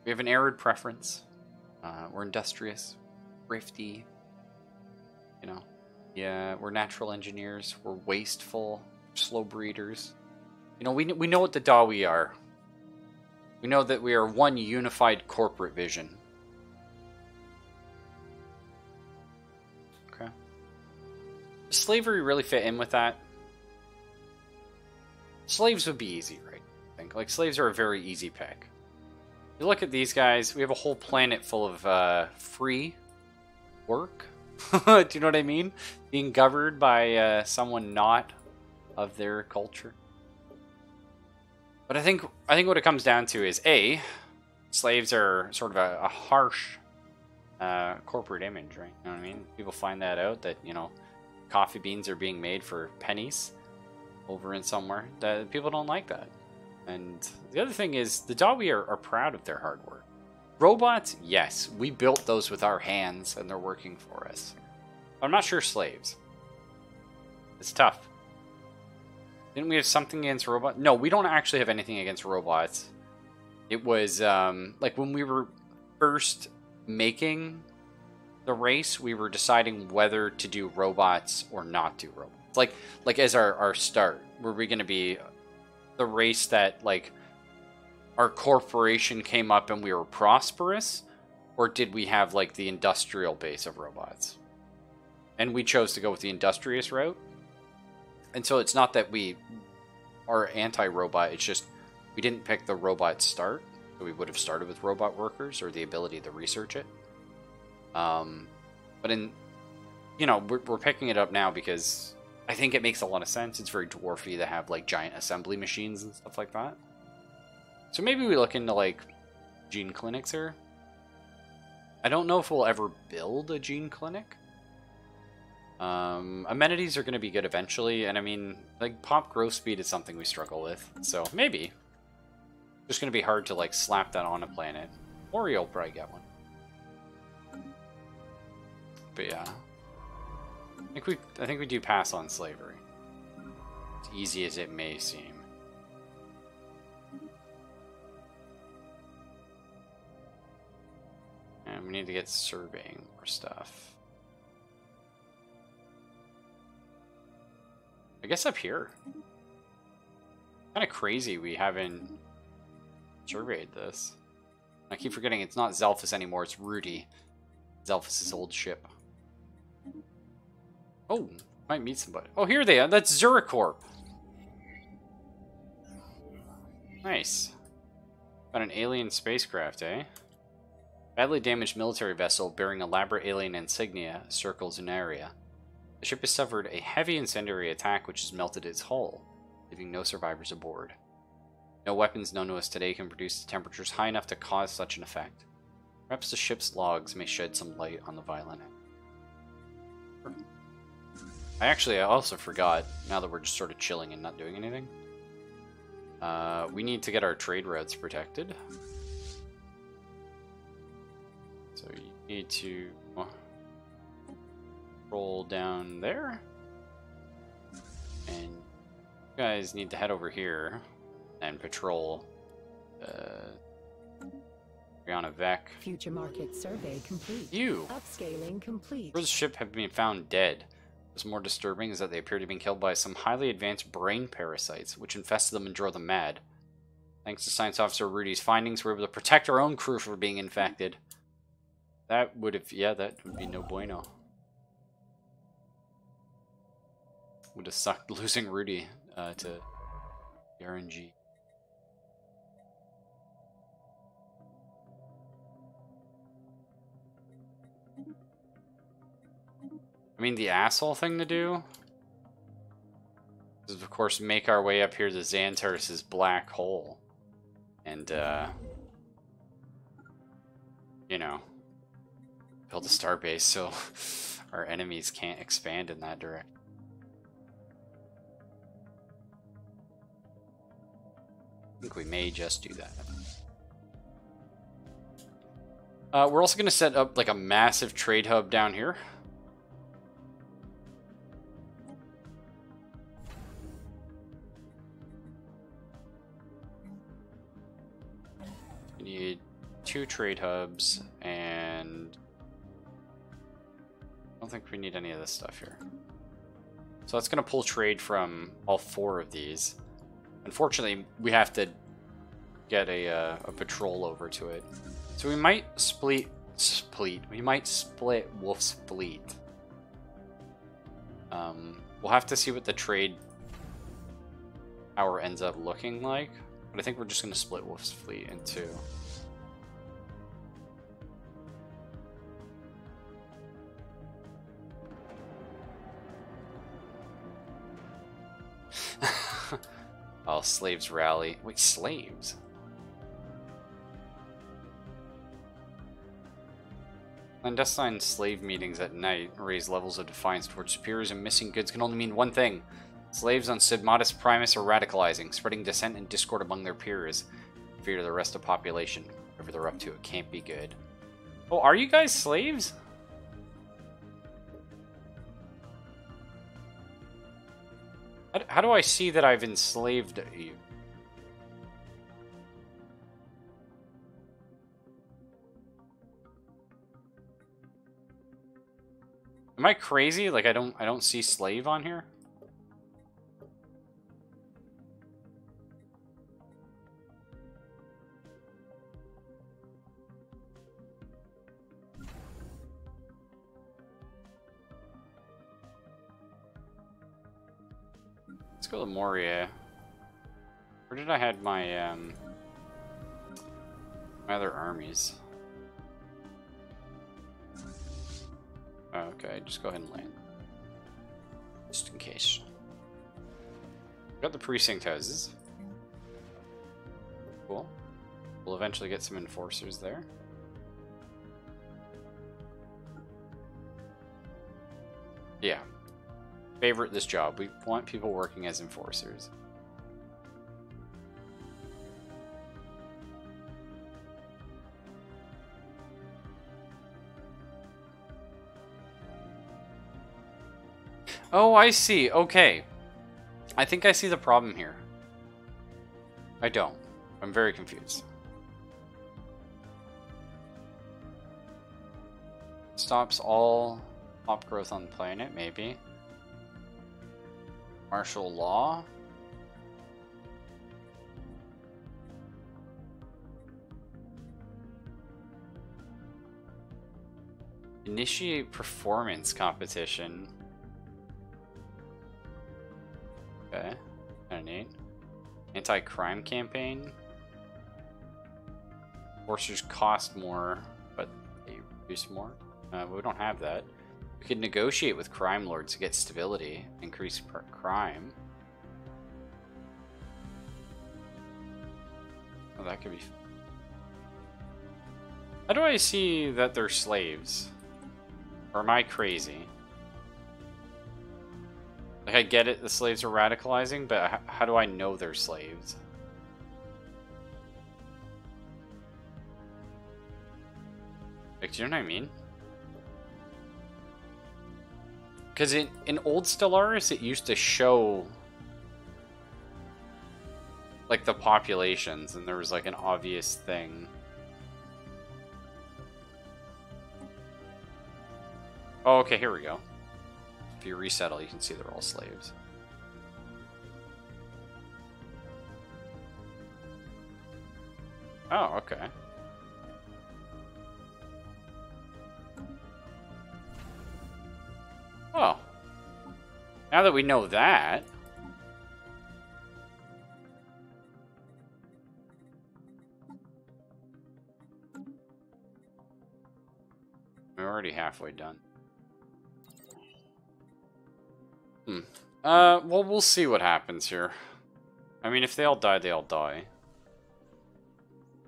We have an arid preference. We're industrious, thrifty. You know, yeah, we're natural engineers. We're wasteful, slow breeders. You know, we know what the Dawi are. We know that we are one unified corporate vision. Okay. Does slavery really fit in with that? Slaves would be easy, right? I think. Like, slaves are a very easy pick. You look at these guys, we have a whole planet full of free work. Do you know what I mean? Being governed by someone not of their culture. But I think what it comes down to is A, slaves are sort of a harsh corporate image, right? You know what I mean? People find that out that, you know, coffee beans are being made for pennies over in somewhere. That people don't like that. And the other thing is the Dawi are proud of their hard work. Robots, yes, we built those with our hands and they're working for us. I'm not sure slaves. It's tough. Didn't we have something against robots? No, we don't actually have anything against robots. It was like when we were first making the race, we were deciding whether to do robots or not do robots. Like as our start, were we going to be the race that like our corporation came up and we were prosperous, or did we have like the industrial base of robots? And we chose to go with the industrious route. And so it's not that we are anti-robot, it's just we didn't pick the robot start. So we would have started with robot workers or the ability to research it. But in, you know, we're picking it up now because I think it makes a lot of sense. It's very dwarfy to have like giant assembly machines and stuff like that. So maybe we look into like gene clinics here. I don't know if we'll ever build a gene clinic. Amenities are going to be good eventually, and I mean, like, pop growth speed is something we struggle with, so maybe. Just going to be hard to, like, slap that on a planet. Or you'll probably get one. But yeah. I think we do pass on slavery. As easy as it may seem. And we need to get surveying more stuff. I guess up here. Kind of crazy we haven't surveyed this. I keep forgetting it's not Zelphus anymore, it's Rudy. Zelphus' old ship. Oh, might meet somebody. Oh, here they are. That's Zuricorp. Nice. Got an alien spacecraft, eh? Badly damaged military vessel bearing elaborate alien insignia circles an area. The ship has suffered a heavy incendiary attack which has melted its hull, leaving no survivors aboard. No weapons known to us today can produce temperatures high enough to cause such an effect. Perhaps the ship's logs may shed some light on the violent. I also forgot, now that we're just sort of chilling and not doing anything. We need to get our trade routes protected. So you need to roll down there. And you guys need to head over here and patrol Brianna Vec. Future market survey complete. You! Upscaling complete. Where the ship have been found dead. What's more disturbing is that they appear to have been killed by some highly advanced brain parasites, which infested them and drove them mad. Thanks to Science Officer Rudy's findings, we were able to protect our own crew from being infected. That would have, yeah, that would be no bueno. Would have sucked losing Rudy to the RNG. I mean, the asshole thing to do is, of course, make our way up here to Xantaris' black hole. And, you know, build a starbase so our enemies can't expand in that direction. I think we may just do that. We're also going to set up like a massive trade hub down here. We need 2 trade hubs, and I don't think we need any of this stuff here. So that's going to pull trade from all 4 of these. Unfortunately, we have to get a patrol over to it. So we might split Wolf's fleet. We'll have to see what the trade power ends up looking like. But I think we're just going to split Wolf's fleet in 2. Oh, slaves rally. Wait, slaves? Clandestine slave meetings at night raise levels of defiance towards superiors, and missing goods can only mean one thing. Slaves on Sidmatis Primus are radicalizing, spreading dissent and discord among their peers. Fear to the rest of the population. Whatever they're up to, it can't be good. Oh, are you guys slaves? How do I see that I've enslaved you? Am I crazy? Like I don't see slave on here? Let's go to Moria. Where did I had my my other armies? Oh, okay, just go ahead and land. Just in case. Got the precinct houses. Cool. We'll eventually get some enforcers there. Yeah. Favorite this job. We want people working as enforcers. Oh, I see. Okay. I think I see the problem here. I don't. I'm very confused. Stops all pop growth on the planet, maybe. Martial law? Initiate performance competition. Okay, kinda neat. Anti-crime campaign. Forcers cost more, but they produce more. We don't have that. We could negotiate with crime lords to get stability, increase crime. Oh, that could be. How do I see that they're slaves? Or am I crazy? Like, I get it, the slaves are radicalizing, but how do I know they're slaves? Like, do you know what I mean? Because in old Stellaris, it used to show, like, the populations, and there was, like, an obvious thing. Oh, okay, here we go. If you resettle, you can see they're all slaves. Oh, okay. Oh. Now that we know that... We're already halfway done. Well, we'll see what happens here. I mean, if they all die, they all die.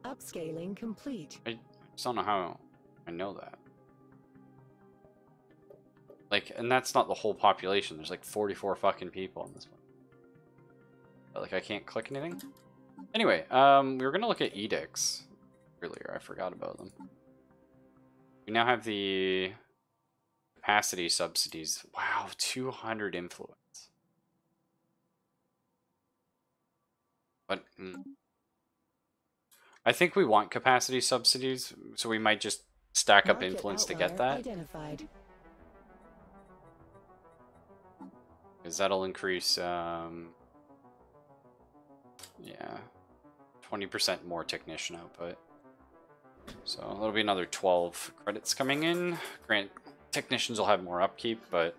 Upscaling complete. I just don't know how I know that. Like, and that's not the whole population. There's like 44 fucking people in this one. But, like, I can't click anything. Anyway, we were gonna look at edicts earlier. I forgot about them. We now have the capacity subsidies. Wow, 200 influence. But I think we want capacity subsidies, so we might just stack up influence to get that. Identified. Because that'll increase, yeah, 20% more technician output. So that'll be another 12 credits coming in. Grant technicians will have more upkeep, but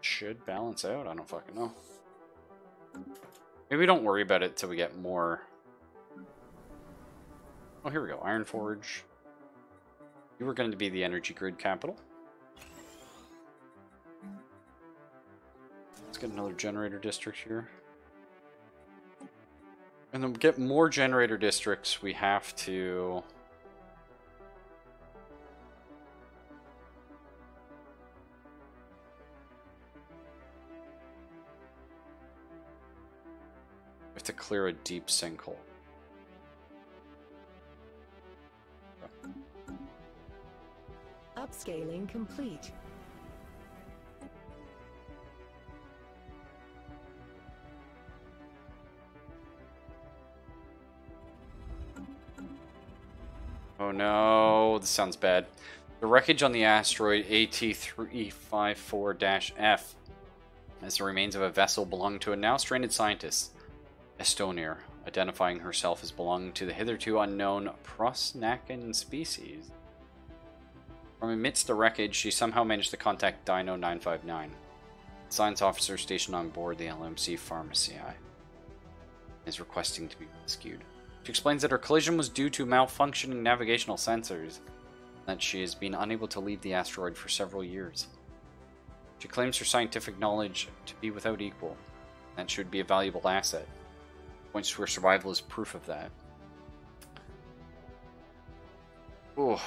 should balance out. I don't fucking know. Maybe don't worry about it till we get more. Oh, here we go. Iron Forge. You were going to be the energy grid capital. Let's get another generator district here. And then get more generator districts, we have to... to clear a deep sinkhole. Upscaling complete. Oh no, this sounds bad. The wreckage on the asteroid AT354-F is the remains of a vessel belonging to a now stranded scientist, Estonia, identifying herself as belonging to the hitherto unknown Prosnacan species. From amidst the wreckage, she somehow managed to contact Dino 959, the science officer stationed on board the LMC Pharmacy, is requesting to be rescued. She explains that her collision was due to malfunctioning navigational sensors, and that she has been unable to leave the asteroid for several years. She claims her scientific knowledge to be without equal, and that she would be a valuable asset. Points to her survival as proof of that. Ooh.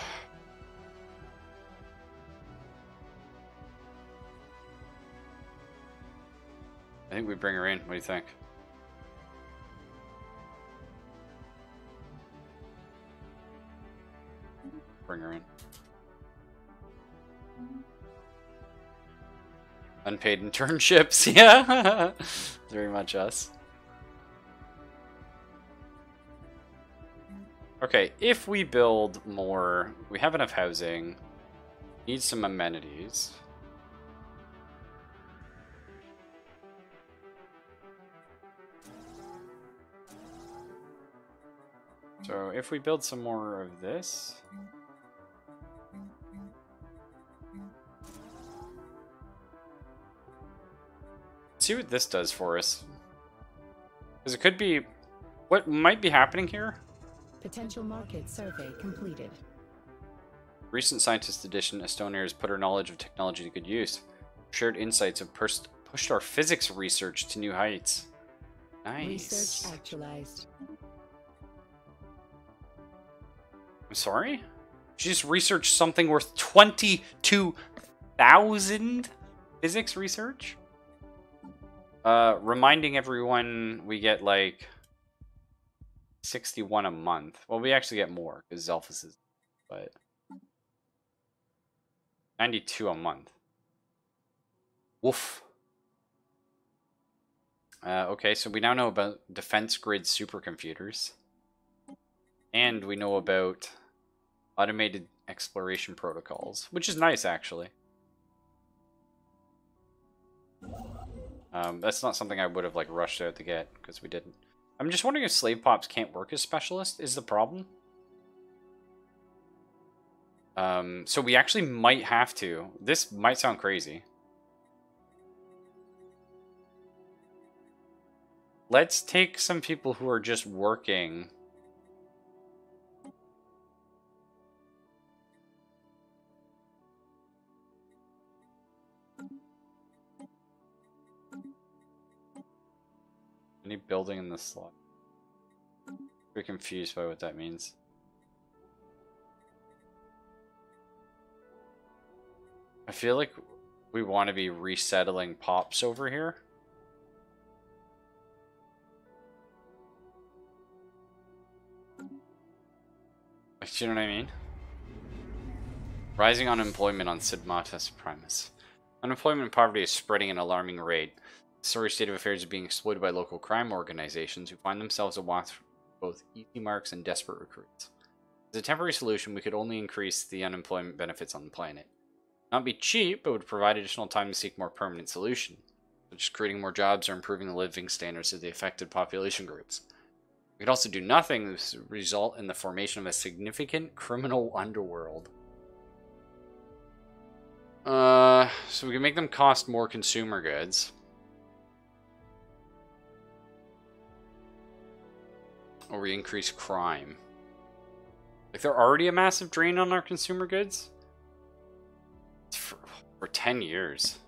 I think we bring her in. What do you think? Bring her in. Unpaid internships, yeah. Very much us. Okay, if we build more, we have enough housing, need some amenities. So if we build some more of this, see what this does for us. Because it could be, what might be happening here? Potential market survey completed. Recent scientist edition, Estonia has put her knowledge of technology to good use. Shared insights have pushed our physics research to new heights. Nice. Research actualized. I'm sorry? She just researched something worth 22,000 physics research? Reminding everyone we get like 61 a month. Well, we actually get more because Zelphus is, but 92 a month. Woof. Okay, so we now know about defense grid supercomputers. And we know about automated exploration protocols, which is nice, actually. That's not something I would have like rushed out to get, because we didn't. I'm just wondering if slave pops can't work as specialists is the problem. So we actually might have to. This might sound crazy. Let's take some people who are just working. Any building in this slot? We're confused by what that means. I feel like we want to be resettling pops over here. Like, do you know what I mean? Rising unemployment on Sidmatas Primus. Unemployment and poverty is spreading at an alarming rate. The sorry state of affairs is being exploited by local crime organizations who find themselves awash with both easy marks and desperate recruits. As a temporary solution, we could only increase the unemployment benefits on the planet. Not be cheap, but would provide additional time to seek more permanent solution, such as creating more jobs or improving the living standards of the affected population groups. We could also do nothing to result in the formation of a significant criminal underworld. So we can make them cost more consumer goods. Or we increase crime. Like, they're already a massive drain on our consumer goods? It's for 10 years.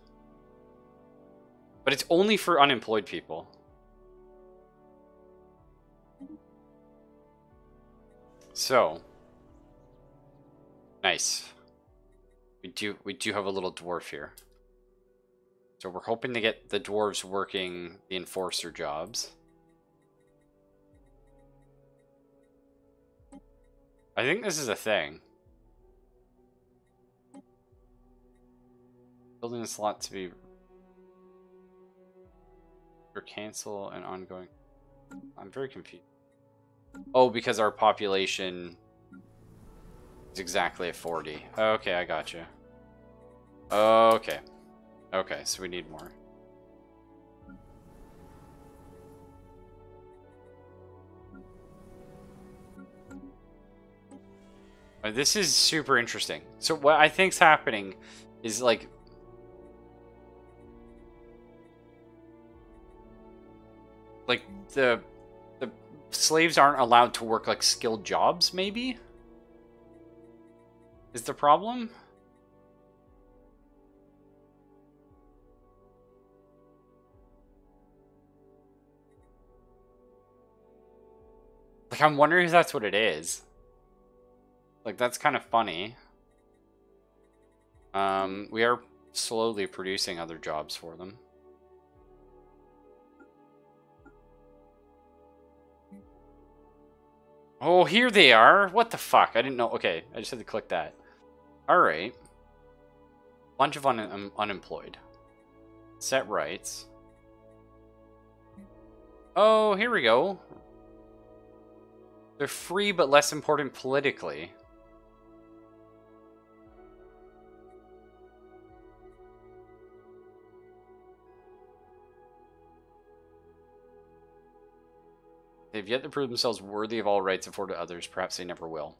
But it's only for unemployed people. So, nice. We do have a little dwarf here. So we're hoping to get the dwarves working the enforcer jobs. I think this is a thing. Building a slot to be for cancel and ongoing. I'm very confused. Oh, because our population is exactly at 40. Okay, I got you. Okay. Okay, so we need more. This is super interesting. So what I think's happening is like the slaves aren't allowed to work like skilled jobs, maybe? Is the problem? Like, I'm wondering if that's what it is. Like, that's kind of funny. We are slowly producing other jobs for them. Oh, here they are. What the fuck? I didn't know. Okay, I just had to click that. Alright. Bunch of unemployed. Set rights. Oh, here we go. They're free but less important politically. They've yet to prove themselves worthy of all rights afforded to others. Perhaps they never will.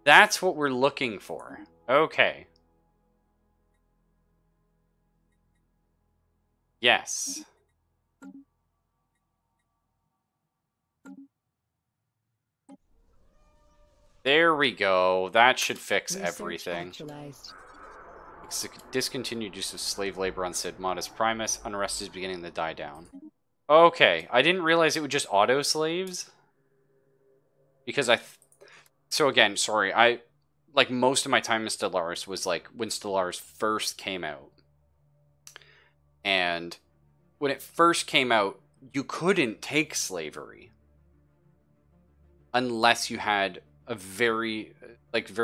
That's what we're looking for. Okay. Yes. There we go. That should fix everything. Discontinued use of slave labor on Sid Modus Primus. Unrest is beginning to die down. Okay, I didn't realize it would just auto slaves. Because so again, sorry, like most of my time in Stellaris was like when Stellaris first came out. And when it first came out, you couldn't take slavery unless you had a very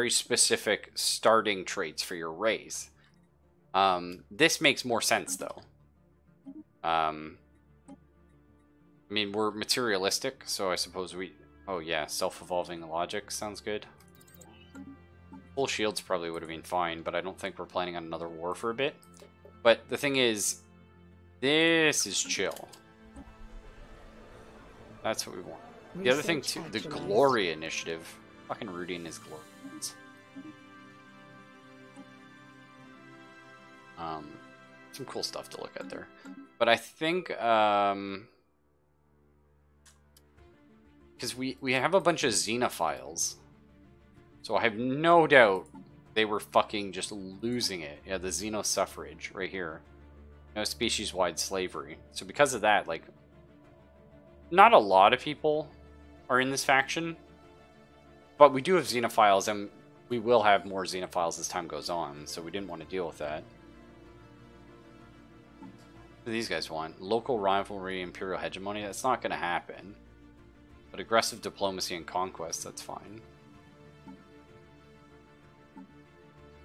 specific starting traits for your race. This makes more sense though. I mean, we're materialistic, so I suppose we... Oh yeah, self-evolving logic sounds good. Full shields probably would have been fine, but I don't think we're planning on another war for a bit. But the thing is, this is chill. That's what we want. The other thing too, the Glory Initiative. Fucking Rudy and his Glory. Some cool stuff to look at there. But I think, because we have a bunch of xenophiles. So I have no doubt they were fucking just losing it. Yeah, the xenosuffrage right here. No species-wide slavery. So because of that, like, not a lot of people are in this faction. But we do have xenophiles, and we will have more xenophiles as time goes on. So we didn't want to deal with that. What do these guys want? Local rivalry, imperial hegemony? That's not going to happen. But aggressive diplomacy and conquest, that's fine.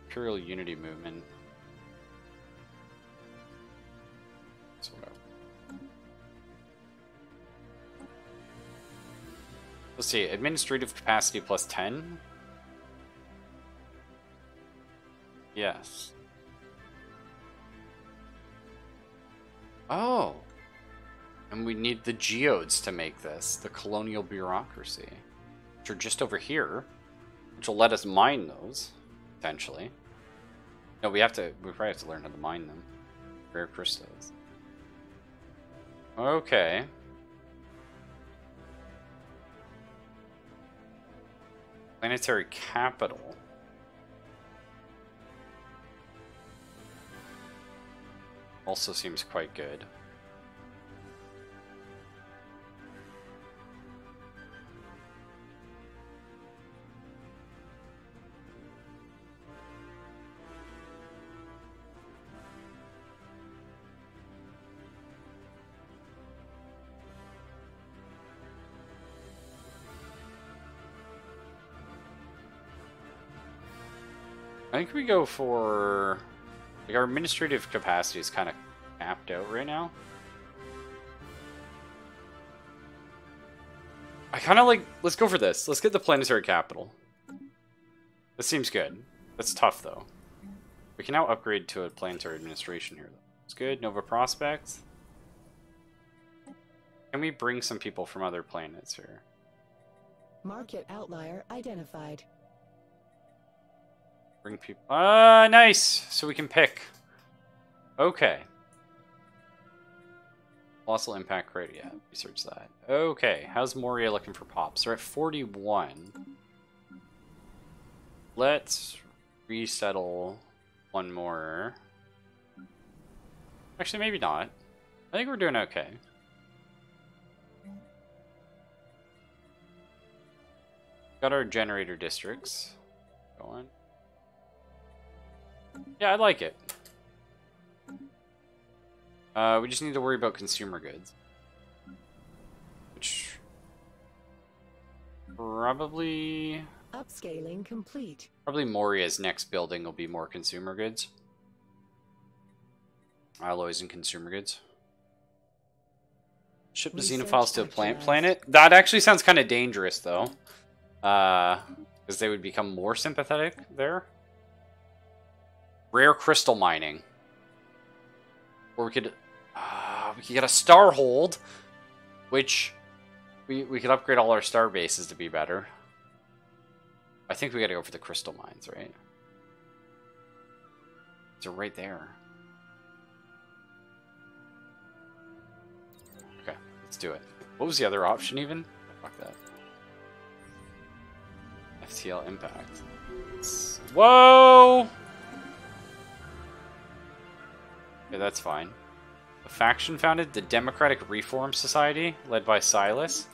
Imperial unity movement. So whatever. Let's see, administrative capacity plus 10? Yes. Oh! And we need the geodes to make this, the colonial bureaucracy, which are just over here, which will let us mine those, potentially. No, we probably have to learn how to mine them. Rare crystals. Okay. Planetary capital. Also seems quite good. I think we go for... Like, our administrative capacity is kind of capped out right now. I kind of like... Let's go for this. Let's get the planetary capital. This seems good. That's tough, though. We can now upgrade to a planetary administration here, though. It's good. Nova Prospect. Can we bring some people from other planets here? Market outlier identified. Bring people... nice! So we can pick. Okay. Colossal impact rate, yeah, research that. Okay, how's Moria looking for pops? They're at 41. Let's resettle one more. Actually, maybe not. I think we're doing okay. Got our generator districts going. Yeah, I like it. We just need to worry about consumer goods. Which... Probably... Upscaling complete. Probably Moria's next building will be more consumer goods. Alloys and consumer goods. Ship the xenophiles to a planet. That actually sounds kind of dangerous, though. Because they would become more sympathetic there. Rare crystal mining. Or we could get a star hold, which we could upgrade all our star bases to be better. I think we gotta go for the crystal mines, right? They're right there. Okay, let's do it. What was the other option even? Fuck that. FTL impact. Whoa! Okay, that's fine. A faction founded, the Democratic Reform Society, led by Silas,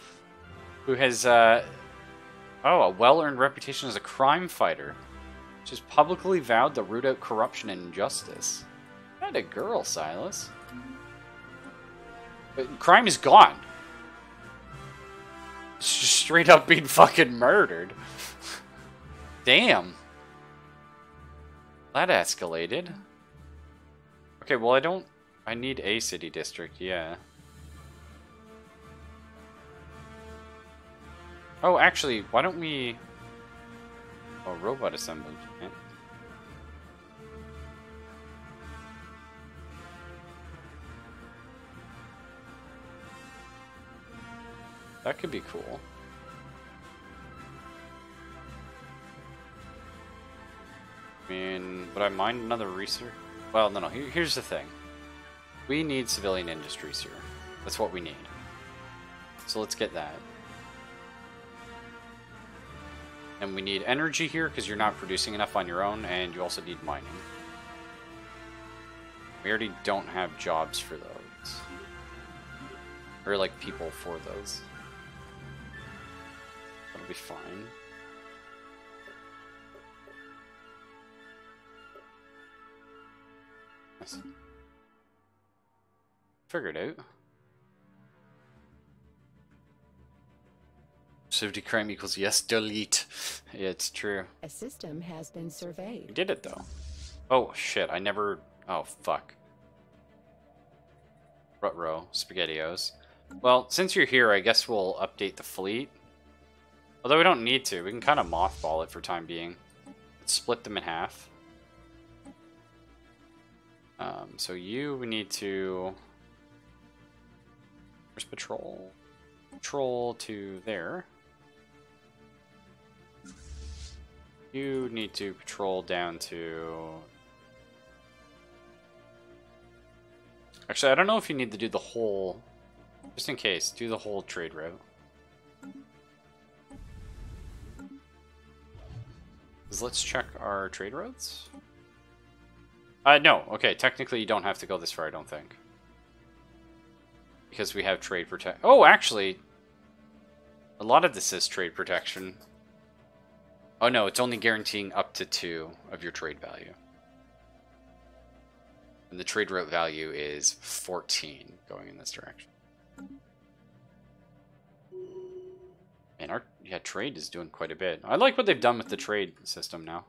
who has, a well-earned reputation as a crime fighter, which has publicly vowed to root out corruption and injustice. Not a girl, Silas. But crime is gone. It's just straight up being fucking murdered. Damn. That escalated. Okay, well, I need a city district, yeah. Oh, actually, why don't we... Oh, robot assembly plant. That could be cool. I mean, would I mind another research? Well, no. Here's the thing. We need civilian industries here. That's what we need. So let's get that. And we need energy here because you're not producing enough on your own, and you also need mining. We already don't have jobs for those. Or, like, people for those. That'll be fine. Nice. Figured out. Safety crime equals yes, delete. Yeah, it's true. A system has been surveyed. We did it, though. Oh, shit. I never... Oh, fuck. Ruh-roh. SpaghettiOs. Well, since you're here, I guess we'll update the fleet. Although we don't need to. We can kind of mothball it for time being. Let's split them in half. So we need to... Where's patrol? Patrol to there. You need to patrol down to... Actually, I don't know if you need to do the whole... Just in case, do the whole trade route. Let's check our trade routes. No, okay, technically you don't have to go this far, I don't think. Because we have trade protect. Oh, actually, a lot of this is trade protection. Oh no, it's only guaranteeing up to 2 of your trade value. And the trade route value is 14 going in this direction. And our trade is doing quite a bit. I like what they've done with the trade system now.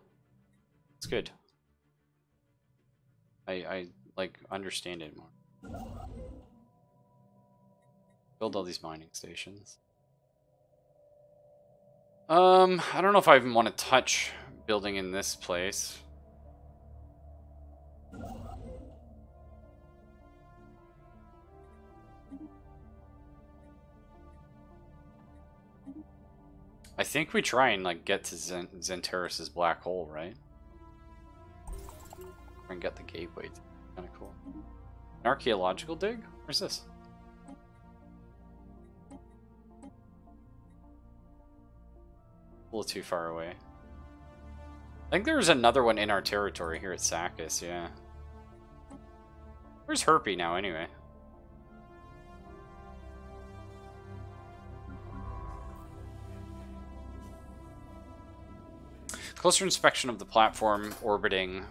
It's good. I like understand it more. Build all these mining stations. I don't know if I even want to touch building in this place. I think we try and like get to Xantaris's black hole, right? And get the gateway. Kind of cool. An archaeological dig? Where's this? A little too far away. I think there's another one in our territory here at Sakis, yeah. Where's Herpy now, anyway? Closer inspection of the platform orbiting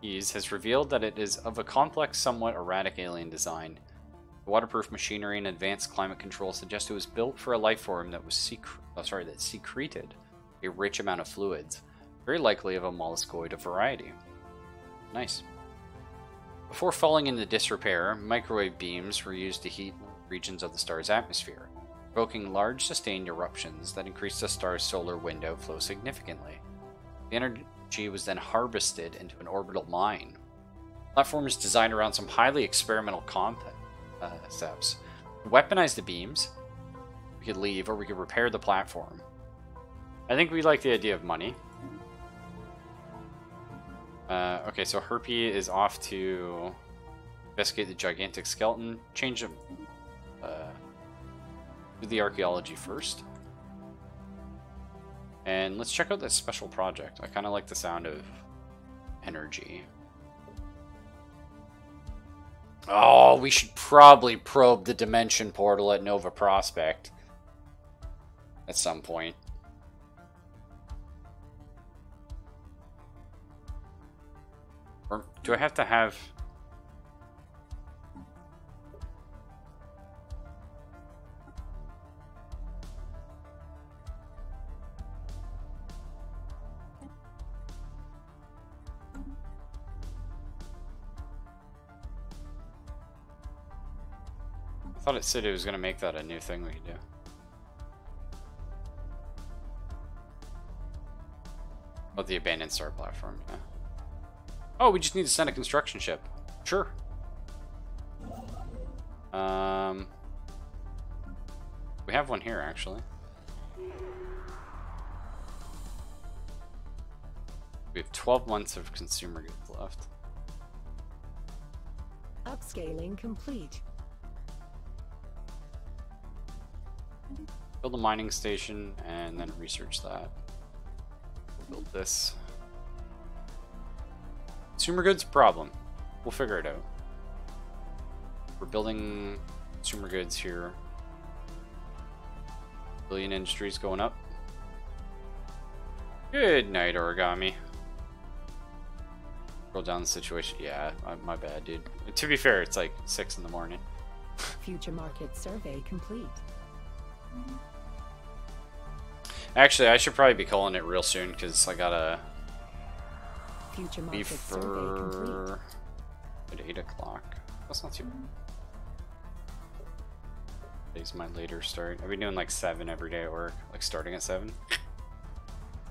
Ease has revealed that it is of a complex, somewhat erratic alien design. The waterproof machinery and advanced climate control suggest it was built for a life form that was that secreted a rich amount of fluids, very likely of a molluscoid variety. Nice. Before falling into disrepair, microwave beams were used to heat regions of the star's atmosphere, provoking large sustained eruptions that increased the star's solar wind outflow significantly. The energy was then harvested into an orbital mine. The platform is designed around some highly experimental concepts. To weaponize the beams, we could leave or we could repair the platform. I think we like the idea of money. Okay, so Herpy is off to investigate the gigantic skeleton. Change him. Do the archaeology first. And let's check out this special project. I kind of like the sound of energy. Oh, we should probably probe the dimension portal at Nova Prospect at some point. Or do I have to have... I thought it said it was going to make that a new thing we could do. Oh, the abandoned star platform, yeah. Oh, we just need to send a construction ship. Sure. We have one here, actually. We have 12 months of consumer goods left. Upscaling complete. Build a mining station and then research that. We'll build this. Consumer goods problem. We'll figure it out. We're building consumer goods here. Billion industries going up. Good night, Origami. Roll down the situation. Yeah, my bad, dude. To be fair, it's like 6 in the morning. Future market survey complete. Actually, I should probably be calling it real soon because I gotta Future be market survey complete. at 8 o'clock. That's not too bad. Today's my later start. I've been doing like 7 every day at work, like starting at 7.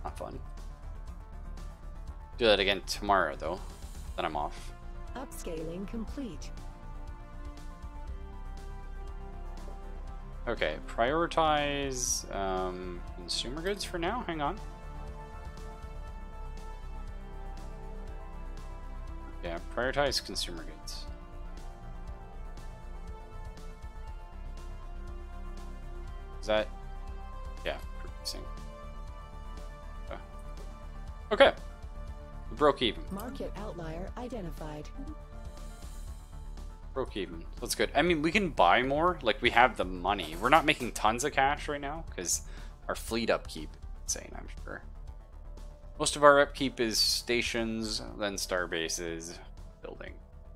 Not fun. Do that again tomorrow though. Then I'm off. Upscaling complete. Okay, prioritize consumer goods for now. Hang on. Yeah, prioritize consumer goods. Is that... Yeah, producing. Okay. We broke even. Market outlier identified. Broke even. That's good. I mean, we can buy more. Like, we have the money. We're not making tons of cash right now because our fleet upkeep is insane, I'm sure. Most of our upkeep is stations, then star bases, building.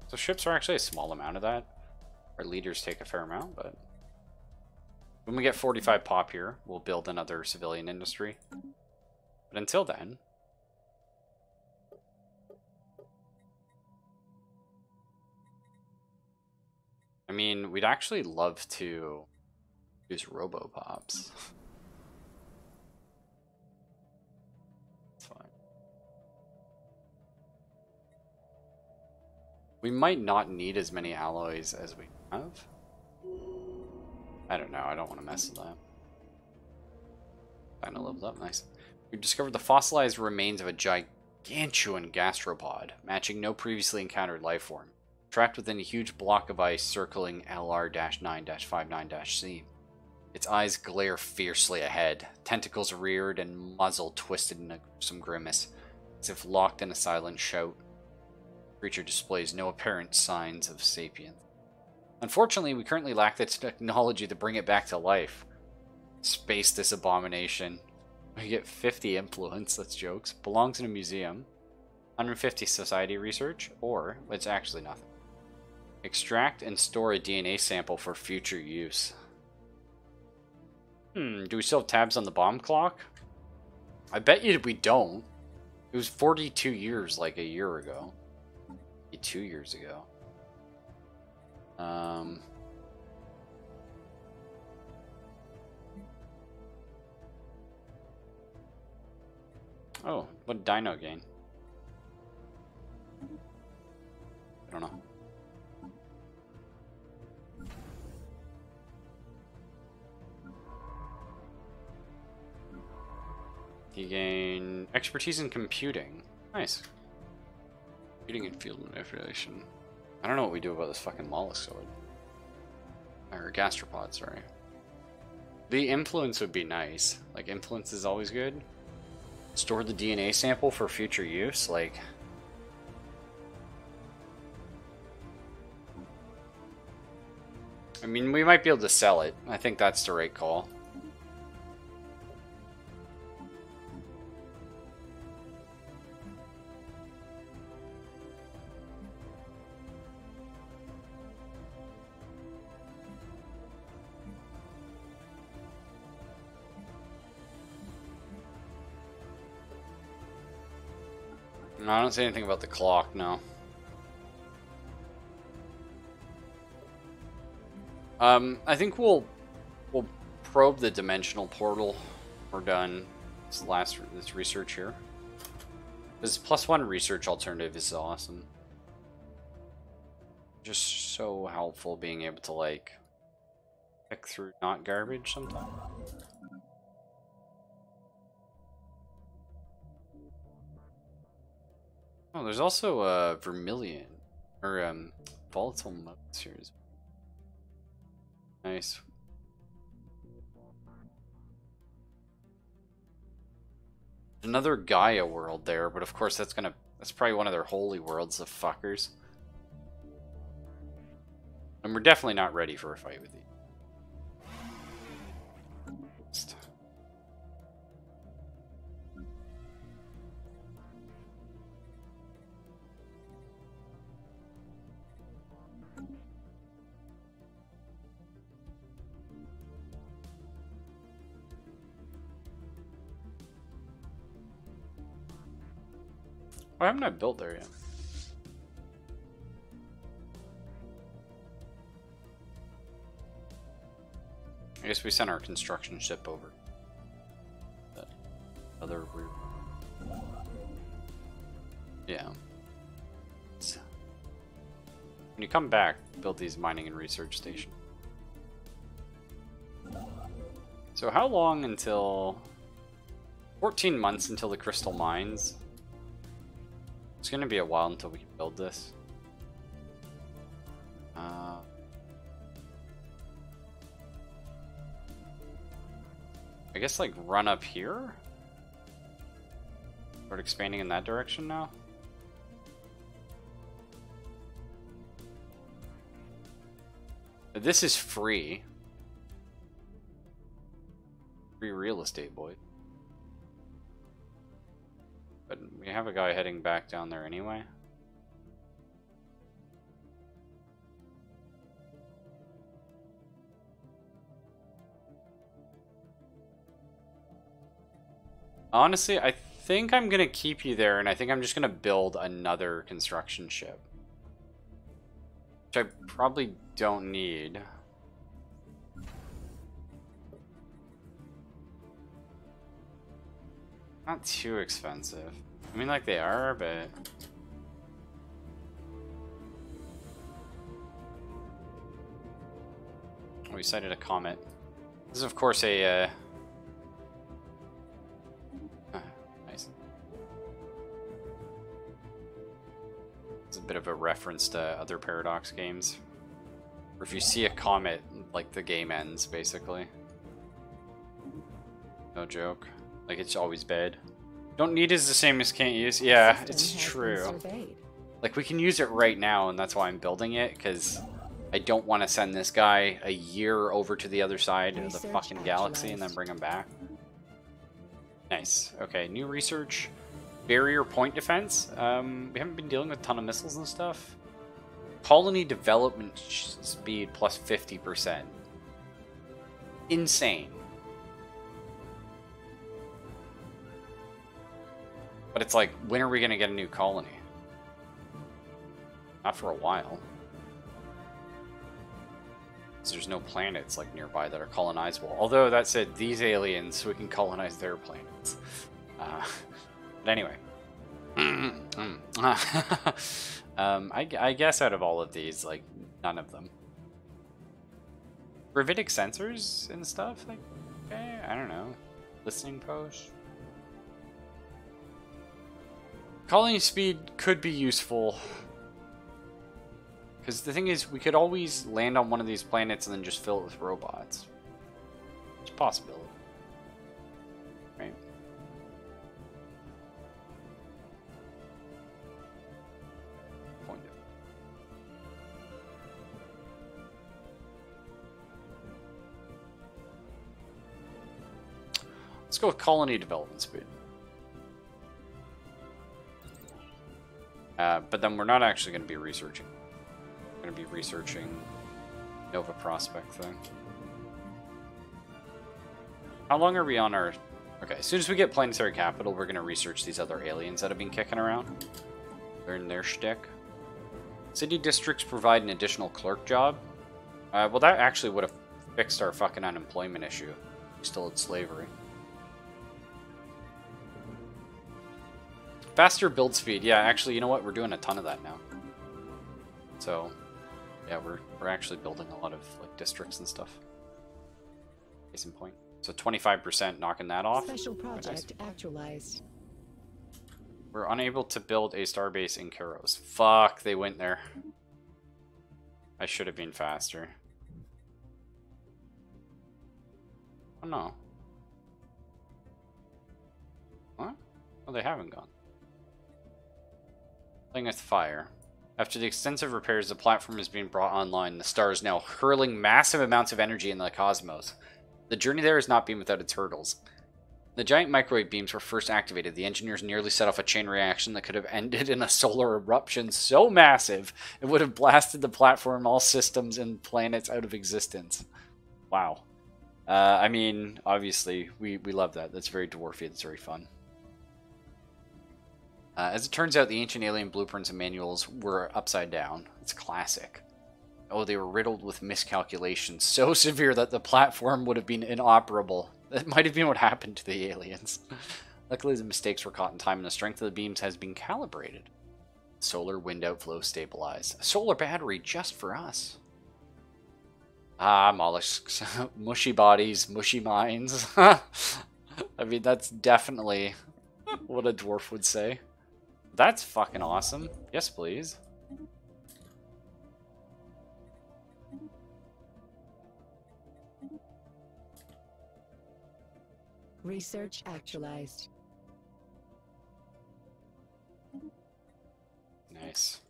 So ships are actually a small amount of that. Our leaders take a fair amount, but when we get 45 pop here, we'll build another civilian industry. But until then, I mean, we'd actually love to use Robopops. That's fine. We might not need as many alloys as we have. I don't know. I don't want to mess with that. Kind of leveled up. Nice. We discovered the fossilized remains of a gigantuan gastropod, matching no previously encountered life form, trapped within a huge block of ice circling LR-9-59-C. Its eyes glare fiercely ahead, tentacles reared and muzzle twisted in a gruesome grimace, as if locked in a silent shout. The creature displays no apparent signs of sapience. Unfortunately, we currently lack the technology to bring it back to life. Space this abomination. We get 50 influence, that's jokes. Belongs in a museum. 150 society research, or it's actually nothing. Extract and store a DNA sample for future use. Do we still have tabs on the bomb clock? I bet you we don't. It was 42 years like a year ago. 2 years ago. Oh, what dino gain? I don't know. You gain expertise in computing. Nice. Computing and field manipulation. I don't know what we do about this fucking mollusk sword. Or gastropod, sorry. The influence would be nice. Like, influence is always good. Store the DNA sample for future use, like... I mean, we might be able to sell it. I think that's the right call. No, I don't say anything about the clock, no. I think we'll probe the dimensional portal. We're done. This research here. This +1 research alternative is awesome. Just so helpful being able to like pick through not garbage sometimes. Oh, there's also a vermilion or volatile modes here. Nice. Another Gaia world there, but of course that's probably one of their holy worlds, the fuckers. And we're definitely not ready for a fight with you. Why haven't I built there yet? I guess we sent our construction ship over. That other weird. Yeah. So, when you come back, build these mining and research stations. So how long until... 14 months until the crystal mines. It's gonna be a while until we can build this. I guess like run up here? Start expanding in that direction now? This is free. Free real estate, boy. But we have a guy heading back down there anyway. Honestly, I think I'm gonna keep you there, and I think I'm just gonna build another construction ship. Which I probably don't need. Not too expensive. I mean, like they are, but... We sighted a comet. This is, of course, a... nice. It's a bit of a reference to other Paradox games. Or if you see a comet, like, the game ends, basically. No joke. Like, it's always bad. Don't need is the same as can't use. Yeah, it's true. Like, we can use it right now, and that's why I'm building it, because I don't want to send this guy a year over to the other side of the fucking galaxy and then bring him back. Nice. Okay, new research. Barrier point defense. We haven't been dealing with a ton of missiles and stuff. Colony development speed plus 50%. Insane. But it's like, when are we going to get a new colony? Not for a while. So there's no planets like nearby that are colonizable. Although that said, these aliens, we can colonize their planets. But anyway. I guess out of all of these, like, none of them. Gravitic sensors and stuff? Like, okay, I don't know. Listening post? Colony speed could be useful. Because the thing is, we could always land on one of these planets and then just fill it with robots. It's a possibility. Right? Point it. Let's go with colony development speed. But then we're not actually going to be researching. We're going to be researching Nova Prospect thing. How long are we on our... Okay, as soon as we get planetary capital, we're going to research these other aliens that have been kicking around. Learn their shtick. City districts provide an additional clerk job. Well, that actually would have fixed our fucking unemployment issue. We still had slavery. Faster build speed. Yeah, actually, you know what? We're doing a ton of that now. So, yeah, we're actually building a lot of like districts and stuff. Case in point. So 25% knocking that off. Special project actualized. We're unable to build a starbase in Kairos. Fuck, they went there. I should have been faster. Oh no. What? Oh, they haven't gone. Playing with fire. After the extensive repairs, the platform is being brought online. The star is now hurling massive amounts of energy in the cosmos. The journey there has not been without its hurdles. The giant microwave beams were first activated. The engineers nearly set off a chain reaction that could have ended in a solar eruption so massive it would have blasted the platform, all systems, and planets out of existence. Wow. I mean, obviously, we love that. That's very dwarfy. It's very fun. As it turns out, the ancient alien blueprints and manuals were upside down. It's classic. Oh, they were riddled with miscalculations, so severe that the platform would have been inoperable. That might have been what happened to the aliens. Luckily, the mistakes were caught in time, and the strength of the beams has been calibrated. Solar wind outflow stabilized. A solar battery just for us. Ah, mollusks. Mushy bodies, mushy minds. I mean, that's definitely what a dwarf would say. That's fucking awesome. Yes, please. Research actualized. Nice.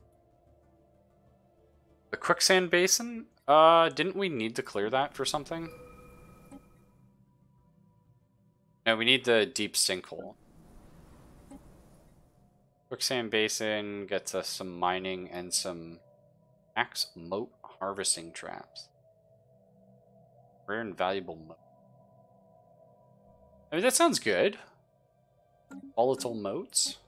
The quicksand basin? Didn't we need to clear that for something? No, we need the deep sinkhole. Quicksand basin gets us some mining and some max moat harvesting traps. Rare and valuable moat. I mean, that sounds good. Volatile moats.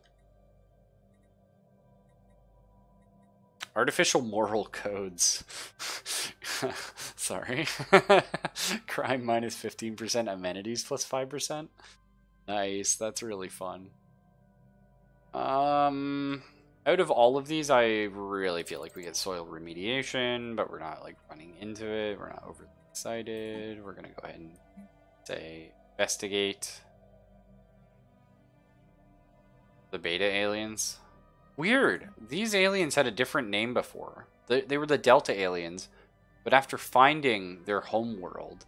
Artificial moral codes. Sorry. Crime minus 15%, amenities plus 5%. Nice, that's really fun. Out of all of these, I really feel like we get soil remediation, but we're not like running into it. We're not overly excited. We're gonna go ahead and say investigate the beta aliens. Weird. These aliens had a different name before. They were the Delta aliens, but after finding their homeworld,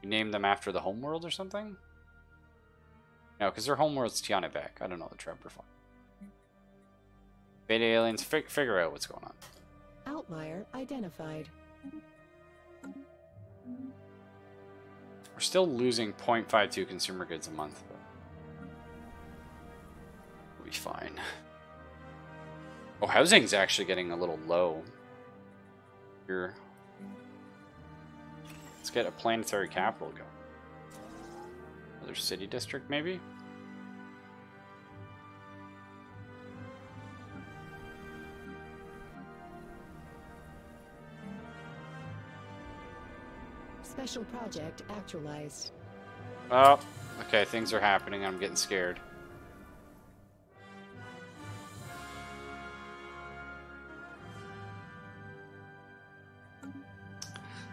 we named them after the homeworld or something? No, because their homeworld's Tianabek. I don't know the Trevor file. Beta aliens, figure out what's going on. Outlier identified. We're still losing 0.52 consumer goods a month, but we'll be fine. Oh, housing's actually getting a little low. Here. Let's get a planetary capital going. Another city district, maybe? Special project actualized. Oh, okay, things are happening. I'm getting scared.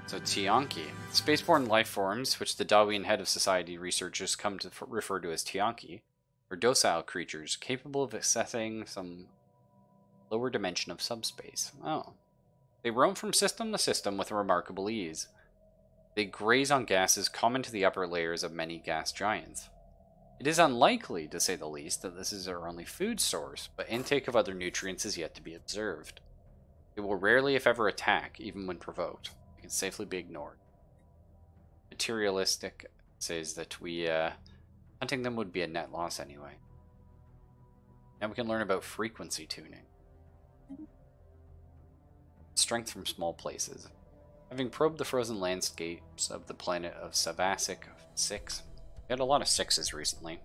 So Tianki. Spaceborne life forms, which the Darwin head of society researchers come to refer to as Tianki, are docile creatures capable of accessing some lower dimension of subspace. Oh. They roam from system to system with remarkable ease. They graze on gases common to the upper layers of many gas giants. It is unlikely, to say the least, that this is their only food source, but intake of other nutrients is yet to be observed. They will rarely, if ever, attack, even when provoked. They can safely be ignored. Materialistic says that hunting them would be a net loss anyway. Now we can learn about frequency tuning. Strength from small places. Having probed the frozen landscapes of the planet of Savasic 6, we had a lot of 6s recently.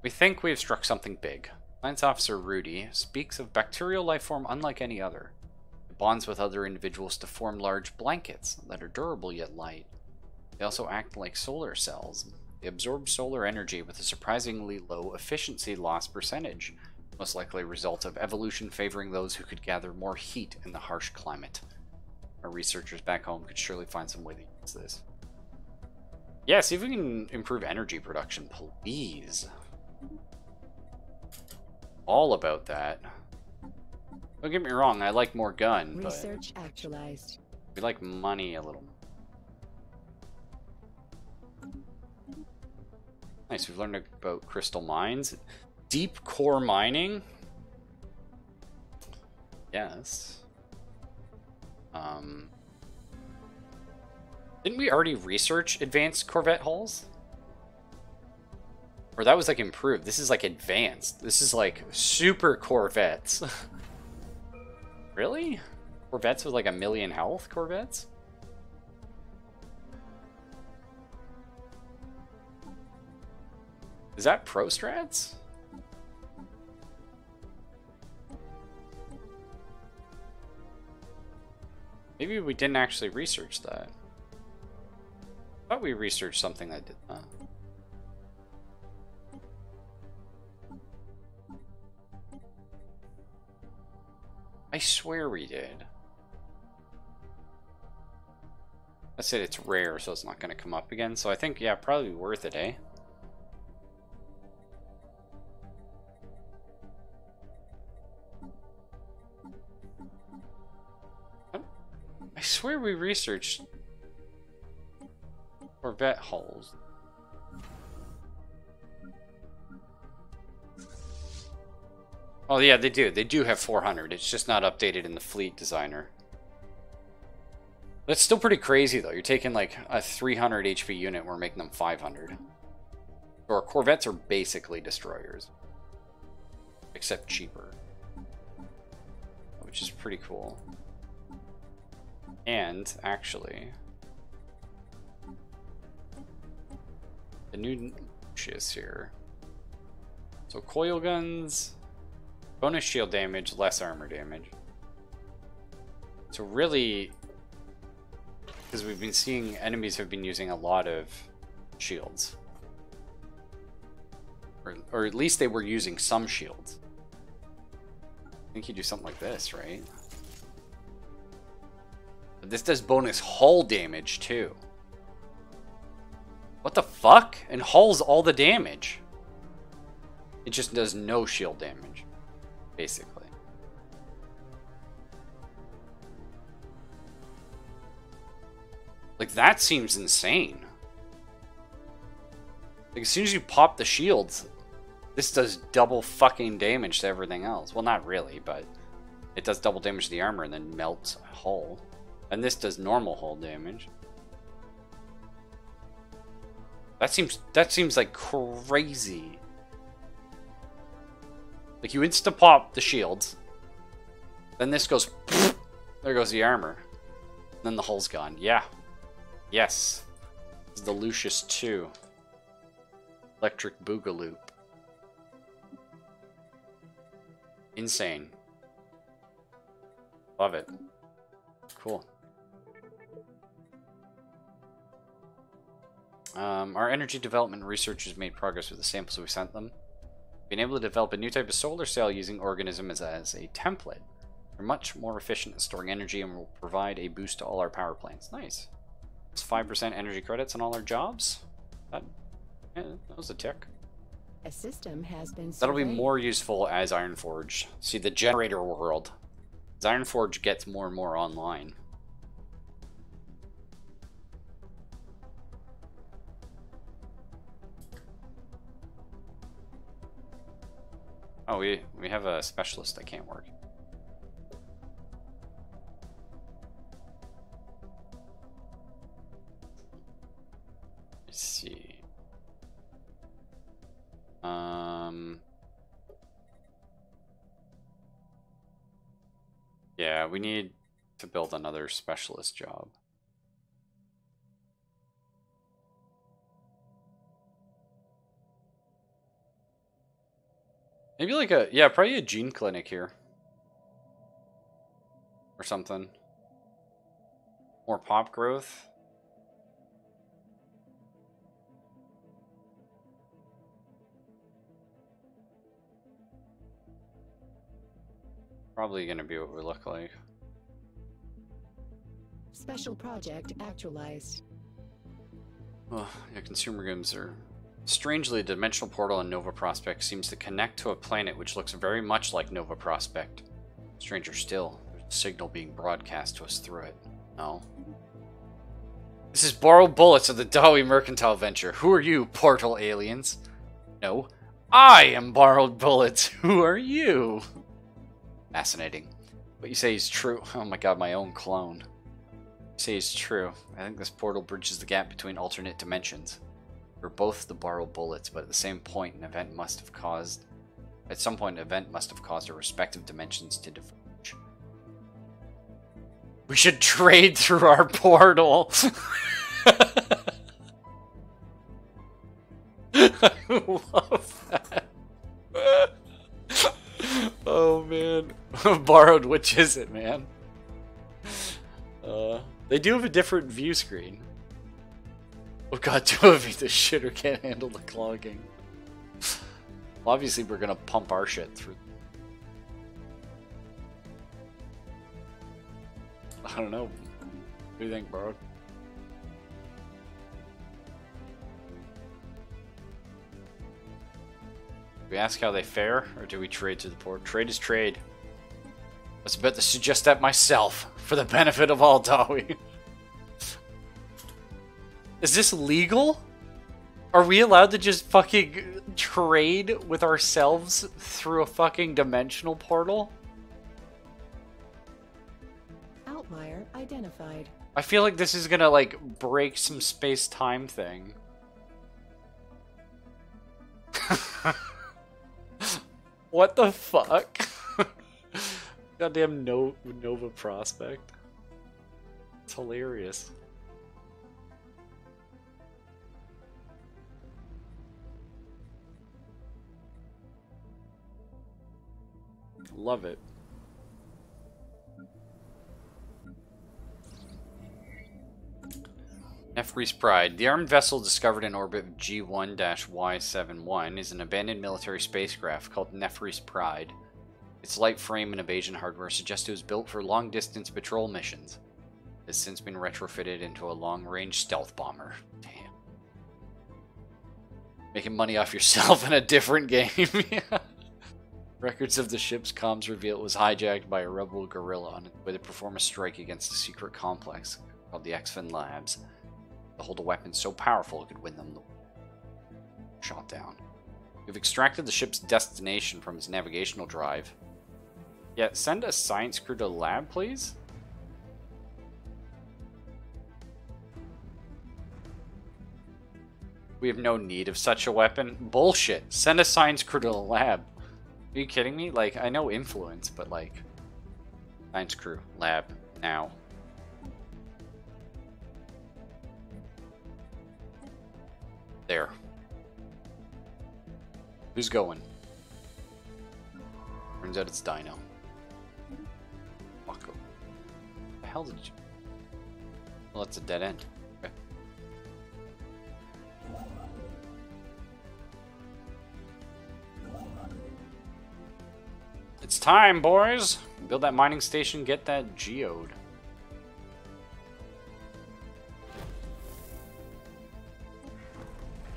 We think we have struck something big. Science Officer Rudy speaks of bacterial life form unlike any other. It bonds with other individuals to form large blankets that are durable yet light. They also act like solar cells. They absorb solar energy with a surprisingly low efficiency loss percentage, most likely a result of evolution favoring those who could gather more heat in the harsh climate. Our researchers back home could surely find some way to use this. Yeah, see if we can improve energy production, please. All about that. Don't get me wrong, I like more gun, Research actualized. We like money a little. Nice, we've learned about crystal mines. Deep core mining? Yes. Didn't we already research advanced Corvette hulls? Or that was like improved. This is like advanced. This is like super Corvettes. Really? Corvettes with like 1,000,000 health Corvettes? Is that pro strats? Maybe we didn't actually research that. I thought we researched something that did that. I swear we did. I said it's rare, so it's not going to come up again. So I think, yeah, probably worth it, eh? I swear we researched Corvette hulls. Oh yeah, they do. They do have 400. It's just not updated in the fleet designer. That's still pretty crazy though. You're taking like a 300 HP unit, we're making them 500. So our Corvettes are basically destroyers. Except cheaper. Which is pretty cool. And, actually, the new shit here. So coil guns, bonus shield damage, less armor damage. So really, because we've been seeing enemies have been using a lot of shields. Or at least they were using some shields. I think you do something like this, right? But this does bonus hull damage too. What the fuck? And hull's all the damage. It just does no shield damage, basically. Like, that seems insane. Like, as soon as you pop the shields, this does double fucking damage to everything else. Well, not really, but it does double damage to the armor and then melts hull. And this does normal hull damage. That seems like crazy. Like, you insta-pop the shields. Then this goes... There goes the armor. Then the hull's gone. Yeah. Yes. This is the Lucius 2. Electric Boogaloo. Insane. Love it. Cool. Our energy development researchers made progress with the samples we sent them. Being able to develop a new type of solar cell using organisms as a template. They're much more efficient at storing energy and will provide a boost to all our power plants. Nice. It's 5% energy credits on all our jobs. Yeah, that was a tick. A system has been That'll be surveyed. more useful as Ironforge. See, the generator world. As Ironforge gets more and more online. Oh, we have a specialist that can't work. Let's see. Yeah, we need to build another specialist job. Maybe like a, yeah, probably a gene clinic here. Or something. More pop growth. Probably gonna be what we look like. Special project actualized. Oh, yeah, consumer goods are... Strangely, a dimensional portal on Nova Prospect seems to connect to a planet which looks very much like Nova Prospect. Stranger still, there's a signal being broadcast to us through it. No. This is borrowed bullets of the Dawi Mercantile Venture. Who are you, portal aliens? No. I am borrowed bullets. Who are you? Fascinating. What you say is true. Oh my god, my own clone. You say is true. I think this portal bridges the gap between alternate dimensions. We're both the borrowed bullets, but at the same point, an event must have caused... At some point, an event must have caused our respective dimensions to diverge. We should trade through our portal! I love that. Oh man. Borrowed, which is it, man? They do have a different view screen. Oh god, 2 of you, this shitter can't handle the clogging. Well, obviously we're gonna pump our shit through. I don't know. What do you think, Borrowed? Do we ask how they fare, or do we trade to the port? Trade is trade. I was about to suggest that myself, for the benefit of all Dawi. Is this legal? Are we allowed to just fucking trade with ourselves through a fucking dimensional portal? Outlier identified. I feel like this is gonna, like, break some space-time thing. What the fuck? Goddamn Nova Prospect. It's hilarious. Love it. Nefri's Pride. The armed vessel discovered in orbit of G1-Y71 is an abandoned military spacecraft called Nefri's Pride. Its light frame and evasion hardware suggest it was built for long-distance patrol missions. It has since been retrofitted into a long-range stealth bomber. Damn. Making money off yourself in a different game. Records of the ship's comms reveal it was hijacked by a rebel guerrilla on its way to perform a strike against a secret complex called the X-Fin Labs. To hold a weapon so powerful it could win them the war. Shot down. We've extracted the ship's destination from its navigational drive. Yeah, send a science crew to the lab, please? We have no need of such a weapon. Bullshit. Send a science crew to the lab. Are you kidding me? Like, I know influence, but like... Science crew. Lab. Now. There. Who's going? Turns out it's Dino. Fuck. What the hell did you... Well, that's a dead end. Okay. It's time, boys! Build that mining station, get that geode.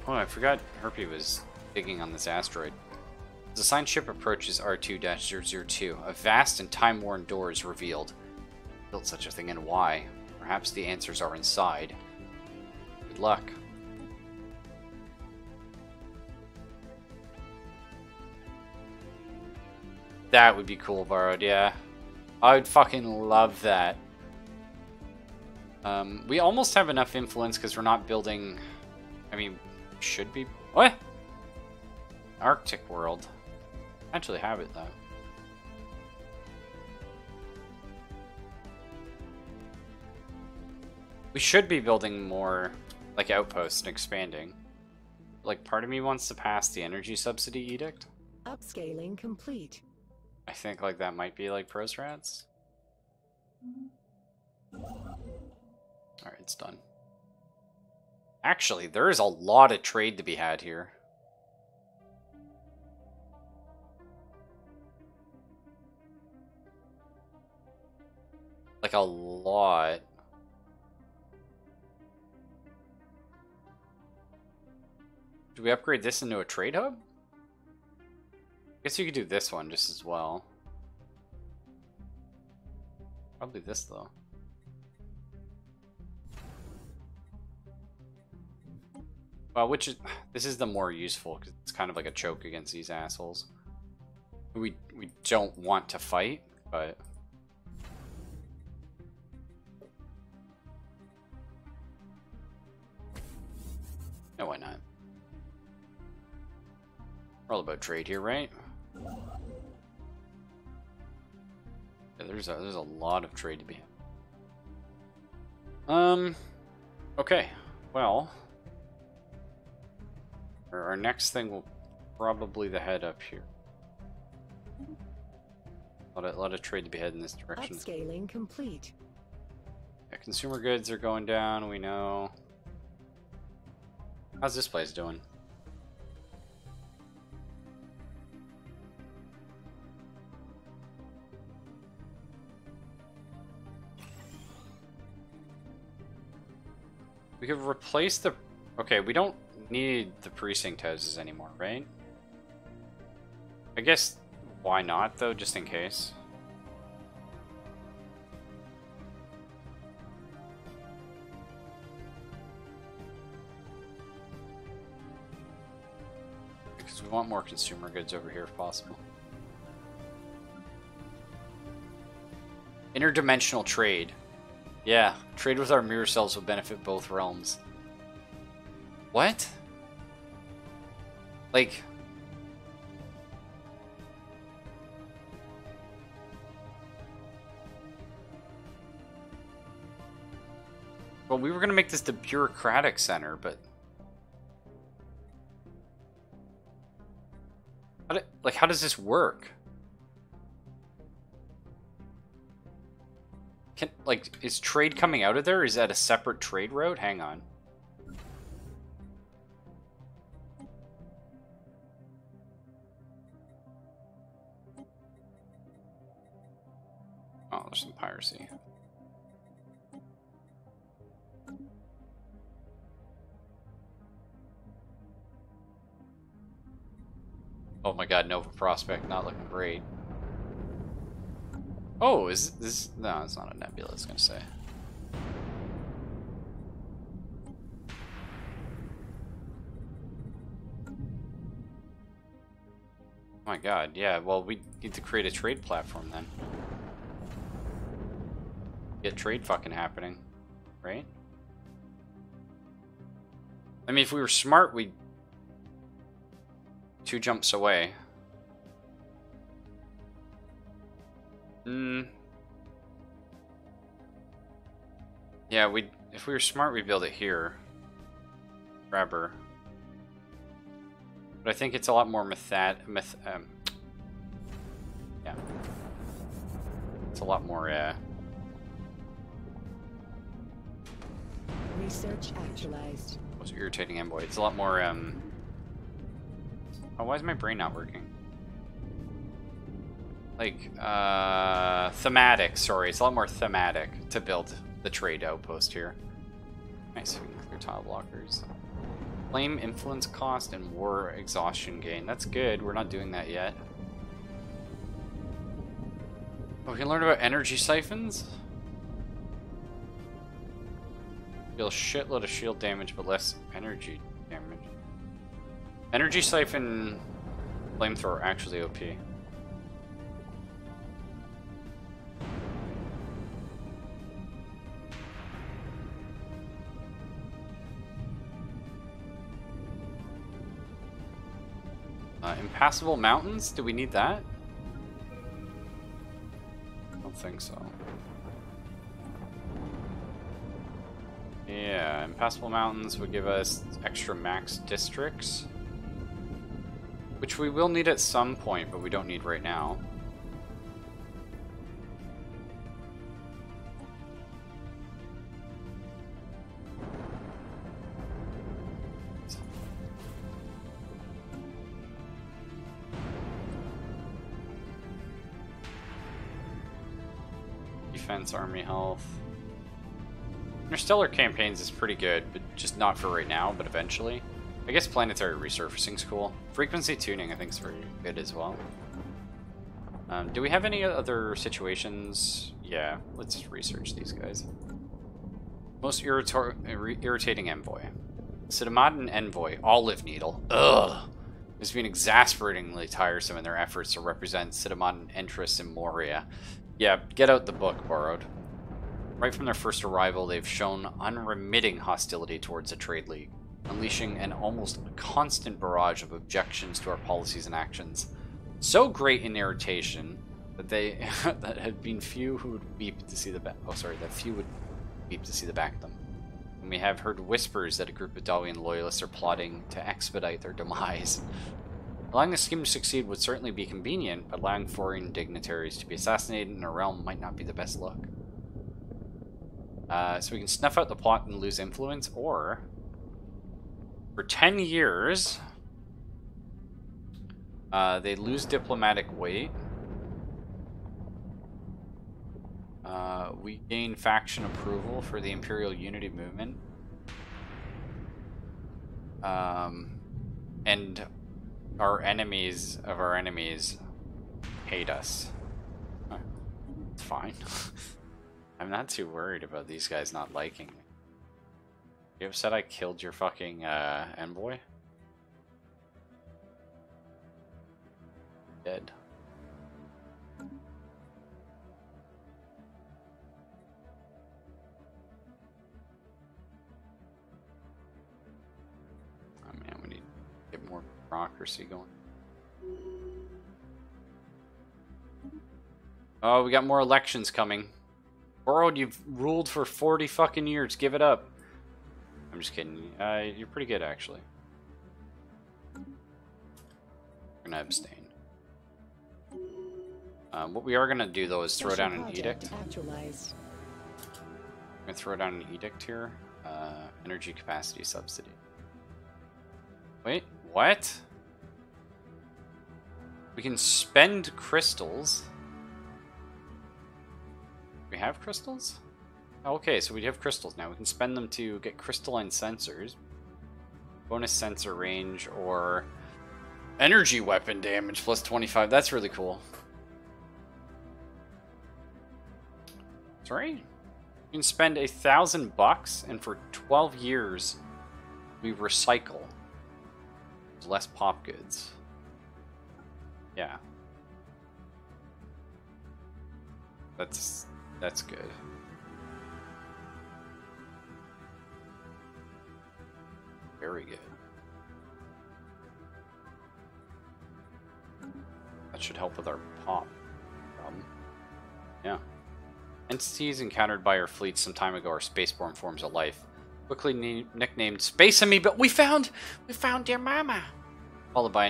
Oh, I forgot Herpy was digging on this asteroid. As the science ship approaches R2-002, a vast and time-worn door is revealed. Who built such a thing and why? Perhaps the answers are inside. Good luck. That would be cool, Borrowed, yeah. I would fucking love that. We almost have enough influence because we're not building... I mean, should be... What? Arctic world. Actually have it, though. We should be building more, like, outposts and expanding. Like, part of me wants to pass the energy subsidy edict. Upscaling complete. I think, like, that might be, like, Prosrats. Alright, it's done. Actually, there is a lot of trade to be had here. Like, a lot. Do we upgrade this into a trade hub? I guess you could do this one just as well. Probably this, though. Well, which is... This is the more useful, because it's kind of like a choke against these assholes. We don't want to fight, but... No, why not? We're all about trade here, right? Yeah, there's a lot of trade to be had. Okay. Well, our next thing will probably the head up here. A lot of trade to be had in this direction. Upscaling complete. Yeah, consumer goods are going down. We know. How's this place doing? We could replace the... Okay, we don't need the precinct houses anymore, right? I guess, why not, though, just in case? Because we want more consumer goods over here if possible. Interdimensional trade. Yeah, trade with our mirror selves will benefit both realms. What? Like... Well, we were gonna make this the bureaucratic center, but... How does this work? Like, is trade coming out of there? Is that a separate trade route? Hang on. Oh, there's some piracy. Oh my god, Nova Prospect not looking great. Oh, is this... No, it's not a nebula, I was gonna say. Oh my god, yeah, well, we need to create a trade platform then. Get trade fucking happening, right? I mean, if we were smart, we'd... 2 jumps away. Yeah, if we were smart, we'd build it here. Grab her. But I think it's a lot more yeah. It's a lot more, Research actualized. What's irritating envoy? It's a lot more, Oh, why is my brain not working? Like, thematic, sorry. It's a lot more thematic to build the trade outpost here. Nice, we can clear tile blockers. Flame influence cost and war exhaustion gain. That's good, we're not doing that yet. Oh, we can learn about energy siphons? Deal a shitload of shield damage, but less energy damage. Energy siphon flamethrower actually OP. Impassable mountains? Do we need that? I don't think so. Yeah, impassable mountains would give us extra max districts. Which we will need at some point, but we don't need right now. Defense, army health. Interstellar campaigns is pretty good, but just not for right now, but eventually. I guess planetary resurfacing's cool. Frequency tuning I think is very good as well. Do we have any other situations? Yeah, let's research these guys. Most irritating envoy. Cinnamon envoy, Olive Needle. Ugh! Has been exasperatingly tiresome in their efforts to represent Cinnamon interests in Moria. Yeah, get out the book, Borrowed. Right from their first arrival, they've shown unremitting hostility towards the Trade League, unleashing an almost constant barrage of objections to our policies and actions. So great in irritation that they that had been few who would weep to see the back. Oh, sorry, that few would weep to see the back of them. And we have heard whispers that a group of Darwin loyalists are plotting to expedite their demise. Allowing the scheme to succeed would certainly be convenient, but allowing foreign dignitaries to be assassinated in a realm might not be the best look. So we can snuff out the plot and lose influence, or for 10 years, they lose diplomatic weight. We gain faction approval for the Imperial Unity Movement. And our enemies of our enemies hate us. It's fine. I'm not too worried about these guys not liking me. You upset I killed your fucking envoy? Dead. Oh man, we need to get more bureaucracy going. Oh, we got more elections coming. Borrowed, you've ruled for 40 fucking years. Give it up. I'm just kidding. You're pretty good, actually. We're gonna abstain. What we are gonna do, though, is throw down an edict. Actualized. I'm gonna throw down an edict here. Energy capacity subsidy. Wait, what? We can spend crystals. We have crystals? Okay, so we have crystals now. We can spend them to get crystalline sensors, bonus sensor range, or energy weapon damage plus 25. That's really cool. Sorry? You can spend $1,000, and for 12 years, we recycle. There's less pop goods. Yeah. That's good. Very good. That should help with our pop problem. Yeah. Entities encountered by our fleet some time ago are spaceborne forms of life. Quickly nicknamed Space Amoeba. We found dear mama. Followed by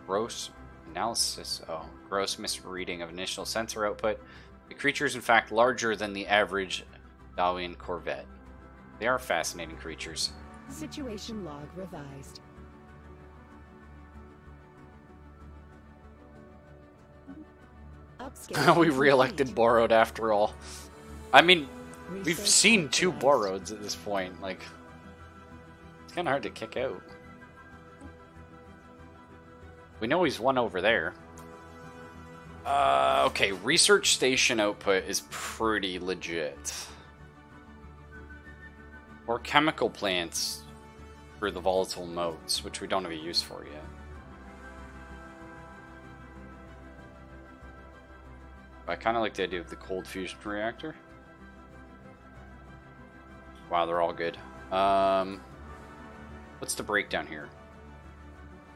gross misreading of initial sensor output. The creature is in fact larger than the average Darwin corvette. They are fascinating creatures. Situation log revised. We re-elected Borrowed after all. I mean, we've seen 2 Borroweds at this point. Like, it's kind of hard to kick out. We know he's one over there. Okay, research station output is pretty legit. Or chemical plants for the volatile motes, which we don't have a use for yet. I kind of like the idea of the cold fusion reactor. Wow, they're all good. What's the breakdown here?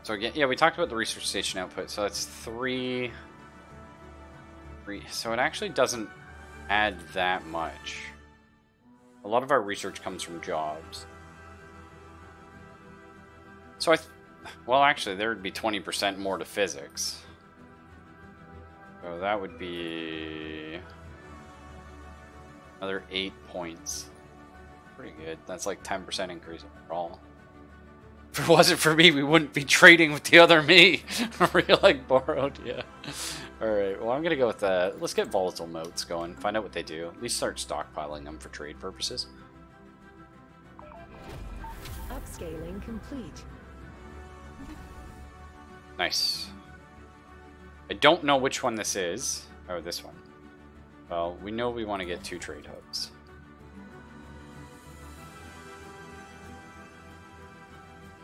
So again, yeah, we talked about the research station output. So that's 3. So it actually doesn't add that much. A lot of our research comes from jobs. So well, actually, there would be 20% more to physics. So that would be another 8 points. Pretty good. That's like 10% increase overall. If it wasn't for me, we wouldn't be trading with the other me. Real like Borrowed, yeah. Alright, well I'm gonna go with that. Let's get volatile motes going, find out what they do. At least start stockpiling them for trade purposes. Upscaling complete. Nice. I don't know which one this is. Oh, this one. Well, we know we want to get 2 trade hubs.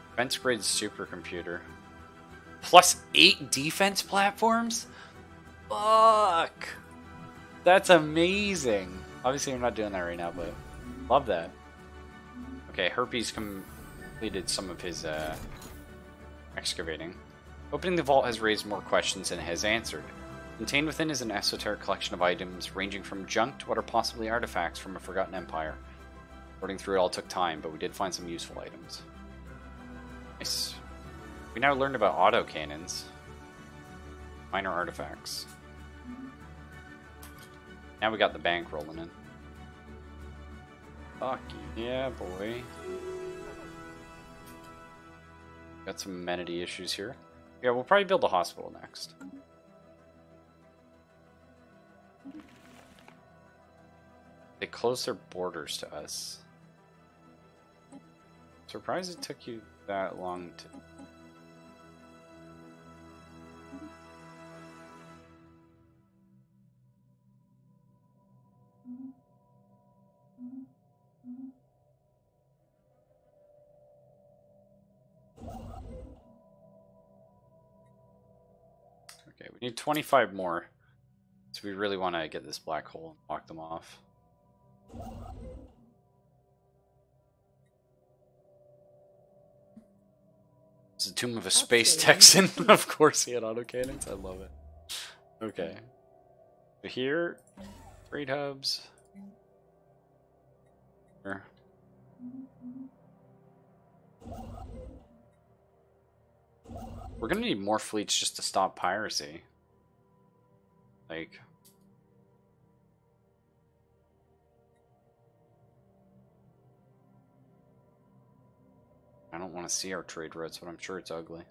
Defense grade supercomputer. Plus 8 defense platforms? Fuck! That's amazing! Obviously I'm not doing that right now, but love that. Okay, Herpes completed some of his excavating. Opening the vault has raised more questions than it has answered. Contained within is an esoteric collection of items ranging from junk to what are possibly artifacts from a forgotten empire. Sorting through it all took time, but we did find some useful items. Nice. We now learned about autocannons. Minor artifacts. Now we got the bank rolling in. Fuck yeah, boy. Got some amenity issues here. Yeah, we'll probably build a hospital next. They closed their borders to us. Surprised it took you that long to... Okay, we need 25 more. So we really want to get this black hole and lock them off. It's the tomb of a space Texan. Of course he had autocannons. I love it. Okay. So here, trade hubs. Here. We're gonna need more fleets just to stop piracy. Like... I don't want to see our trade routes, but I'm sure it's ugly.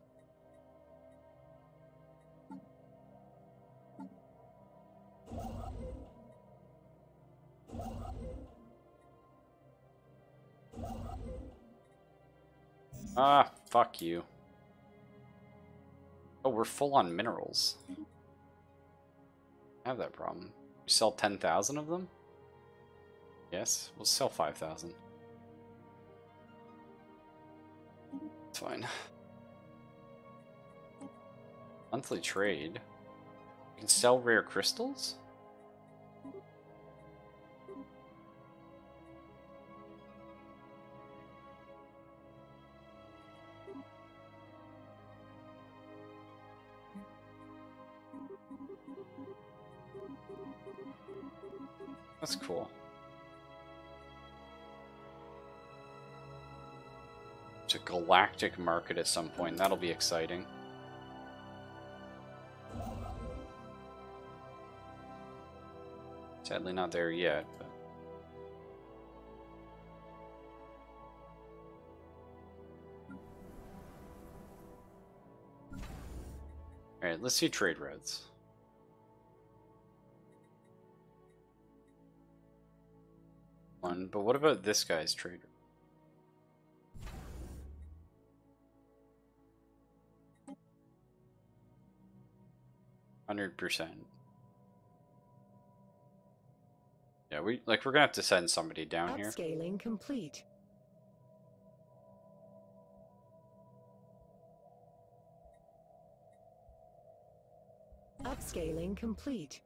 Ah, fuck you. Oh, we're full on minerals. I have that problem. We sell 10,000 of them? Yes, we'll sell 5,000. It's fine. Monthly trade. You can sell rare crystals? That's cool. It's a galactic market at some point. That'll be exciting. Sadly not there yet, but... Alright, let's see trade routes. One, but what about this guy's trade route? 100%. Yeah, we're gonna have to send somebody down here. Upscaling complete. Upscaling complete.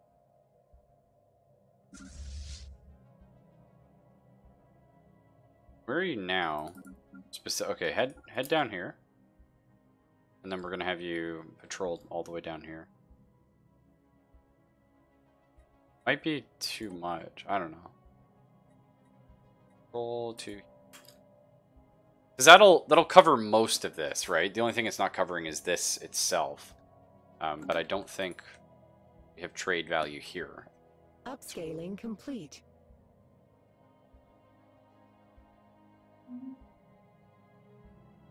Where are you now? Okay, head down here. And then we're gonna have you patrol all the way down here. Might be too much. I don't know. Roll to... Because that'll cover most of this, right? The only thing it's not covering is this itself. But I don't think we have trade value here. Upscaling complete.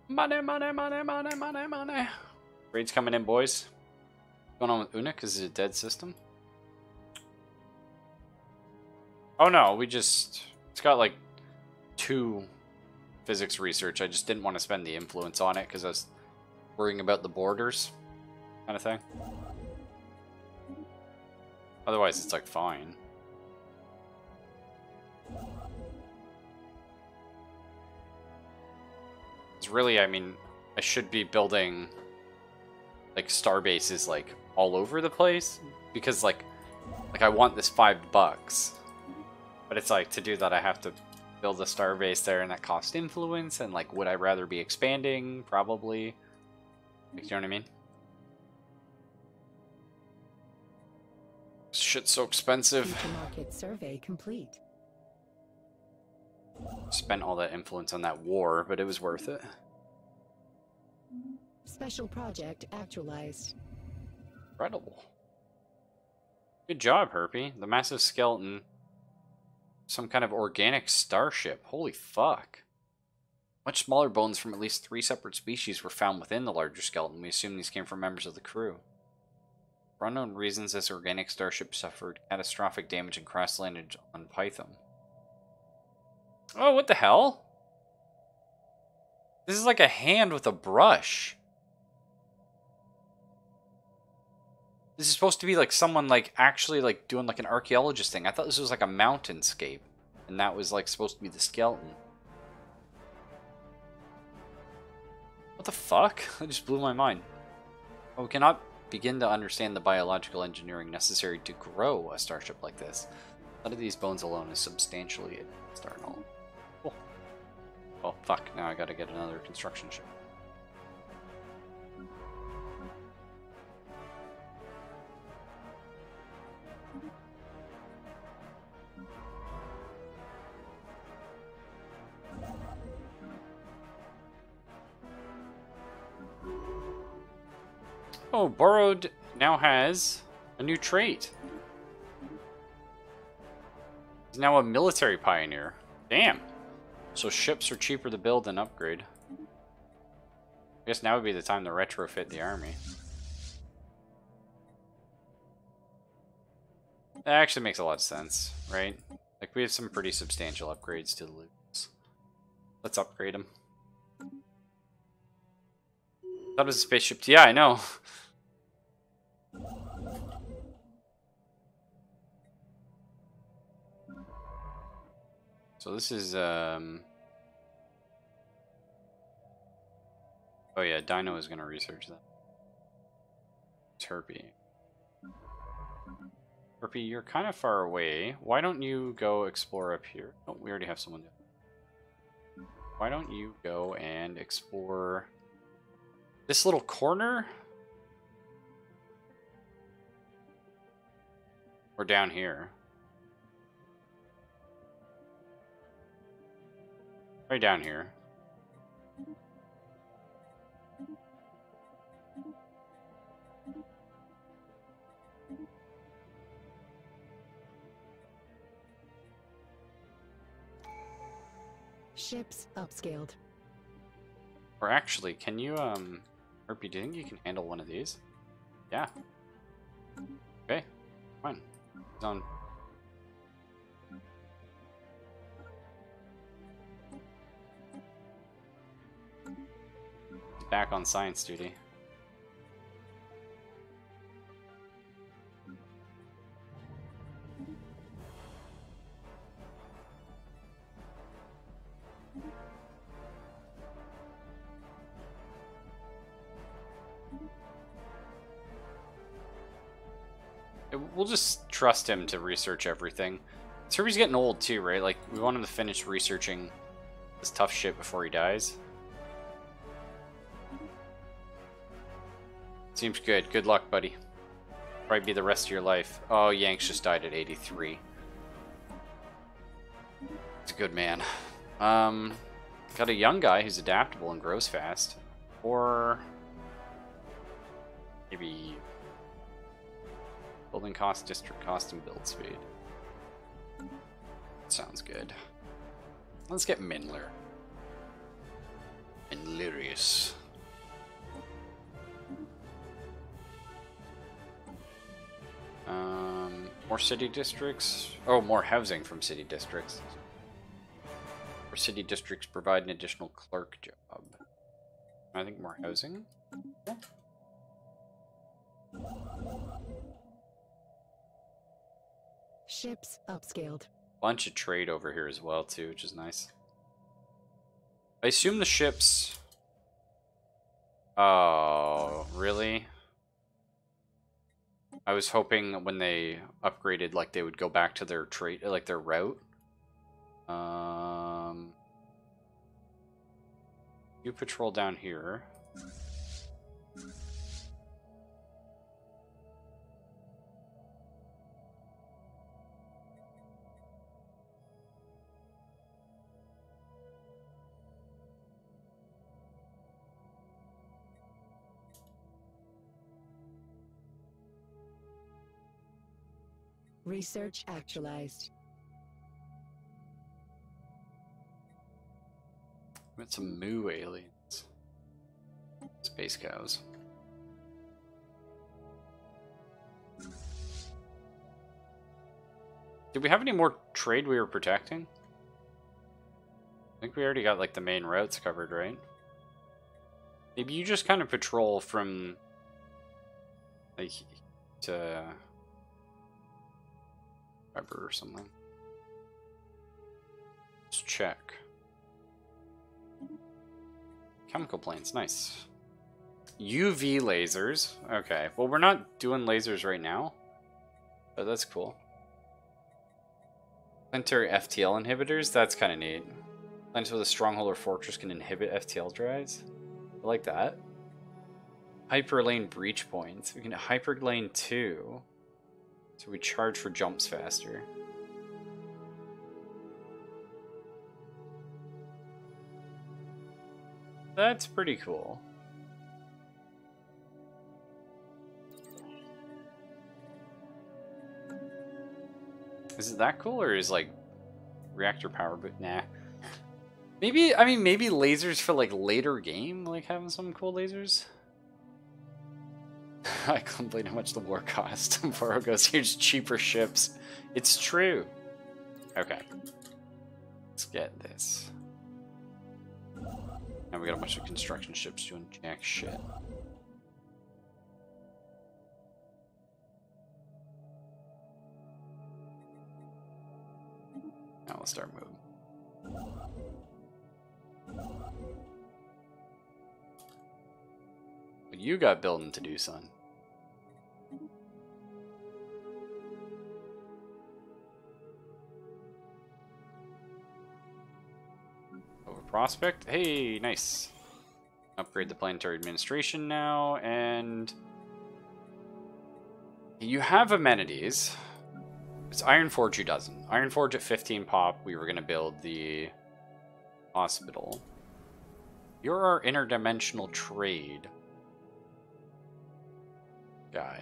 Money, money, money, money, money, money. Raid's coming in, boys. What's going on with Unik? Is it a dead system? Oh no, it's got like 2 physics research. I just didn't want to spend the influence on it because I was worrying about the borders kind of thing. Otherwise, it's like fine. It's really, I mean, I should be building like star bases like all over the place because like I want this $5. But it's like, to do that I have to build a star base there, and that costs influence, and like, would I rather be expanding? Probably. Like, you know what I mean? Shit's so expensive. Future market survey complete. Spent all that influence on that war, but it was worth it. Special project actualized. Incredible. Good job, Herpy. The massive skeleton. Some kind of organic starship. Holy fuck. Much smaller bones from at least 3 separate species were found within the larger skeleton. We assume these came from members of the crew. For unknown reasons, this organic starship suffered catastrophic damage and crash-landed on Python. Oh, what the hell? This is like a hand with a brush. This is supposed to be like someone like actually like doing like an archaeologist thing. I thought this was like a mountainscape, and that was like supposed to be the skeleton. What the fuck? That just blew my mind. Oh, we cannot begin to understand the biological engineering necessary to grow a starship like this. None of these bones alone is substantially advanced, Arnold. Cool. Well, fuck. Now I gotta get another construction ship. Oh, Borrowed now has a new trait. He's now a military pioneer. Damn. So ships are cheaper to build and upgrade. I guess now would be the time to retrofit the army. That actually makes a lot of sense, right? Like, we have some pretty substantial upgrades to the loops. Let's upgrade them. That was a spaceship. Yeah, I know. So this is, oh yeah, Dino is going to research that. Turpy. Turpy, you're kind of far away. Why don't you go explore up here? Oh, we already have someone there. Why don't you go and explore this little corner? Or down here? Right down here. Ships upscaled. Or actually, can you, Herpy, do you think you can handle one of these? Yeah. Okay, fine. He's on. He's back on science duty. We'll just trust him to research everything. He's getting old too, right? Like, we want him to finish researching this tough shit before he dies. Seems good. Good luck, buddy. Probably be the rest of your life. Oh, Yanks just died at 83. It's a good man. Got a young guy who's adaptable and grows fast. Or maybe building cost, district cost, and build speed. Sounds good. Let's get Mindler. Mindlerius. More city districts. Oh, more housing from city districts. Or city districts provide an additional clerk job. I think more housing. Yeah. Ships upscaled. Bunch of trade over here as well too, which is nice. I assume the ships. Oh, really? I was hoping when they upgraded, like, they would go back to their trade, like their route. You patrol down here. Research actualized. Got some moo aliens. Space cows. Did we have any more trade we were protecting? I think we already got, like, the main routes covered, right? Maybe you just kind of patrol from, like, to Weber or something. Let's check. Chemical planes, nice. UV lasers. Okay, well, we're not doing lasers right now, but that's cool. Planetary FTL inhibitors, that's kind of neat. Planets with a stronghold or fortress can inhibit FTL drives. I like that. Hyperlane breach points. We can hyperlane 2. So we charge for jumps faster. That's pretty cool. Is it that cool, or is, like, reactor power? But nah. Maybe, I mean, maybe lasers for like later game, like having some cool lasers. I complain how much the war cost. Faro goes, here's cheaper ships. It's true. Okay. Let's get this. Now we got a bunch of construction ships doing jack shit. Now let's start moving. What you got building to do, son? Over prospect. Hey, nice. Upgrade the planetary administration now, and you have amenities. It's Ironforge who doesn't. Ironforge at 15 pop. We were gonna build the hospital. You're our interdimensional trade guy.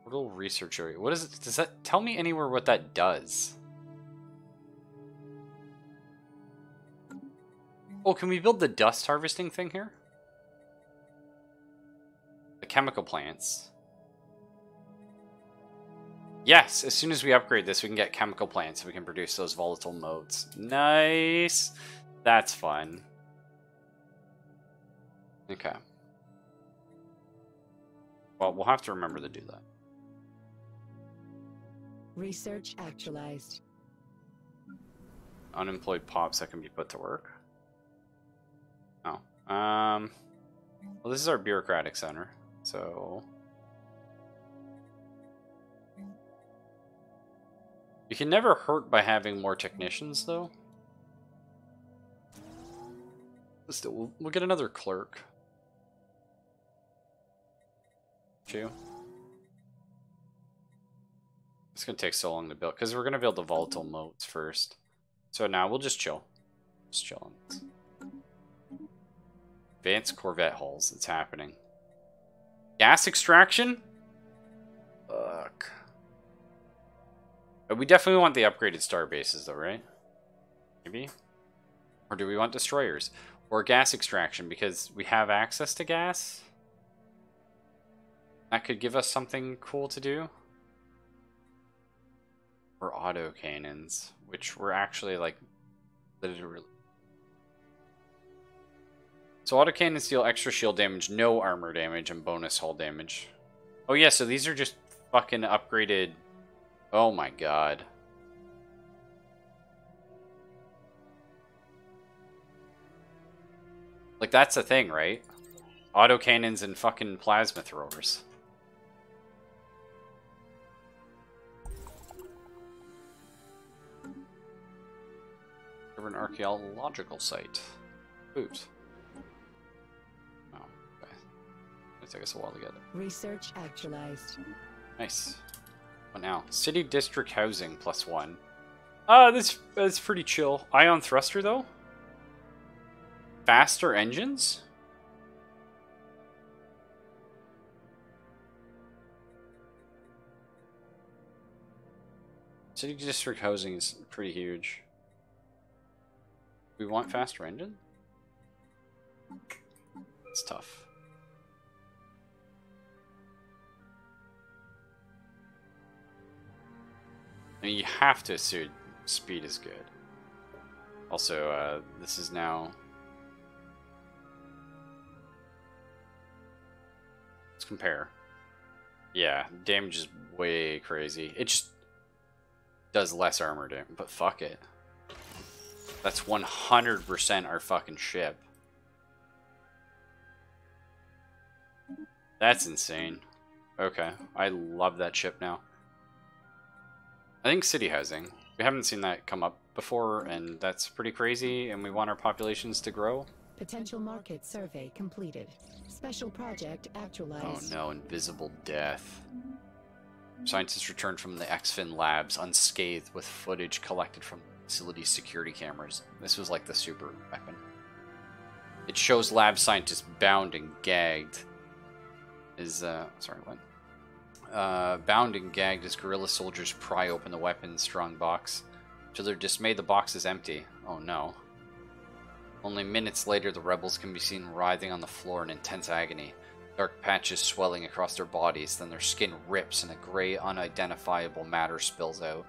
Portal research area. What is it? Does that tell me anywhere what that does? Oh, can we build the dust harvesting thing here? The chemical plants. Yes, as soon as we upgrade this, we can get chemical plants so we can produce those volatile modes. Nice. That's fun. Okay. Well, we'll have to remember to do that. Research actualized. Unemployed pops that can be put to work. Oh. Well, this is our bureaucratic center, so... You can never hurt by having more technicians, though. Still, we'll get another clerk. Two. It's gonna take so long to build, because we're gonna build the volatile modes first. So now we'll just chill. Just chill on this. Advanced Corvette hulls, it's happening. Gas extraction? Fuck. But we definitely want the upgraded star bases though, right? Maybe? Or do we want destroyers? Or gas extraction, because we have access to gas? That could give us something cool to do. Or auto cannons, which were actually like literally. So auto cannons deal extra shield damage, no armor damage, and bonus hull damage. Oh yeah, so these are just fucking upgraded. Oh my god. Like that's the thing, right? Auto cannons and fucking plasma throwers. An archaeological site. Boot. Oh, okay. It'll take us a while to get it. Research actualized. Nice. What now? City district housing +1. That's pretty chill. Ion thruster though? Faster engines? City district housing is pretty huge. We want faster engine? It's tough. I mean, you have to assume speed is good. Also, this is now... Let's compare. Yeah, damage is way crazy. It just does less armor damage, but fuck it. That's 100% our fucking ship. That's insane. Okay, I love that ship now. I think city housing. We haven't seen that come up before, and that's pretty crazy, and we want our populations to grow. Potential market survey completed. Special project Oh actualized. no, invisible death. Scientists returned from the XFIN labs unscathed with footage collected from facility's security cameras. This was like the super weapon. It shows lab scientists bound and gagged. Sorry, what? Bound and gagged as guerrilla soldiers pry open the weapons strong box. To their dismay, the box is empty. Oh no. Only minutes later, the rebels can be seen writhing on the floor in intense agony. Dark patches swelling across their bodies, then their skin rips and a gray, unidentifiable matter spills out.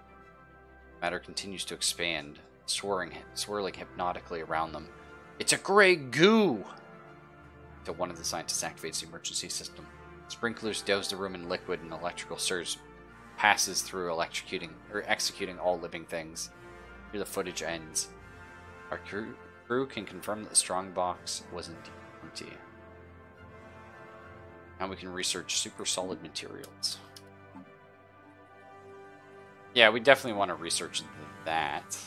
Matter continues to expand, swirling hypnotically around them. It's a gray goo! Until one of the scientists activates the emergency system. Sprinklers douse the room in liquid and electrical surge passes through executing all living things. Here the footage ends. Our crew can confirm that the strong box was indeed empty. Now we can research super solid materials. Yeah, we definitely want to research that.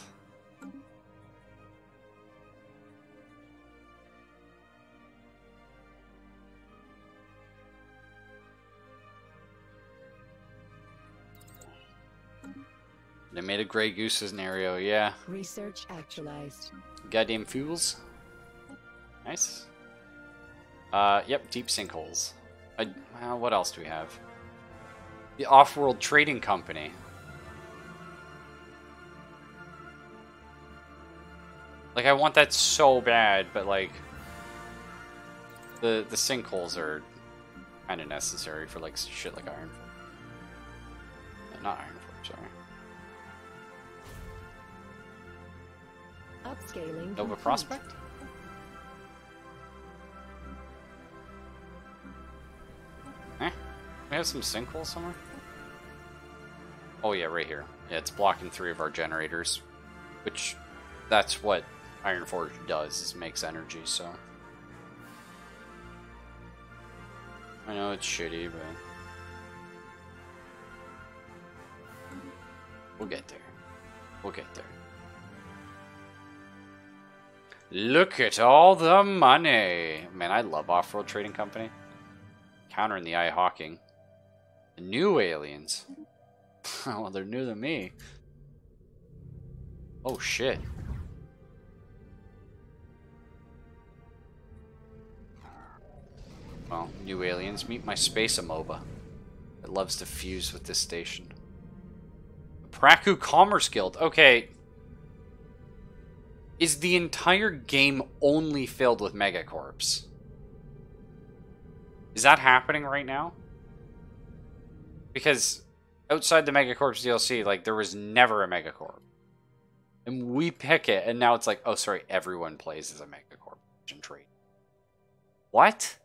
They made a Grey Goose scenario, yeah. Research actualized. Goddamn fools. Nice. Yep, deep sinkholes. What else do we have? The Off-World Trading Company. Like, I want that so bad, but like, the sinkholes are kind of necessary for like shit like Ironforge. Not Ironforge, sorry. Upscaling. Nova Prospect? We have some sinkholes somewhere? Oh yeah, right here. Yeah, it's blocking 3 of our generators. Which, that's what Ironforge does, is makes energy, so. I know it's shitty, but we'll get there. We'll get there. Look at all the money! Man, I love Off-World Trading Company. Countering the eye hawking. The new aliens. Well, they're new to me. Oh shit. Well, new aliens, meet my space amoeba. It loves to fuse with this station. The Praku Commerce Guild. Okay. Is the entire game only filled with megacorps? Is that happening right now? Because outside the Megacorps DLC, like, there was never a Megacorp. And we pick it, and now it's like, oh, sorry, everyone plays as a Megacorp trait. What?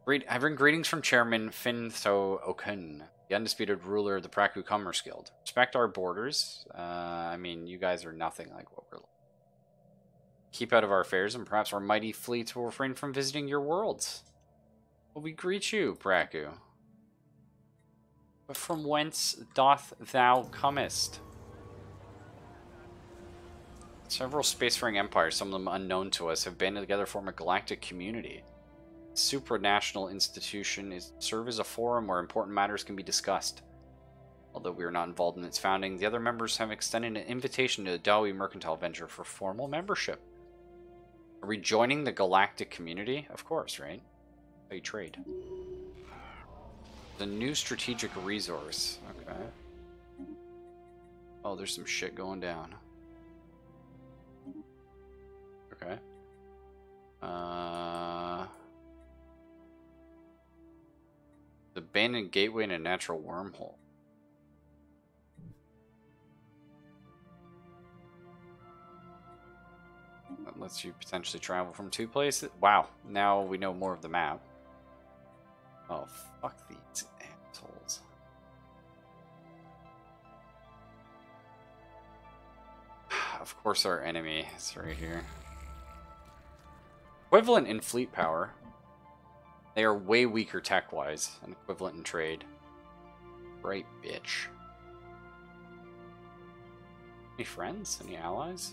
I bring greetings from Chairman Fintho Okun, the undisputed ruler of the Praku Commerce Guild. Respect our borders. I mean, you guys are nothing like what we're like. Keep out of our affairs, and perhaps our mighty fleets will refrain from visiting your worlds. Well, we greet you, Praku. But from whence doth thou comest? Several spacefaring empires, some of them unknown to us, have banded together to form a galactic community. A supranational institution serve as a forum where important matters can be discussed. Although we are not involved in its founding, the other members have extended an invitation to the Dawi Mercantile Venture for formal membership. Are we joining the galactic community? Of course, right? How you trade. The new strategic resource. Okay. Oh, there's some shit going down. Okay. The abandoned gateway in a natural wormhole. That lets you potentially travel from 2 places. Wow, now we know more of the map. Oh, fuck these assholes. Of course our enemy is right here. Equivalent in fleet power. They are way weaker tech-wise, and equivalent in trade. Right, bitch. Any friends? Any allies?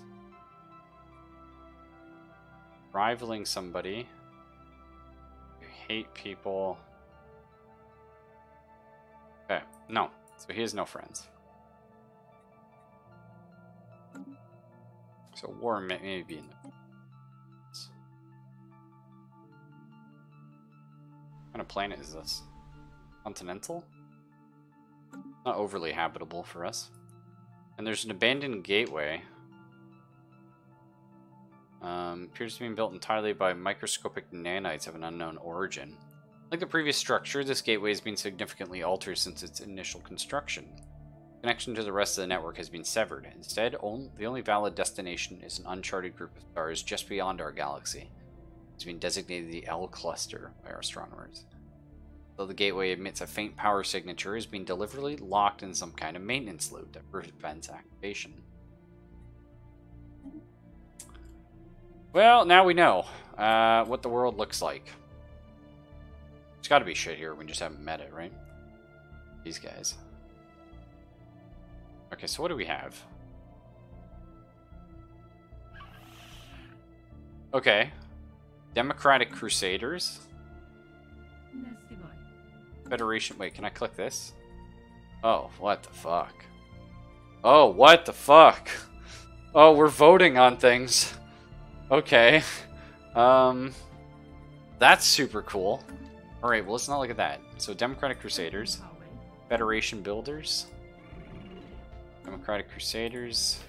Rivaling somebody. You hate people. Okay, no. So he has no friends. So war may be in the... kind of planet is this? Continental? Not overly habitable for us. And there's an abandoned gateway. Appears to be built entirely by microscopic nanites of an unknown origin. Like the previous structure, this gateway has been significantly altered since its initial construction. Connection to the rest of the network has been severed. Instead, the only valid destination is an uncharted group of stars just beyond our galaxy. It's been designated the L cluster by our astronomers. Though the gateway emits a faint power signature, it has been deliberately locked in some kind of maintenance loop that prevents activation. Well, now we know what the world looks like. There's got to be shit here. We just haven't met it, right? These guys. Okay, so what do we have? Okay. Democratic Crusaders. Federation. Wait, can I click this? Oh, what the fuck? Oh, what the fuck? Oh, we're voting on things. Okay. That's super cool. Alright, well, let's not look at that. So, Democratic Crusaders. Federation Builders. Democratic Crusaders.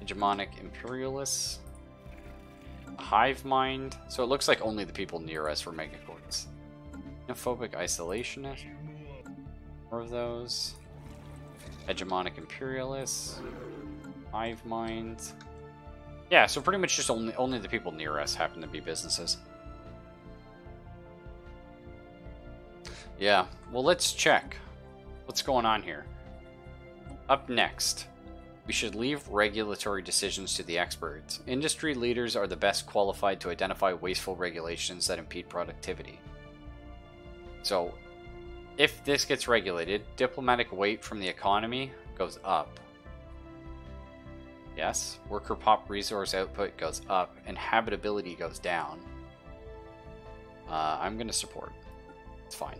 Hegemonic Imperialists. Hive Mind. So it looks like only the people near us were megacorps. Xenophobic Isolationist. More of those. Hegemonic Imperialists. Hive Mind. Yeah, so pretty much just only the people near us happen to be businesses. Yeah, well, let's check what's going on here. Up next, we should leave regulatory decisions to the experts. Industry leaders are the best qualified to identify wasteful regulations that impede productivity. So, if this gets regulated, diplomatic weight from the economy goes up. Yes, worker pop resource output goes up, and habitability goes down. I'm going to support. It's fine.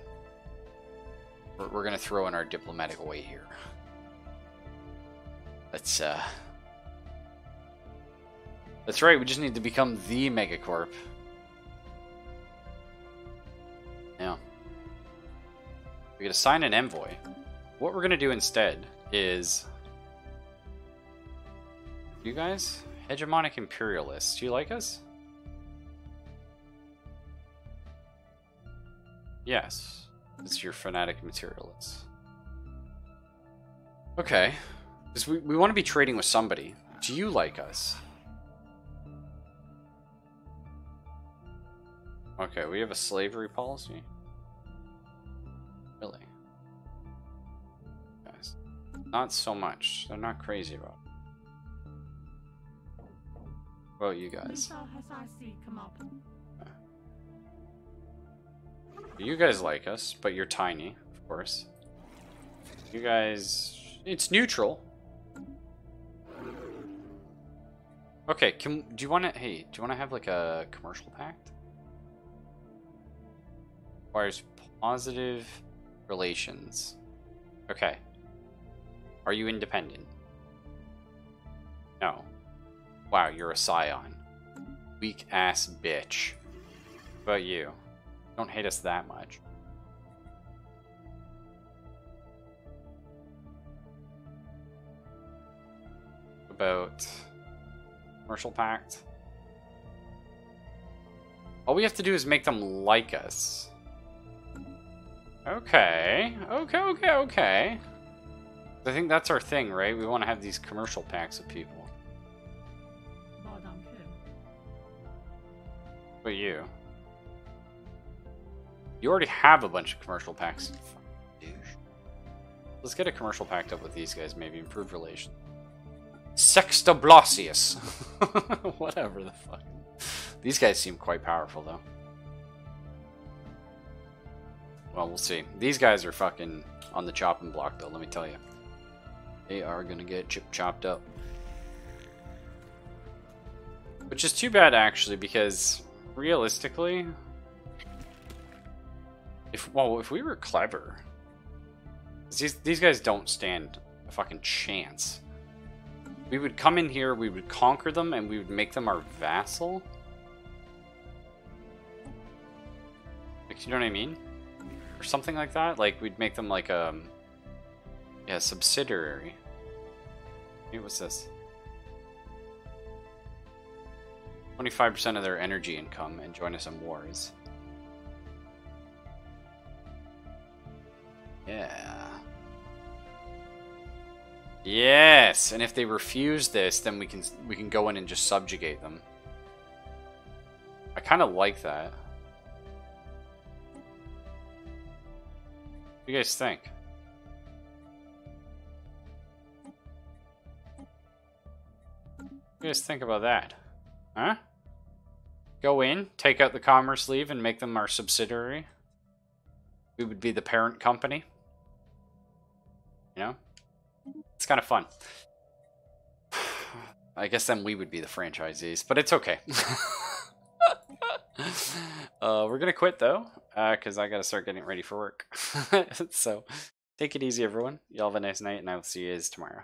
We're going to throw in our diplomatic weight here. That's right, we just need to become the megacorp. Yeah. We gotta sign an envoy. What we're gonna do instead is... You guys? Hegemonic Imperialists. Do you like us? Yes. It's your fanatic materialists. Okay. Because we want to be trading with somebody. Do you like us? Okay, we have a slavery policy. Really? Guys. Not so much. They're not crazy about it. What about you guys? You guys like us, but you're tiny, of course. You guys... It's neutral. Okay, do you want to... Hey, do you want to have, like, a commercial pact? Requires positive relations. Okay. Are you independent? No. Wow, you're a scion. Weak-ass bitch. What about you? Don't hate us that much. About commercial pact. All we have to do is make them like us. Okay. Okay. I think that's our thing, right? We want to have these commercial pacts with people. But you already have a bunch of commercial pacts. You fucking douche. Let's get a commercial pact up with these guys, maybe improve relations. Sextoblasius. Whatever the fuck. These guys seem quite powerful, though. Well, we'll see. These guys are fucking on the chopping block, though, let me tell you. They are gonna get chopped up. Which is too bad, actually, because realistically, if we were clever, these guys don't stand a fucking chance. We would come in here, we would conquer them, and we would make them our vassal. Like, You know what I mean? Or something like that. Like we'd make them like a subsidiary. Hey, what's this? 25% of their energy income and join us in wars. Yeah. Yes, and if they refuse this, then we can go in and just subjugate them. I kind of like that. What do you guys think? What do you guys think about that? Huh? Go in, take out the commerce leave, and make them our subsidiary. We would be the parent company. You know? It's kind of fun. I guess then we would be the franchisees, but it's okay. We're gonna quit though, because I gotta start getting ready for work. So, take it easy, everyone. Y'all have a nice night, and I will see you guys tomorrow.